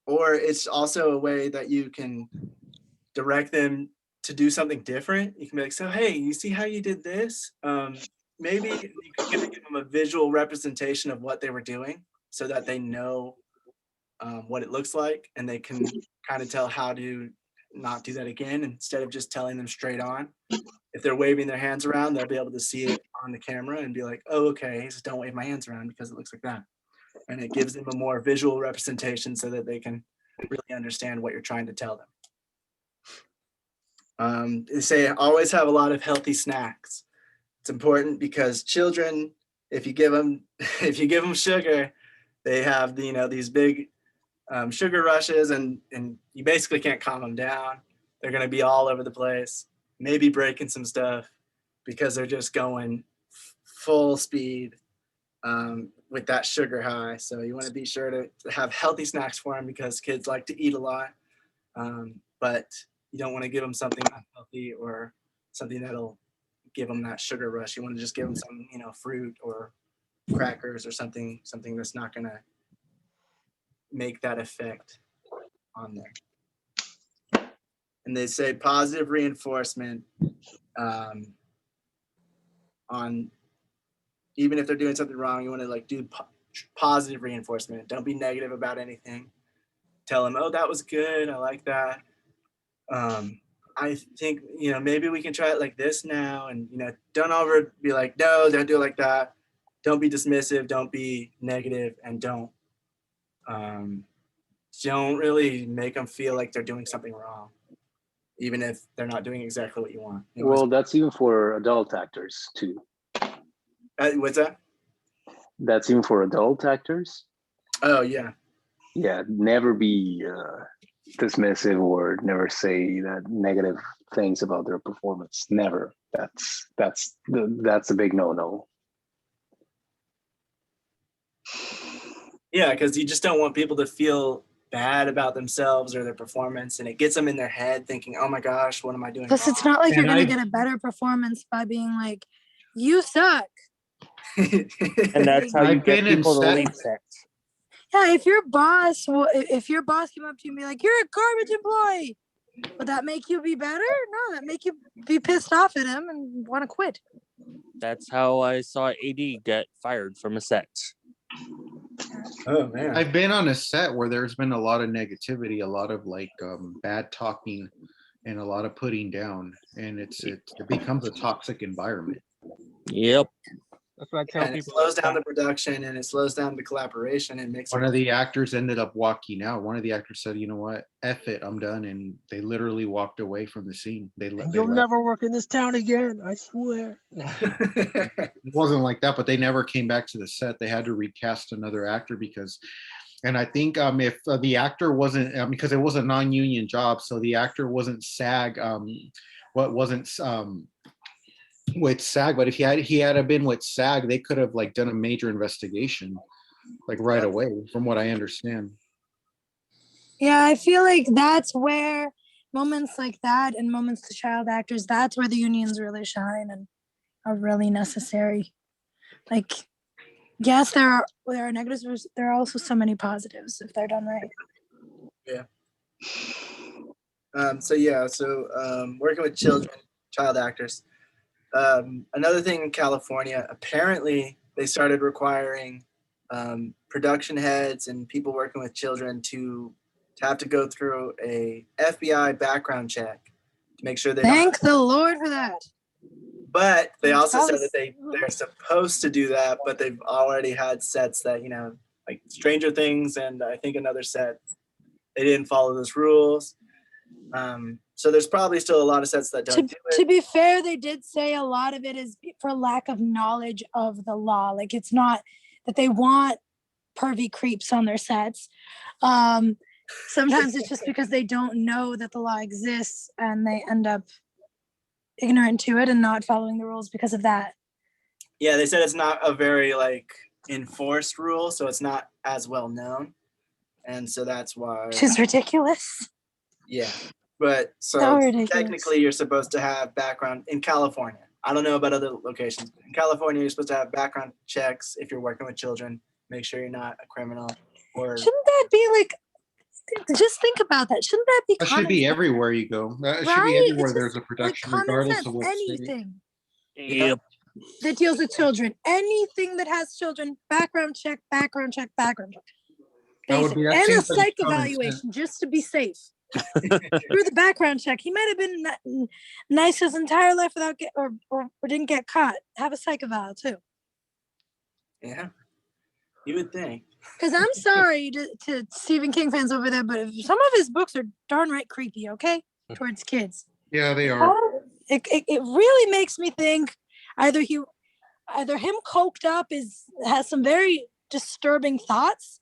Or it's also a way that you can direct them to do something different. You can be like, so hey, you see how you did this? Maybe you can give them a visual representation of what they were doing so that they know what it looks like, and they can kind of tell how to not do that again, instead of just telling them straight on. If they're waving their hands around, they'll be able to see it on the camera and be like, oh, okay, just don't wave my hands around because it looks like that. And it gives them a more visual representation so that they can really understand what you're trying to tell them. They say always have a lot of healthy snacks. It's important because children, if you give them sugar, they have these big sugar rushes, and you basically can't calm them down. They're going to be all over the place, maybe breaking some stuff because they're just going full speed with that sugar high. So you want to be sure to have healthy snacks for them, because kids like to eat a lot, but you don't want to give them something unhealthy or something that'll give them that sugar rush. You want to just give them some fruit or crackers or something that's not going to make that effect on there. And they say positive reinforcement on, even if they're doing something wrong, you want to do positive reinforcement. Don't be negative about anything. Tell them, oh, that was good, I like that. I think maybe we can try it like this now, and don't be like, no, don't do it like that. Don't be dismissive, don't be negative, and don't really make them feel like they're doing something wrong, even if they're not doing exactly what you want. Well, that's even for adult actors too. What's that? That's even for adult actors. Oh yeah. Yeah, never be dismissive or never say that negative things about their performance. Never. That's a big no-no. Yeah, because you just don't want people to feel bad about themselves or their performance, and it gets them in their head thinking, oh my gosh, what am I doing Plus, wrong? it's not like you're going to get a better performance by being like, you suck. And that's how you get people to leave set. Yeah, if your boss came up to you and be like, you're a garbage employee, would that make you be better? No, that make you be pissed off at him and want to quit. That's how I saw AD get fired from a set. Oh man. I've been on a set where there's been a lot of negativity, a lot of bad talking, and a lot of putting down, and it becomes a toxic environment. Yep. That's what I tell And it people. slows down the production, and it slows down the collaboration, and makes One of the actors ended up walking out. One of the actors said, you know what, F it, I'm done. And they literally walked away from the scene. You'll never work in this town again, I swear. It wasn't like that, but they never came back to the set. They had to recast another actor because, and I think if the actor wasn't, because it was a non-union job, so the actor wasn't SAG, with SAG, but if he had been with SAG, they could have done a major investigation right away, from what I understand. Yeah, I feel like that's where moments like that and moments to child actors, that's where the unions really shine and are really necessary. Yes, there are negatives, but there are also so many positives if they're done right. Yeah. Working with child actors. Another thing in California, apparently they started requiring production heads and people working with children to have to go through a FBI background check to make sure they don't. Thank the Lord for that. But they also said that Probably- they're supposed to do that, but they've already had sets that, you know, like Stranger Things and I think another set, they didn't follow those rules. So there's probably still a lot of sets that don't do it. To be fair, they did say a lot of it is for lack of knowledge of the law. Like it's not that they want pervy creeps on their sets. Sometimes it's just because they don't know that the law exists and they end up ignorant to it and not following the rules because of that. Yeah, they said it's not a very like enforced rule, so it's not as well known. And so that's why. Which is ridiculous. Yeah. But So ridiculous. technically you're supposed to have background in California. I don't know about other locations. But in California, you're supposed to have background checks if you're working with children. Make sure you're not a criminal. Or Shouldn't that be like, just think about that. Shouldn't that be That should be everywhere you go. That should Right? be It's everywhere just there's a like production, common regardless sense, of what state. anything Yep. that deals with children, anything that has children, background check, background check, background check. That would Basic. be- that And a seems like psych common evaluation just to be safe. Through the background check, he might have been nice his entire life without or didn't get caught. Have a psych eval too. yeah, you would think. Because I'm sorry to Stephen King fans over there, but some of his books are darn right creepy. Okay, towards kids. Yeah, they are. It really makes me think either him coked up has some very disturbing thoughts,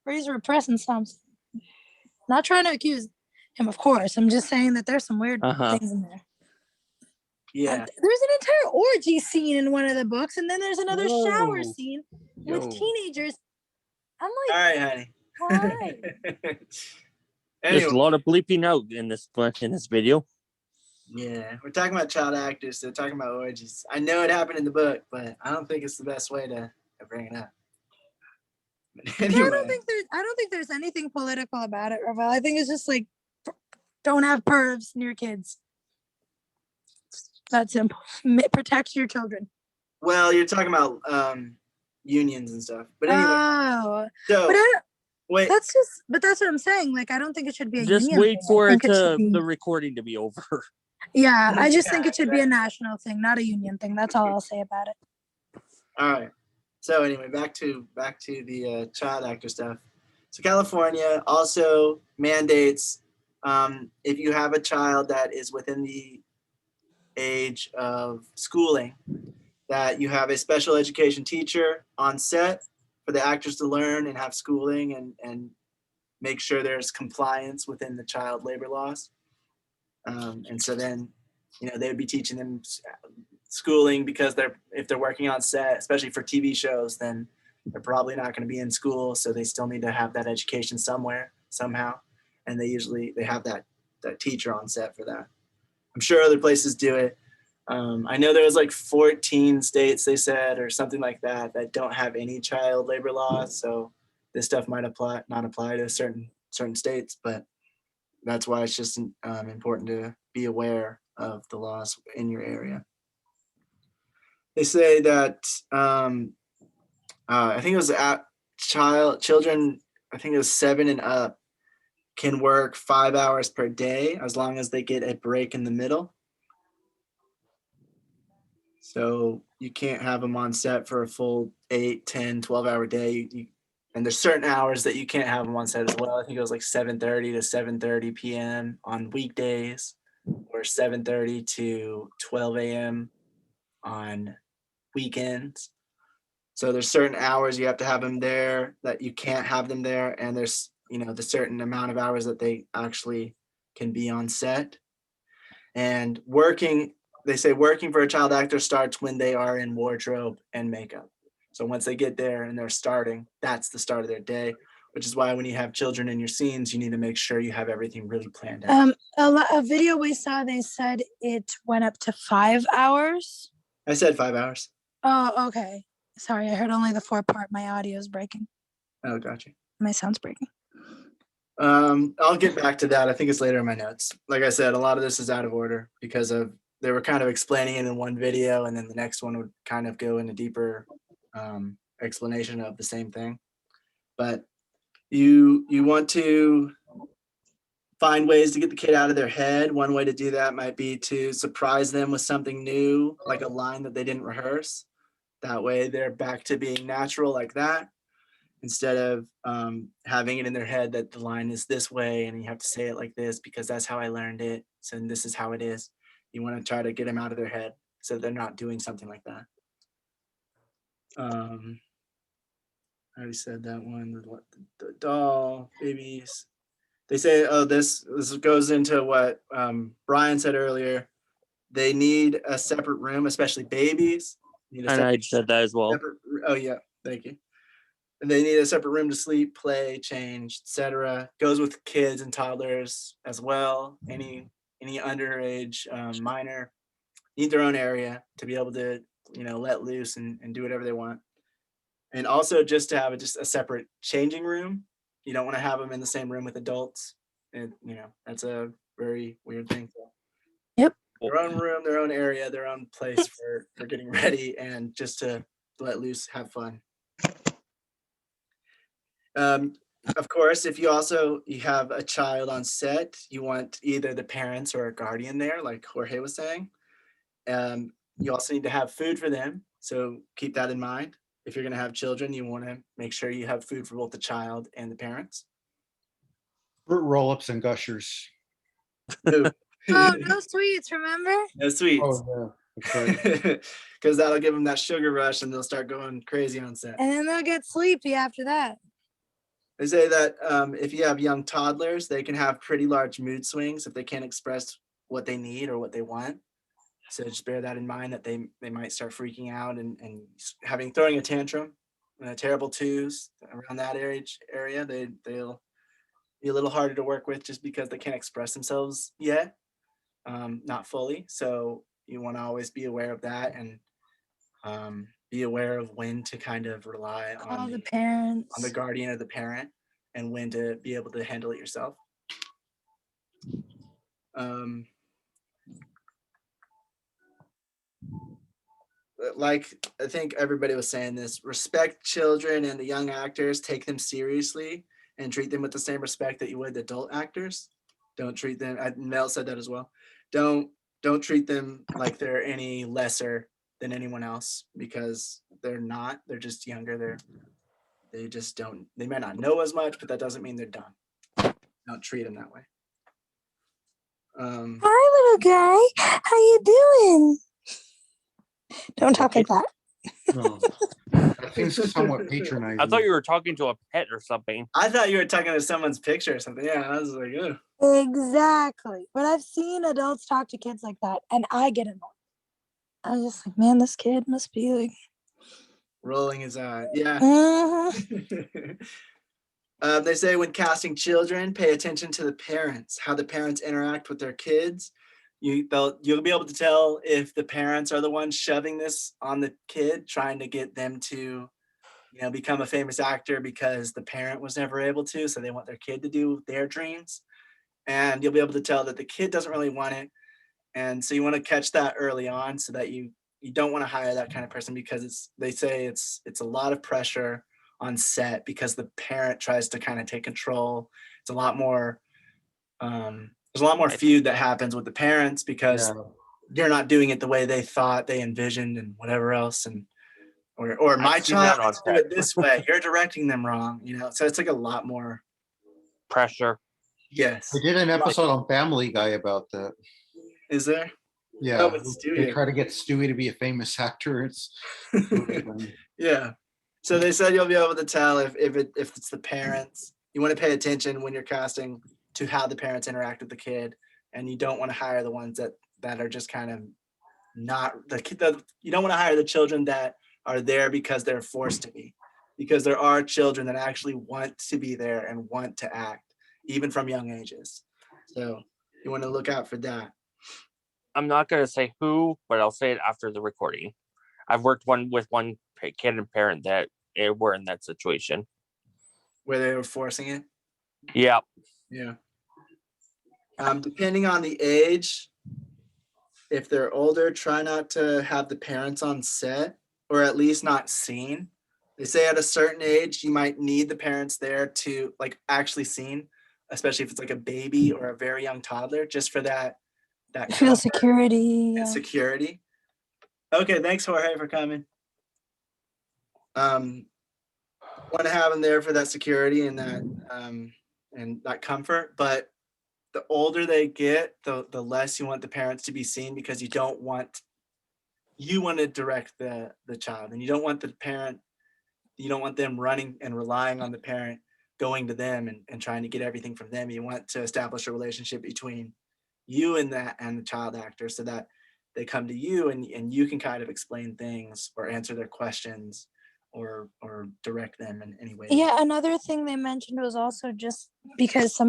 or he's repressing something. Not trying to accuse him, of course. I'm just saying that there's some weird things in there. Yeah. There's an entire orgy scene in one of the books, and then there's another shower Whoa. scene with Yo. teenagers. I'm All like, right, honey. why? There's Anyway, a lot of bleeping out in this video. yeah, we're talking about child actors. So talking about orgies. I know it happened in the book, but I don't think it's the best way to bring it up. But anyway, I don't think there's anything political about it, Ravel. I think it's just like, don't have pervs near kids. That's simple. Protect your children. well, you're talking about unions and stuff. But anyway, Oh, so wait. that's what I'm saying. Like, I don't think it should be a Just union wait thing. for I think it should be- the recording to be over. Yeah, I just think Yeah, it should be a national thing, not a union thing. That's all I'll say about it. All right. So anyway, back to the child actor stuff. So California also mandates if you have a child that is within the age of schooling, that you have a special education teacher on set for the actors to learn and have schooling and make sure there's compliance within the child labor laws. And so then, you know, they would be teaching them schooling because if they're working on set, especially for TV shows, then they're probably not going to be in school. So they still need to have that education somewhere, somehow. And they have that teacher on set for that. I'm sure other places do it. I know there was like 14 states, they said, or something like that don't have any child labor laws. So this stuff might not apply to certain states, but that's why it's just important to be aware of the laws in your area. They say that I think it was children, I think it was 7 and up, can work 5 hours per day as long as they get a break in the middle. So you can't have them on set for a full 8, 10, 12-hour day. And there's certain hours that you can't have them on set as well. I think it was like 7:30 to 7:30 p.m. on weekdays, or 7:30 to 12 a.m. on weekends. So there's certain hours you have to have them there that you can't have them there. And there's, you know, the certain amount of hours that they actually can be on set. And they say working for a child actor starts when they are in wardrobe and makeup. So once they get there and they're starting, that's the start of their day, which is why when you have children in your scenes, you need to make sure you have everything really planned out. A video we saw, they said it went up to 5 hours. I said 5 hours. Oh, okay. Sorry, I heard only the 4 part. My audio is breaking. Oh, gotcha. My sound's breaking. I'll get back to that. I think it's later in my notes. Like I said, a lot of this is out of order because they were kind of explaining it in one video, and then the next one would kind of go into deeper explanation of the same thing. But you want to find ways to get the kid out of their head. One way to do that might be to surprise them with something new, like a line that they didn't rehearse. That way they're back to being natural like that, instead of having it in their head that the line is this way and you have to say it like this because that's how I learned it. So this is how it is. You want to try to get them out of their head so they're not doing something like that. I already said that one. The doll, babies. They say, oh, this goes into what Brian said earlier. They need a separate room, especially babies. And I said that as well. Oh yeah, thank you. And they need a separate room to sleep, play, change, etc. Goes with kids and toddlers as well. Any underage minor need their own area to be able to let loose and do whatever they want. And also just to have just a separate changing room. You don't want to have them in the same room with adults. And that's a very weird thing. So Yep. Their own room, their own area, their own place for getting ready and just to let loose, have fun. Of course, if you have a child on set, you want either the parents or a guardian there, like Jorge was saying. You also need to have food for them. So keep that in mind. If you're going to have children, you want to make sure you have food for both the child and the parents. Fruit roll-ups and gushers. No. Oh, no sweets, remember? No sweets. Oh, yeah. Because that'll give them that sugar rush and they'll start going crazy on set. And then they'll get sleepy after that. They say that if you have young toddlers, they can have pretty large mood swings if they can't express what they need or what they want. So just bear that in mind, that they might start freaking out and throwing a tantrum, terrible twos around that area. They'll be a little harder to work with just because they can't express themselves yet, not fully. So you want to always be aware of that and be aware of when to kind of rely on the parents, on the guardian or the parent, and when to be able to handle it yourself. Like I think everybody was saying this, respect children and the young actors, take them seriously and treat them with the same respect that you would the adult actors. Don't treat them, Mel said that as well. Don't treat them like they're any lesser than anyone else, because they're not. They're just younger. They just don't, they may not know as much, but that doesn't mean they're dumb. Don't treat them that way. Hi, little guy. How you doing? Don't talk like that. No. That seems somewhat patronizing. I thought you were talking to a pet or something. I thought you were talking to someone's picture or something. Yeah, I was like, ugh. Exactly. But I've seen adults talk to kids like that, and I get annoyed. I was just like, man, this kid must be like rolling his eye. Yeah. Uh-huh. They say when casting children, pay attention to the parents, how the parents interact with their kids. You'll be able to tell if the parents are the ones shoving this on the kid, trying to get them to, become a famous actor because the parent was never able to, so they want their kid to do their dreams. And you'll be able to tell that the kid doesn't really want it. And so you want to catch that early on, so that you don't want to hire that kind of person, because they say it's a lot of pressure on set because the parent tries to kind of take control. It's a lot more, there's a lot more feud that happens with the parents because you're not doing it the way they thought, they envisioned, and whatever else. And or my child wants to do it this way. You're directing them wrong, So it's like a lot more pressure. Yes. I did an episode on Family Guy about that. Is there? Yeah. Oh, they try to get Stewie to be a famous actor. It's yeah. So they said you'll be able to tell if it's the parents. You want to pay attention when you're casting to how the parents interact with the kid, and you don't want to hire the ones that are just kind of not you don't want to hire the children that are there because they're forced to be, because there are children that actually want to be there and want to act, even from young ages. So you want to look out for that. I'm not going to say who, but I'll say it after the recording. I've worked with one kid and parent that were in that situation. Where they were forcing it? Yeah. Yeah. Depending on the age, if they're older, try not to have the parents on set or at least not seen. They say at a certain age, you might need the parents there to like actually seen, especially if it's like a baby or a very young toddler, just for that Feel comfort security. and Yeah. security. Okay, thanks Jorge for coming. Want to have them there for that security and that comfort, but the older they get, the less you want the parents to be seen, because you want to direct the child, and you don't want them running and relying on the parent going to them and trying to get everything from them. You want to establish a relationship between you and the child actor, so that they come to you and you can kind of explain things or answer their questions or direct them in any way. Yeah, another thing they mentioned was also just because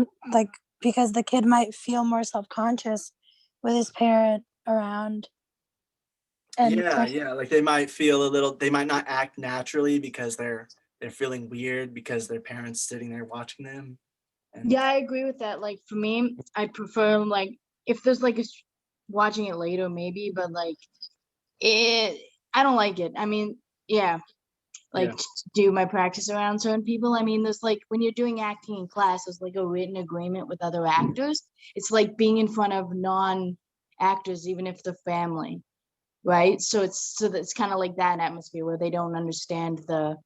because the kid might feel more self-conscious with his parent around. And Yeah, like they might not act naturally because they're feeling weird because their parents sitting there watching them. And Yeah, I agree with that. Like for me, I prefer like if there's like watching it later maybe, but like I don't like it. I mean, yeah, like do my practice around certain people. I mean, there's like when you're doing acting in class, there's like a written agreement with other actors. It's like being in front of non-actors, even if they're family, right? So it's kind of like that atmosphere where they don't understand the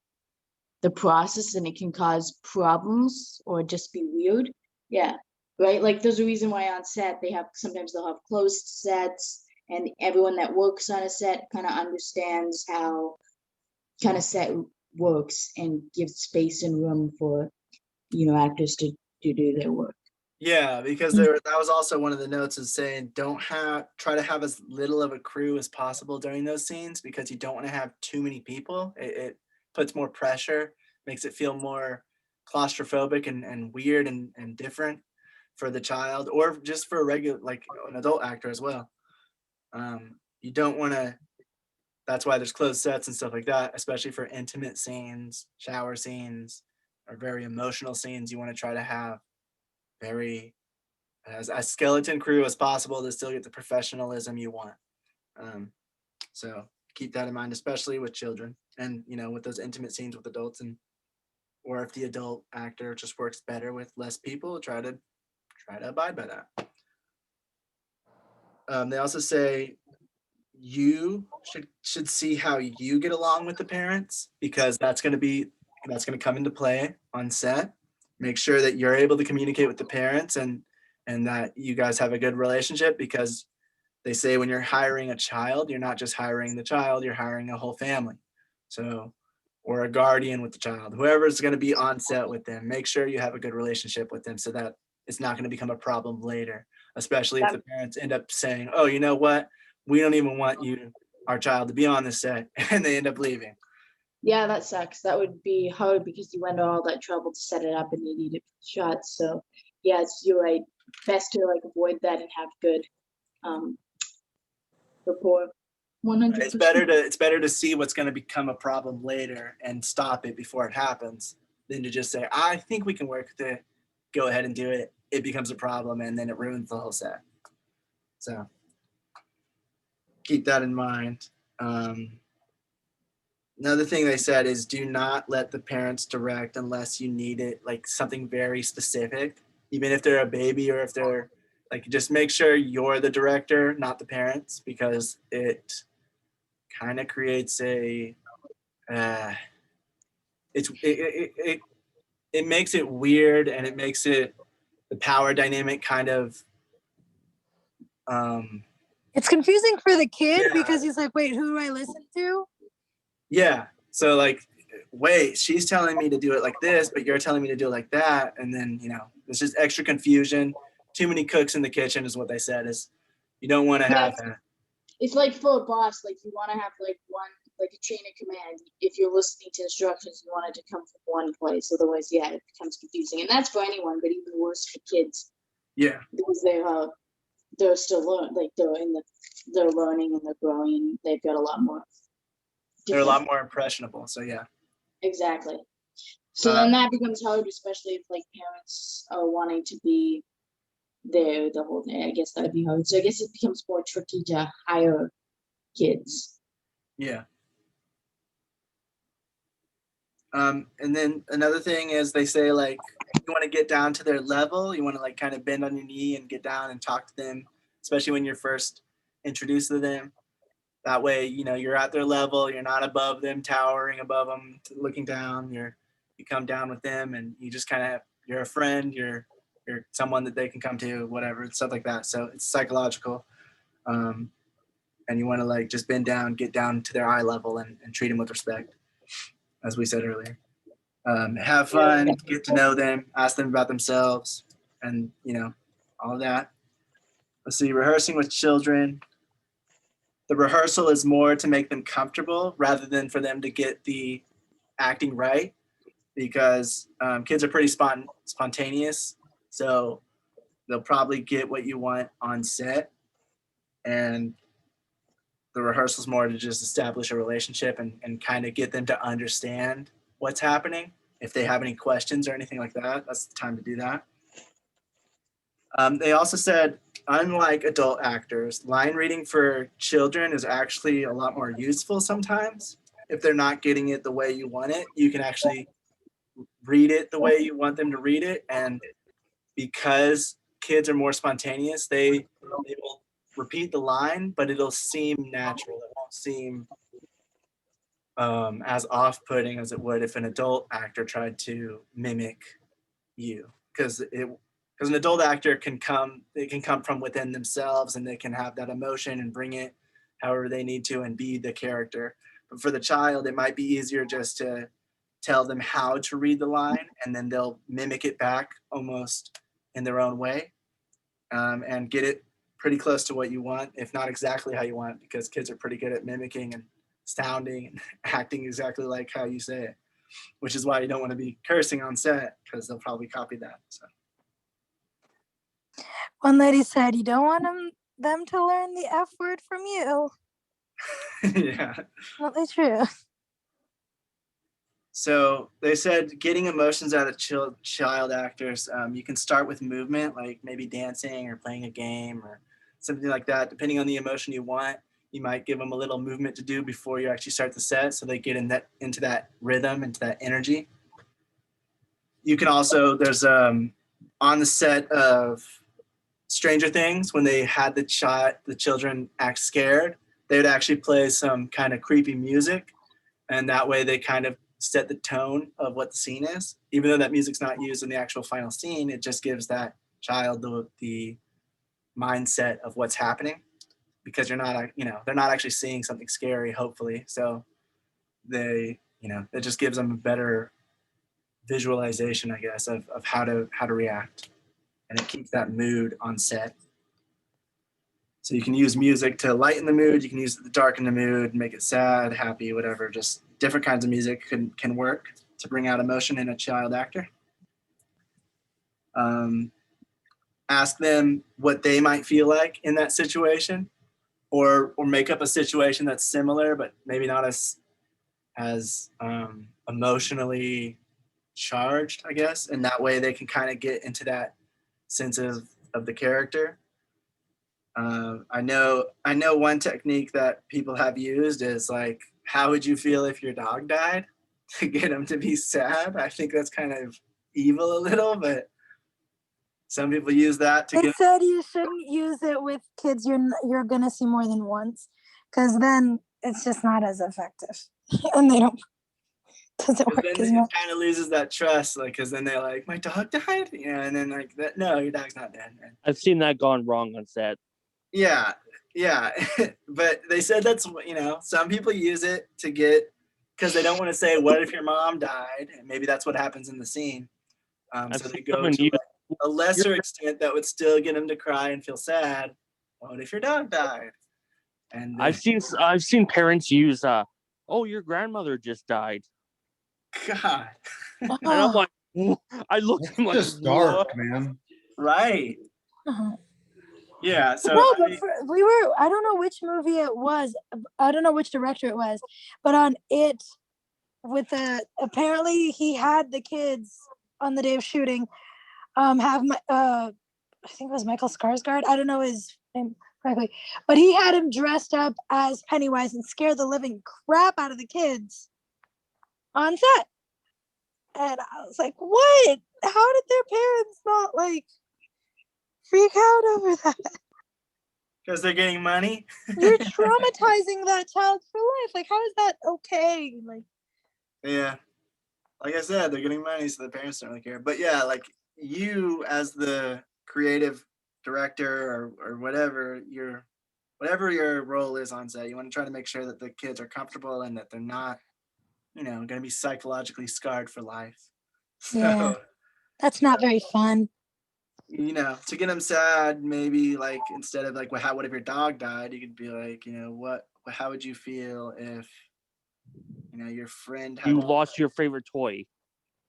process, and it can cause problems or just be weird. Yeah, right. Like there's a reason why on set sometimes they'll have closed sets, and everyone that works on a set kind of understands how kind of set works and gives space and room for actors to do their work. yeah, because that was also one of the notes, is saying try to have as little of a crew as possible during those scenes, because you don't want to have too many people. It puts more pressure, makes it feel more claustrophobic and weird and different for the child, or just for a regular, like an adult actor as well. You don't want to. That's why there's closed sets and stuff like that, especially for intimate scenes, shower scenes, or very emotional scenes. You want to try to have as a skeleton crew as possible to still get the professionalism you want. So keep that in mind, especially with children, and with those intimate scenes with adults, or if the adult actor just works better with less people, try to abide by that. They also say you should see how you get along with the parents, because that's going to come into play on set. Make sure that you're able to communicate with the parents and that you guys have a good relationship, because they say when you're hiring a child, you're not just hiring the child, you're hiring a whole family. So, or a guardian with the child, whoever's going to be on set with them, make sure you have a good relationship with them, so that it's not going to become a problem later, especially if the parents end up saying, oh, you know what? We don't even want our child to be on the set, and they end up leaving. Yeah, that sucks. That would be hard because you went to all that trouble to set it up and you needed shots. So yes, you're right. Best to like avoid that and have good rapport. 100%. It's better to see what's going to become a problem later and stop it before it happens, than to just say, I think we can work with it, go ahead and do it. It becomes a problem, and then it ruins the whole set. So keep that in mind. Another thing they said is, do not let the parents direct unless you need it, like something very specific, even if they're a baby, or if they're like, just make sure you're the director, not the parents, because it kind of creates it makes it weird, and it makes it the power dynamic kind of it's confusing for the kid, because he's like, wait, who do I listen to? Yeah. So like, wait, she's telling me to do it like this, but you're telling me to do it like that. And then, it's just extra confusion. Too many cooks in the kitchen is what they said. Is you don't want to have that. It's like for a boss, like you want to have like a chain of command. If you're listening to instructions, you want it to come from one place. Otherwise, yeah, it becomes confusing. And that's for anyone, but even worse for kids. Yeah. Because they're still learning, like they're learning and they're growing, and they've got a lot more. They're a lot more impressionable. So yeah. Exactly. So then that becomes hard, especially if like parents are wanting to be there the whole day. I guess that'd be hard. So I guess it becomes more tricky to hire kids. Yeah. And then another thing is they say like you want to get down to their level. You want to like kind of bend on your knee and get down and talk to them, especially when you're first introduced to them. That way, you know, you're at their level. You're not above them, towering above them, looking down. You come down with them, and you just kind of you're a friend. You're someone that they can come to, whatever, stuff like that. So it's psychological, and you want to like just bend down, get down to their eye level, and treat them with respect, as we said earlier. Have fun, get to know them, ask them about themselves, and you know, all of that. Let's see, rehearsing with children. The rehearsal is more to make them comfortable rather than for them to get the acting right, because kids are pretty spontaneous. So they'll probably get what you want on set. And the rehearsal is more to just establish a relationship and kind of get them to understand what's happening. If they have any questions or anything like that, that's the time to do that. They also said, unlike adult actors, line reading for children is actually a lot more useful sometimes. If they're not getting it the way you want it, you can actually read it the way you want them to read it. And because kids are more spontaneous, they will repeat the line, but it'll seem natural. It won't seem as off-putting as it would if an adult actor tried to mimic you, because an adult actor can come from within themselves, and they can have that emotion and bring it however they need to and be the character. But for the child, it might be easier just to tell them how to read the line, and then they'll mimic it back almost in their own way, and get it pretty close to what you want, if not exactly how you want, because kids are pretty good at mimicking and sounding and acting exactly like how you say it, which is why you don't want to be cursing on set, because they'll probably copy that. So. One lady said, you don't want them to learn the F word from you. Yeah. Absolutely true. So they said getting emotions out of child actors, you can start with movement, like maybe dancing or playing a game or something like that. Depending on the emotion you want, you might give them a little movement to do before you actually start the set, so they get into that rhythm, into that energy. You can also, there's on the set of Stranger Things, when they had the children act scared, they would actually play some kind of creepy music, and that way they kind of set the tone of what the scene is. Even though that music's not used in the actual final scene, it just gives that child the mindset of what's happening, because they're not actually seeing something scary, hopefully. So it just gives them a better visualization, I guess, of how to react. And it keeps that mood on set. So you can use music to lighten the mood. You can use it to darken the mood, make it sad, happy, whatever. Just different kinds of music can work to bring out emotion in a child actor. Ask them what they might feel like in that situation, or make up a situation that's similar, but maybe not as emotionally charged, I guess. And that way they can kind of get into that sense of the character. I know one technique that people have used is like, how would you feel if your dog died, to get them to be sad. I think that's kind of evil a little, but some people use that to They said you shouldn't use it with kids you're gonna see more than once, because then it's just not as effective, and doesn't work then as it much. kind of loses that trust, like, because then they're like, my dog died, and then like that. No, your dog's not dead, man. I've seen that gone wrong on set. Yeah, but they said that's some people use it to get, because they don't want to say, what if your mom died, and maybe that's what happens in the scene. So they go to a lesser extent that would still get them to cry and feel sad. What if your dog died? And I've seen parents use oh, your grandmother just died. God. And I'm like, I looked at him like, Just dark, what? man. Right. Yeah. So no, but I don't know which movie it was. I don't know which director it was, but on it, apparently he had the kids on the day of shooting have I think it was Michael Skarsgård. I don't know his name correctly, but he had him dressed up as Pennywise and scare the living crap out of the kids on set. And I was like, what? How did their parents not like freak out over that? Because they're getting money. You're traumatizing that child for life. Like, how is that okay? Like, Yeah. Like I said, they're getting money, so the parents don't really care. But yeah, like you as the creative director or whatever your role is on set, you want to try to make sure that the kids are comfortable and that they're not, going to be psychologically scarred for life. So, yeah, that's not very fun. to get them sad, maybe like instead of like, what if your dog died? You could be like, how would you feel if, your friend had You to lost your favorite toy.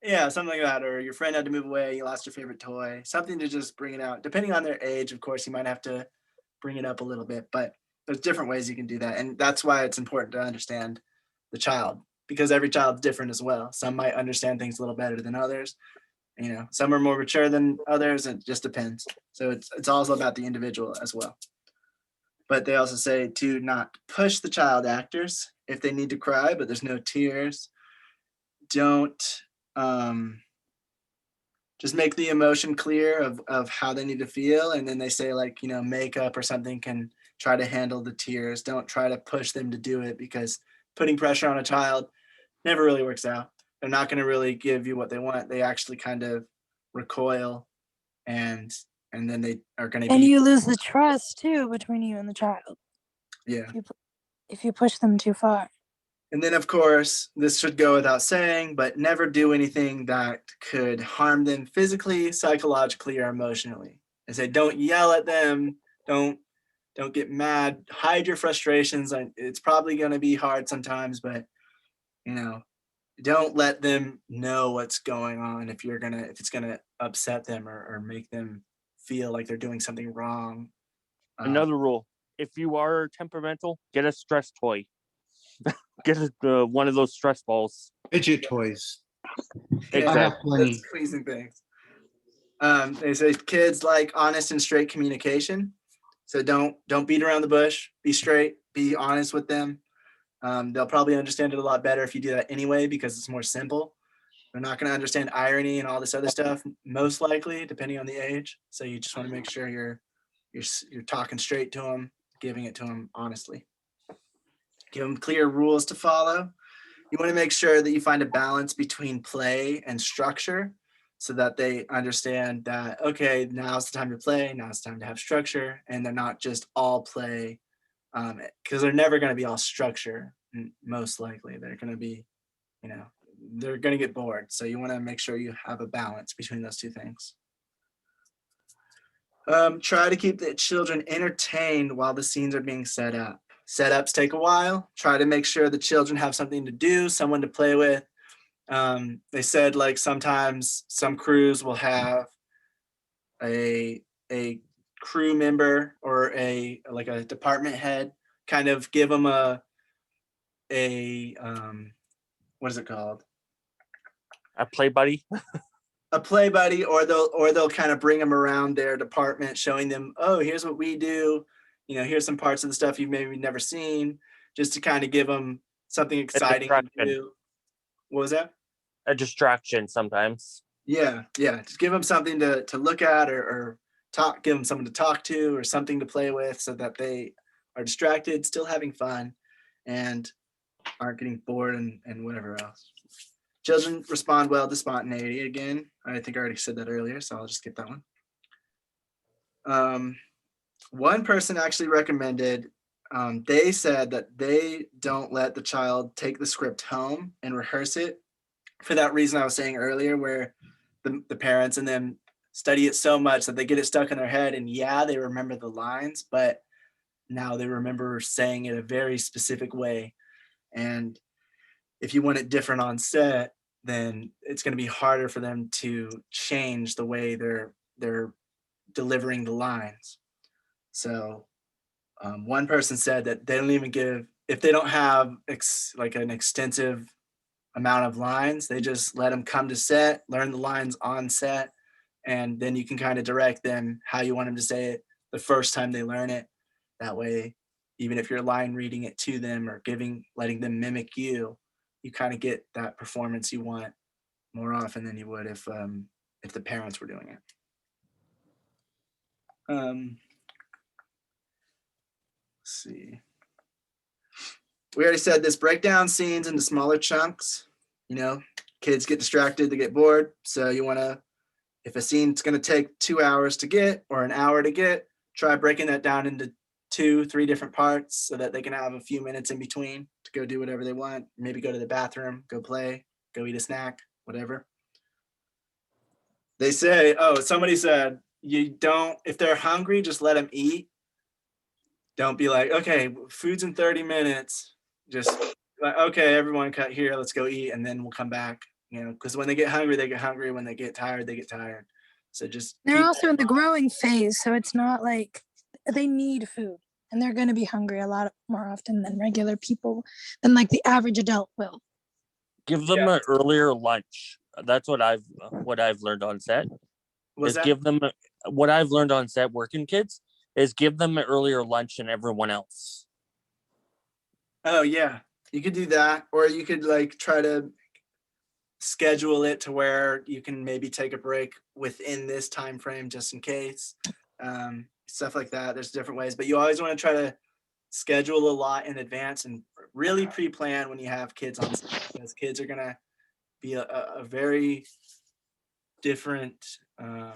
Yeah, something like that, or your friend had to move away, you lost your favorite toy, something to just bring it out. Depending on their age, of course, you might have to bring it up a little bit, but there's different ways you can do that. And that's why it's important to understand the child, because every child's different as well. Some might understand things a little better than others. Some are more mature than others. It just depends. So it's also about the individual as well. But they also say to not push the child actors if they need to cry, but there's no tears. Don't just make the emotion clear of how they need to feel. And then they say like, makeup or something can try to handle the tears. Don't try to push them to do it, because putting pressure on a child never really works out. They're not going to really give you what they want. They actually kind of recoil, and then they are going to And be, you lose the trust too between you and the child yeah. if you push them too far. And then, of course, this should go without saying, but never do anything that could harm them physically, psychologically, or emotionally. I say, don't yell at them. Don't get mad. Hide your frustrations. It's probably going to be hard sometimes, but don't let them know what's going on if it's gonna upset them or make them feel like they're doing something wrong. Another rule: if you are temperamental, get a stress toy. Get one of those stress balls. Fidget toys. Yeah, I have plenty. squeezing things. They say kids like honest and straight communication. So don't beat around the bush. Be straight. Be honest with them. They'll probably understand it a lot better if you do that anyway, because it's more simple. They're not going to understand irony and all this other stuff, most likely, depending on the age. So you just want to make sure you're talking straight to them, giving it to them honestly. Give them clear rules to follow. You want to make sure that you find a balance between play and structure, so that they understand that, okay, now's the time to play, now's the time to have structure, and they're not just all play, because they're never going to be all structure. Most likely, they're going to be, they're going to get bored. So you want to make sure you have a balance between those two things. Try to keep the children entertained while the scenes are being set up. Setups take a while. Try to make sure the children have something to do, someone to play with. They said like sometimes some crews will have a crew member or a department head kind of give them a what is it called? A play buddy. A play buddy, or they'll kind of bring them around their department, showing them, oh, here's what we do. Here's some parts of the stuff you've maybe never seen, just to kind of give them something exciting to do. What was that? A distraction sometimes. Yeah. Just give them something to look at or talk. Give them someone to talk to or something to play with, so that they are distracted, still having fun, and aren't getting bored and whatever else. Children respond well to spontaneity. Again, I think I already said that earlier, so I'll just skip that one. One person actually recommended, they said that they don't let the child take the script home and rehearse it, for that reason I was saying earlier, where the parents and them study it so much that they get it stuck in their head, and yeah, they remember the lines, but now they remember saying it a very specific way. And if you want it different on set, then it's going to be harder for them to change the way they're delivering the lines. So one person said that they don't even give, if they don't have like an extensive amount of lines, they just let them come to set, learn the lines on set, and then you can kind of direct them how you want them to say it the first time they learn it. That way, even if you're line reading it to them or letting them mimic you, you kind of get that performance you want more often than you would if the parents were doing it. Let's see. We already said this, break down scenes into smaller chunks. You know, kids get distracted, they get bored. So you want to, if a scene's going to take 2 hours to get or an hour to get, try breaking that down into 2-3 different parts so that they can have a few minutes in between to go do whatever they want. Maybe go to the bathroom, go play, go eat a snack, whatever. They say, oh, somebody said, you don't, if they're hungry, just let them eat. Don't be like, okay, food's in 30 minutes. Just like, okay, everyone cut here, let's go eat, and then we'll come back. You know, because when they get hungry, they get hungry. When they get tired, they get tired. So just They're also in the growing phase, so it's not like they need food, and they're going to be hungry a lot more often than regular people, than like the average adult will. Give them an earlier lunch. That's what I've learned on set. What I've learned on set working kids is give them an earlier lunch than everyone else. Oh yeah, you could do that, or you could like try to schedule it to where you can maybe take a break within this time frame just in case. Stuff like that. There's different ways, but you always want to try to schedule a lot in advance and really pre-plan when you have kids on set, because kids are gonna be a very different. They're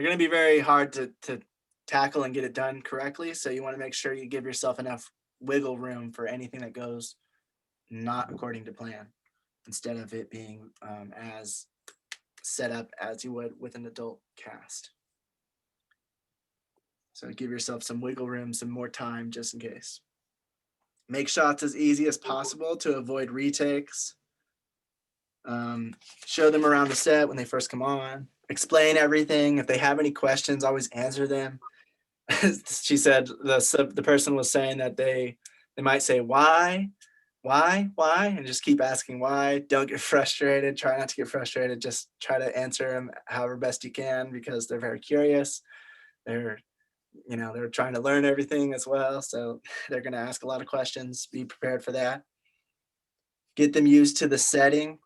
going to be very hard to tackle and get it done correctly. So you want to make sure you give yourself enough wiggle room for anything that goes not according to plan, instead of it being as set up as you would with an adult cast. So give yourself some wiggle room, some more time just in case. Make shots as easy as possible to avoid retakes. Show them around the set when they first come on. Explain everything. If they have any questions, always answer them. She said the person was saying that they might say why, and just keep asking why. Don't get frustrated. Try not to get frustrated. Just try to answer them however best you can, because they're very curious. They're trying to learn everything as well, so they're going to ask a lot of questions. Be prepared for that. Get them used to the setting,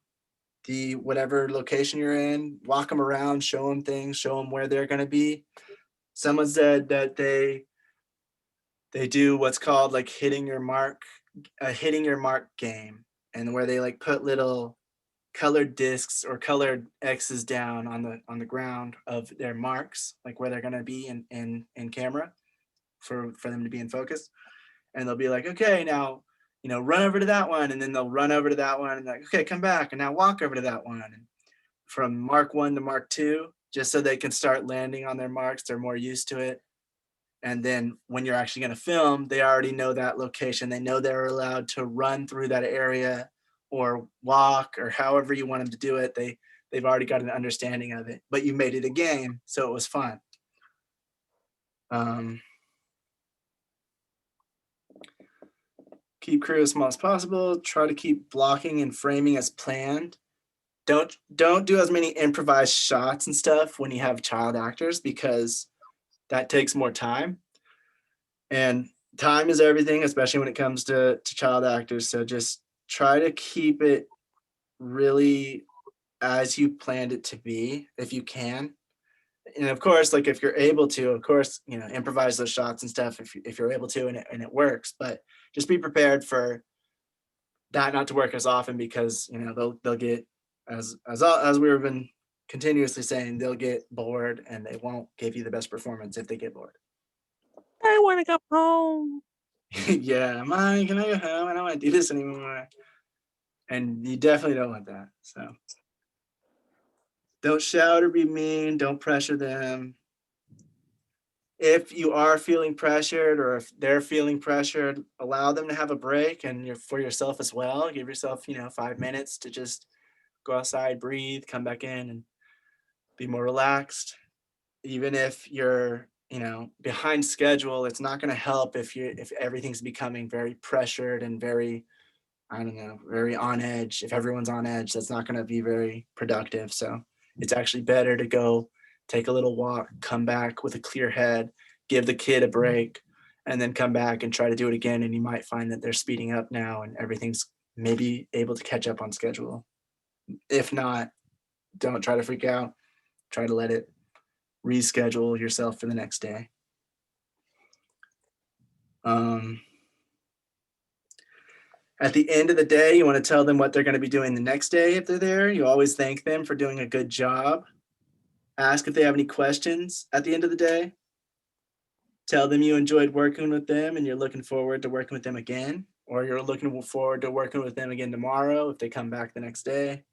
the whatever location you're in. Walk them around, show them things, show them where they're going to be. Someone said that they do what's called like hitting your mark game, and where they like put little colored discs or colored X's down on the ground of their marks, like where they're going to be in camera for them to be in focus. And they'll be like, okay, now, run over to that one. And then they'll run over to that one and like, okay, come back. And now walk over to that one. And from Mark 1 to Mark 2, just so they can start landing on their marks. They're more used to it. And then when you're actually going to film, they already know that location. They know they're allowed to run through that area or walk or however you want them to do it. They've already got an understanding of it, but you made it a game, so it was fun. Keep crew as small as possible. Try to keep blocking and framing as planned. Don't do as many improvised shots and stuff when you have child actors, because that takes more time. And time is everything, especially when it comes to child actors. So just try to keep it really as you planned it to be, if you can. And of course, like if you're able to, of course, improvise those shots and stuff if you're able to, and it works. But just be prepared for that not to work as often, because they'll get, as we've been continuously saying, they'll get bored and they won't give you the best performance if they get bored. I want to go home. Yeah, Mike, can I go home? I don't want to do this anymore. And you definitely don't want that. So don't shout or be mean. Don't pressure them. If you are feeling pressured, or if they're feeling pressured, allow them to have a break, and for yourself as well. Give yourself, 5 minutes to just go outside, breathe, come back in, and be more relaxed. Even if you're, behind schedule, it's not going to help if everything's becoming very pressured and very, very on edge. If everyone's on edge, that's not going to be very productive. So it's actually better to go take a little walk, come back with a clear head, give the kid a break, and then come back and try to do it again. And you might find that they're speeding up now and everything's maybe able to catch up on schedule. If not, don't try to freak out. Try to let it reschedule yourself for the next day. At the end of the day, you want to tell them what they're going to be doing the next day if they're there. You always thank them for doing a good job. Ask if they have any questions at the end of the day. Tell them you enjoyed working with them and you're looking forward to working with them again, or you're looking forward to working with them again tomorrow if they come back the next day.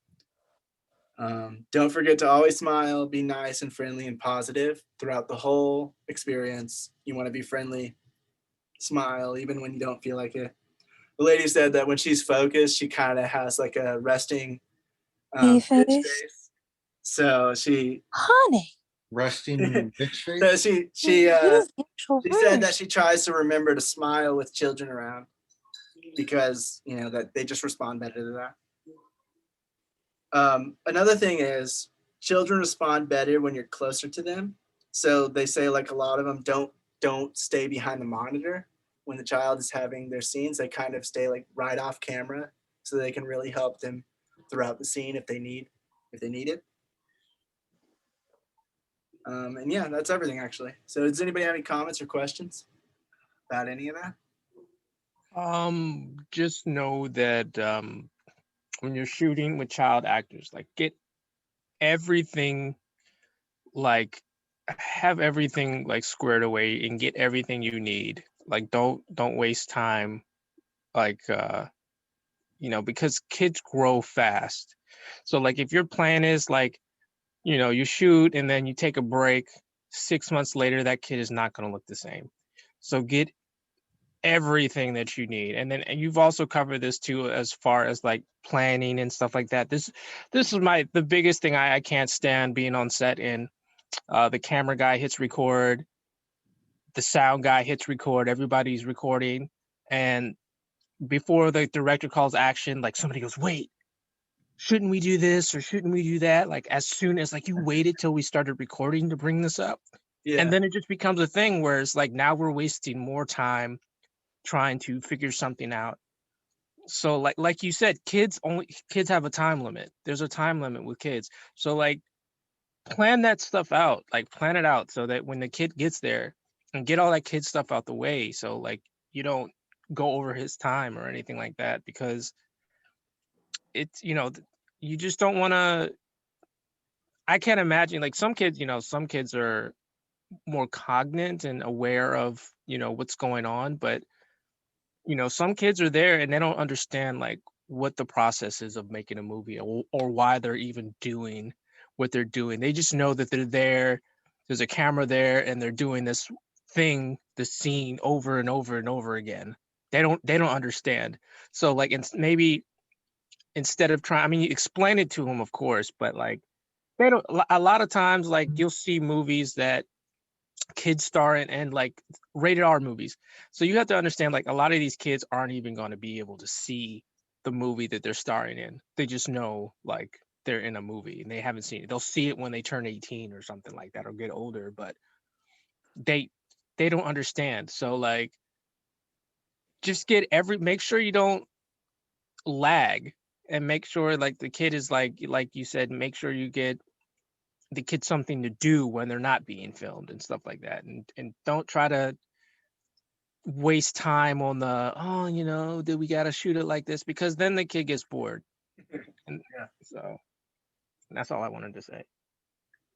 Don't forget to always smile, be nice and friendly and positive throughout the whole experience. You want to be friendly, smile, even when you don't feel like it. The lady said that when she's focused, she kind of has like a resting bitch face. So she, Honey. Resting bitch face. so she What is the actual said word? that she tries to remember to smile with children around because you know that they just respond better to that. Another thing is children respond better when you're closer to them. So they say like a lot of them don't stay behind the monitor when the child is having their scenes. They kind of stay like right off camera so they can really help them throughout the scene if they need it. And yeah, that's everything actually. So does anybody have any comments or questions about any of that? Just know that when you're shooting with child actors, like get everything, like have everything like squared away and get everything you need. Like don't waste time, like because kids grow fast. So like if your plan is like, you shoot and then you take a break, 6 months later that kid is not going to look the same. So get everything that you need. And you've also covered this too as far as like planning and stuff like that. This is the biggest thing I can't stand being on set in. The camera guy hits record, the sound guy hits record, everybody's recording, and before the director calls action, like somebody goes, wait, shouldn't we do this or shouldn't we do that? Like as soon as like you waited till we started recording to bring this up. Yeah. And then it just becomes a thing where it's like now we're wasting more time trying to figure something out. So like you said, kids have a time limit. There's a time limit with kids. So like plan that stuff out, like plan it out so that when the kid gets there and get all that kid stuff out the way. So like you don't go over his time or anything like that, because it's, you just don't want to, I can't imagine like some kids are more cognate and aware of, what's going on, but some kids are there and they don't understand like what the process is of making a movie, or why they're even doing what they're doing. They just know that they're there, there's a camera there, and they're doing this thing, the scene over and over and over again. They don't understand. So like maybe instead of trying, I mean, you explain it to them, of course, but like they don't, a lot of times like you'll see movies that kids star in and like rated R movies. So you have to understand like a lot of these kids aren't even going to be able to see the movie that they're starring in. They just know like they're in a movie and they haven't seen it. They'll see it when they turn 18 or something like that or get older, but they don't understand. So like just make sure you don't lag, and make sure like the kid is like you said, make sure you get the kids something to do when they're not being filmed and stuff like that, and don't try to waste time on that we got to shoot it like this, because then the kid gets bored. And Yeah. so that's all I wanted to say.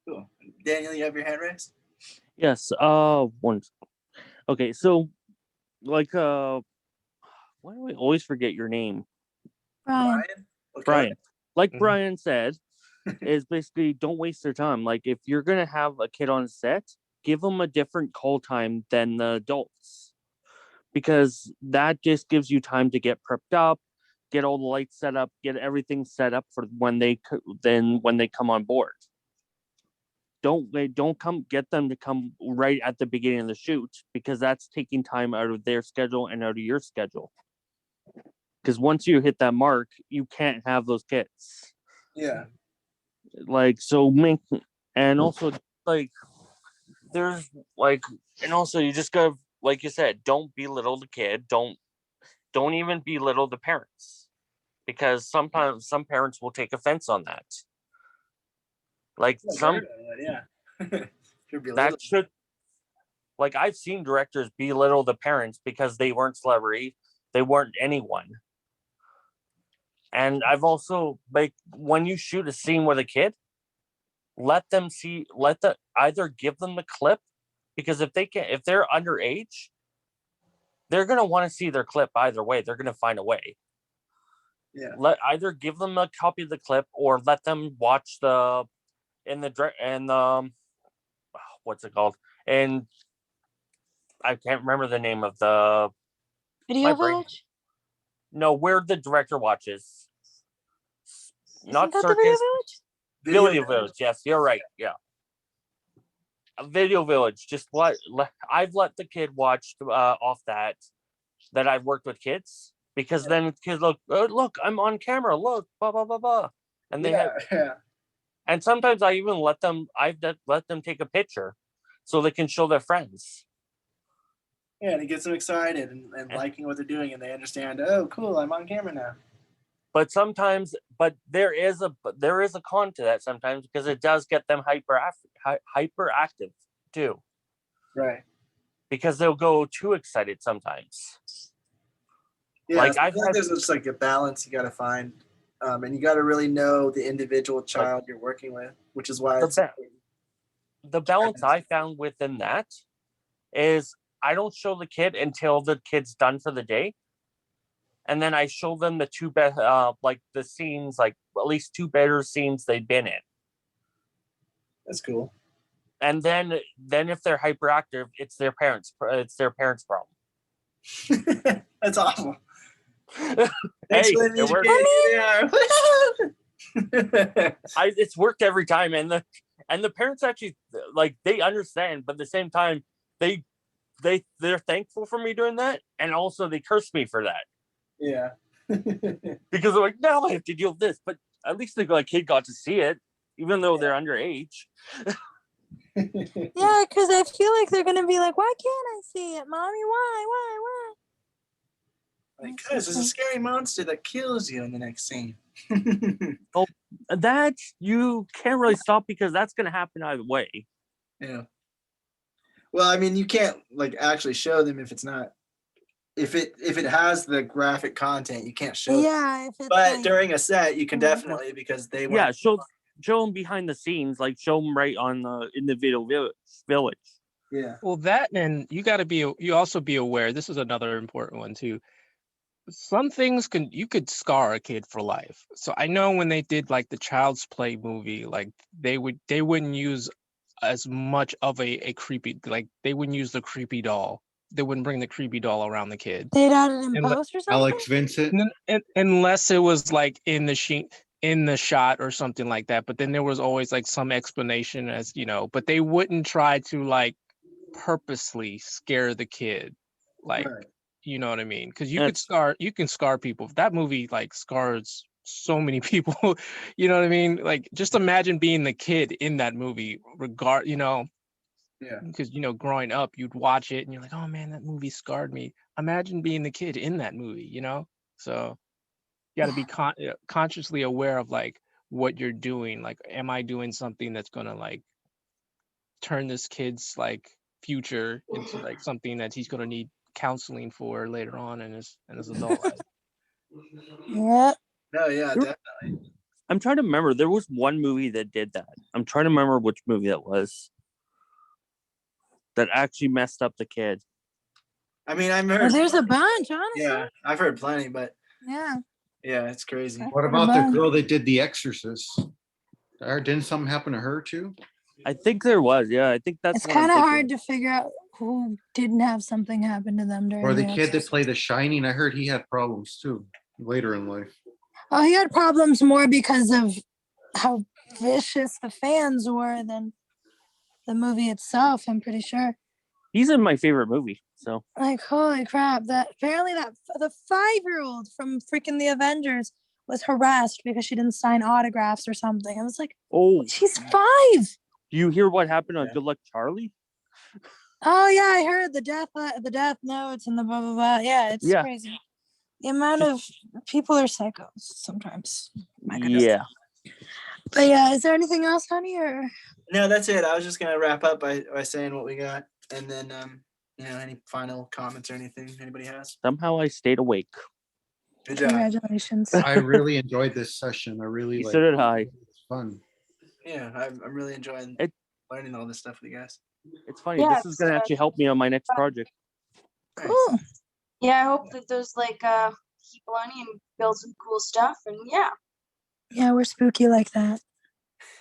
Cool. Daniel, you have your hand raised? Yes. Okay. So, like, why do I always forget your name? Brian. Okay. Brian. Like Mhm. Brian said, is basically don't waste their time. Like if you're gonna have a kid on set, give them a different call time than the adults, because that just gives you time to get prepped up, get all the lights set up, get everything set up for when they come on board. Don't get them to come right at the beginning of the shoot, because that's taking time out of their schedule and out of your schedule. Because once you hit that mark, you can't have those kids. Yeah. Like so make, and also like there's like, and also you just gotta, like you said, don't belittle the kid, don't even belittle the parents, because sometimes some parents will take offense on that. Like some yeah. that should, like I've seen directors belittle the parents because they weren't celebrity, they weren't anyone. And I've also, like, when you shoot a scene with a kid, let either give them the clip, because if they're underage, they're gonna want to see their clip either way. They're gonna find a way. Yeah. Either give them a copy of the clip or let them watch what's it called? And I can't remember the name of the Video Village? No, where the director watches. Not Isn't that the Video Circus. Village? Video Village. Yes, you're right. Yeah. A Video Village. I've let the kid watch off that I've worked with kids, because then kids look, oh, look, I'm on camera. Look, blah blah blah blah, and they and sometimes I even let them take a picture, so they can show their friends. Yeah, and it gets them excited and liking what they're doing, and they understand. Oh, cool! I'm on camera now. But there is a con to that sometimes, because it does get them hyperactive too. Right. Because they'll go too excited sometimes. Yeah, like so there's just like a balance you got to find, and you got to really know the individual child you're working with, which is why the balance I found within that is I don't show the kid until the kid's done for the day. And then I show them the two best, like the scenes, like at least two better scenes they've been in. That's cool. And then if they're hyperactive, it's their parents' problem. That's awful. Hey, it worked. It's worked every time, and the parents actually, like, they understand, but at the same time, they're thankful for me doing that, and also they curse me for that. Yeah. Because they're like, now I have to deal with this, but at least the kid got to see it, even though they're underage. Yeah, because I feel like they're gonna be like, why can't I see it, mommy? Why? Because there's a scary monster that kills you in the next scene. Well, that you can't really stop, because that's gonna happen either way. Yeah. Well, I mean, you can't like actually show them if it's not. If it has the graphic content, you can't show. Yeah, if it's but like, during a set, you can definitely, because they Yeah, show them behind the scenes, like show them right in the video village. Yeah. Well, that, and you also be aware, this is another important one too. Some things you could scar a kid for life. So I know when they did like the Child's Play movie, like they wouldn't use as much of a creepy, like they wouldn't use the creepy doll. They wouldn't bring the creepy doll around the kid. They'd add it in post or something? Alex Vincent? Unless it was like in the shot or something like that. But then there was always like some explanation, as you know, but they wouldn't try to like purposely scare the kid. Like, right. You know what I mean? Because you can scar people. That movie like scars so many people. You know what I mean? Like, just imagine being the kid in that movie, Yeah. Because growing up, you'd watch it and you're like, oh man, that movie scarred me. Imagine being the kid in that movie, So you got to be consciously aware of like what you're doing. Like, am I doing something that's gonna like turn this kid's like future into like something that he's gonna need counseling for later on in his adult life? Yeah. No, yeah, definitely. I'm trying to remember. There was one movie that did that. I'm trying to remember which movie that was. That actually messed up the kid. I mean, I've heard. There's a bunch, honestly. Yeah, I've heard plenty, but yeah, it's crazy. What about the girl that did The Exorcist? Didn't something happen to her too? I think there was. Yeah, I think that's. It's kind of hard to figure out who didn't have something happen to them during. Or the kid that played The Shining. I heard he had problems too later in life. Oh, he had problems more because of how vicious the fans were than the movie itself. I'm pretty sure. He's in my favorite movie. So like, holy crap! That apparently the 5-year-old from freaking the Avengers was harassed because she didn't sign autographs or something. I was like, oh, she's 5. You hear what happened on Good Luck Charlie? Oh yeah, I heard the death notes and the blah blah blah. Yeah, it's crazy. The amount of people are psychos sometimes. My goodness. Yeah. But yeah, is there anything else, honey? Or No, that's it. I was just gonna wrap up by saying what we got, and then any final comments or anything anybody has. Somehow I stayed awake. Good job. congratulations. I really enjoyed this session. I really So did I. It's fun. Yeah, I'm really enjoying It- learning all this stuff with you guys. It's funny. Yeah, This is gonna actually help me on my next project. Nice. Cool. Yeah, I hope that those keep learning and build some cool stuff. And yeah, Yeah, we're spooky like that.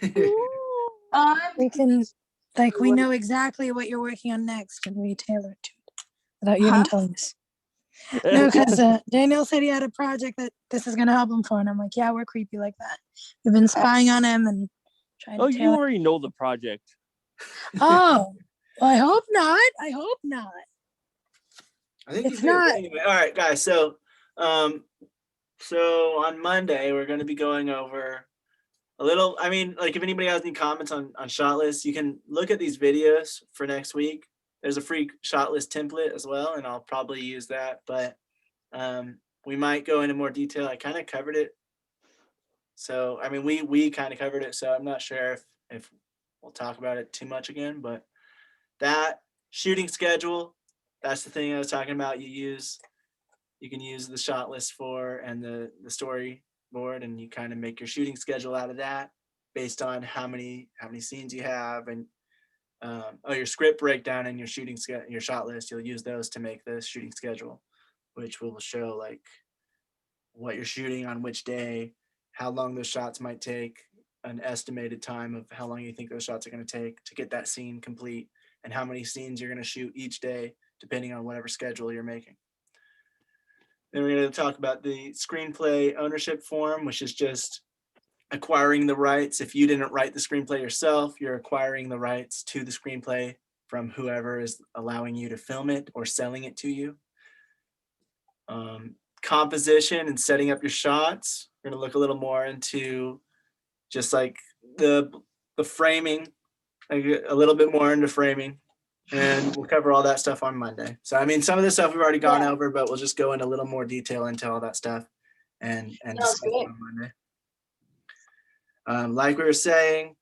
We can, like, we know exactly what you're working on next, and we tailor it to it without you even Huh? telling us. No, because Daniel said he had a project that this is gonna help him for, and I'm like, yeah, we're creepy like that. We've been spying on him and trying Oh, to you tailor. already know the project. Oh, well, I hope not. I hope not. I think It's you do. not- Anyway, all right, guys. So on Monday we're going to be going over a little. I mean, like, if anybody has any comments on shot lists, you can look at these videos for next week. There's a free shot list template as well, and I'll probably use that. But we might go into more detail. I kind of covered it. So I mean, we kind of covered it. So I'm not sure if we'll talk about it too much again. But that shooting schedule, that's the thing I was talking about. You can use the shot list for and the storyboard, and you kind of make your shooting schedule out of that based on how many scenes you have, and your script breakdown and your your shot list. You'll use those to make the shooting schedule, which will show like what you're shooting on which day, how long those shots might take, an estimated time of how long you think those shots are going to take to get that scene complete, and how many scenes you're going to shoot each day, depending on whatever schedule you're making. Then we're going to talk about the screenplay ownership form, which is just acquiring the rights. If you didn't write the screenplay yourself, you're acquiring the rights to the screenplay from whoever is allowing you to film it or selling it to you. Composition and setting up your shots. We're going to look a little more into just like the framing, like a little bit more into framing, and we'll cover all that stuff on Monday. So I mean, some of this stuff we've already gone over, but we'll just go into a little more detail into all that stuff and discuss it on Monday. Like we were saying,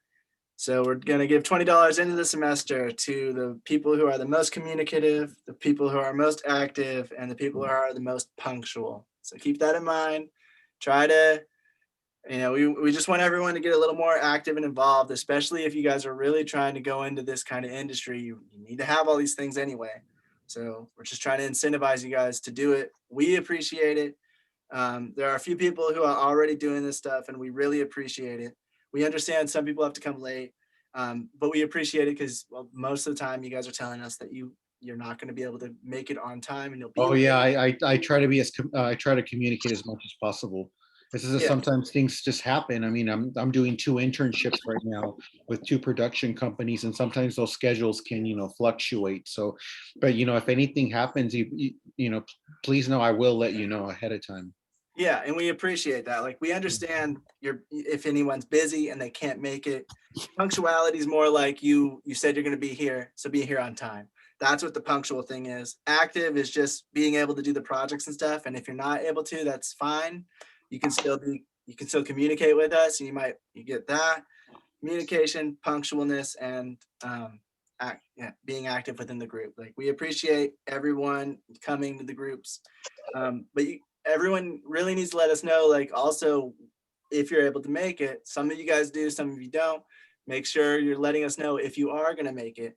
so we're going to give $20 into the semester to the people who are the most communicative, the people who are most active, and the people who are the most punctual. So keep that in mind. Try to, we just want everyone to get a little more active and involved, especially if you guys are really trying to go into this kind of industry. You need to have all these things anyway. So we're just trying to incentivize you guys to do it. We appreciate it. There are a few people who are already doing this stuff, and we really appreciate it. We understand some people have to come late, but we appreciate it because most of the time you guys are telling us that you're not going to be able to make it on time, and you'll be. Oh yeah, I try to be I try to communicate as much as possible. This is sometimes things just happen. I mean, I'm doing 2 internships right now with 2 production companies, and sometimes those schedules can fluctuate. So, but if anything happens, please know I will let you know ahead of time. Yeah, and we appreciate that. Like, we understand if anyone's busy and they can't make it. Punctuality is more like you said you're going to be here, so be here on time. That's what the punctual thing is. Active is just being able to do the projects and stuff. And if you're not able to, that's fine. You can still communicate with us, and you get that communication, punctualness, and being active within the group. Like, we appreciate everyone coming to the groups, but everyone really needs to let us know, like, also, if you're able to make it. Some of you guys do, some of you don't. Make sure you're letting us know if you are going to make it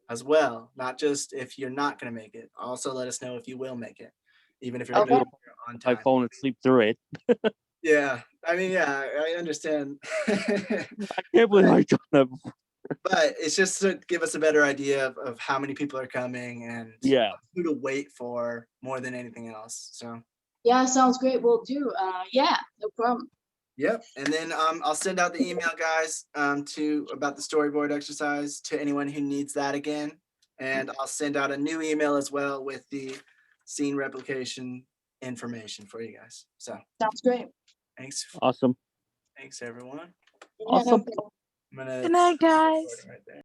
as well, not just if you're not going to make it. Also let us know if you will make it, even if you're Okay. on time. My phone and sleep through it. Yeah, I mean, yeah, I understand. I can't believe I done that before. But it's just to give us a better idea of how many people are coming and who to wait for more than anything else. So yeah, sounds great. We'll do. Yeah, no problem. Yep. And then I'll send out the email, guys, about the storyboard exercise to anyone who needs that again. And I'll send out a new email as well with the scene replication information for you guys. So sounds great. Thanks. Awesome. Thanks, everyone. Awesome. I'm gonna Good night, guys. right there.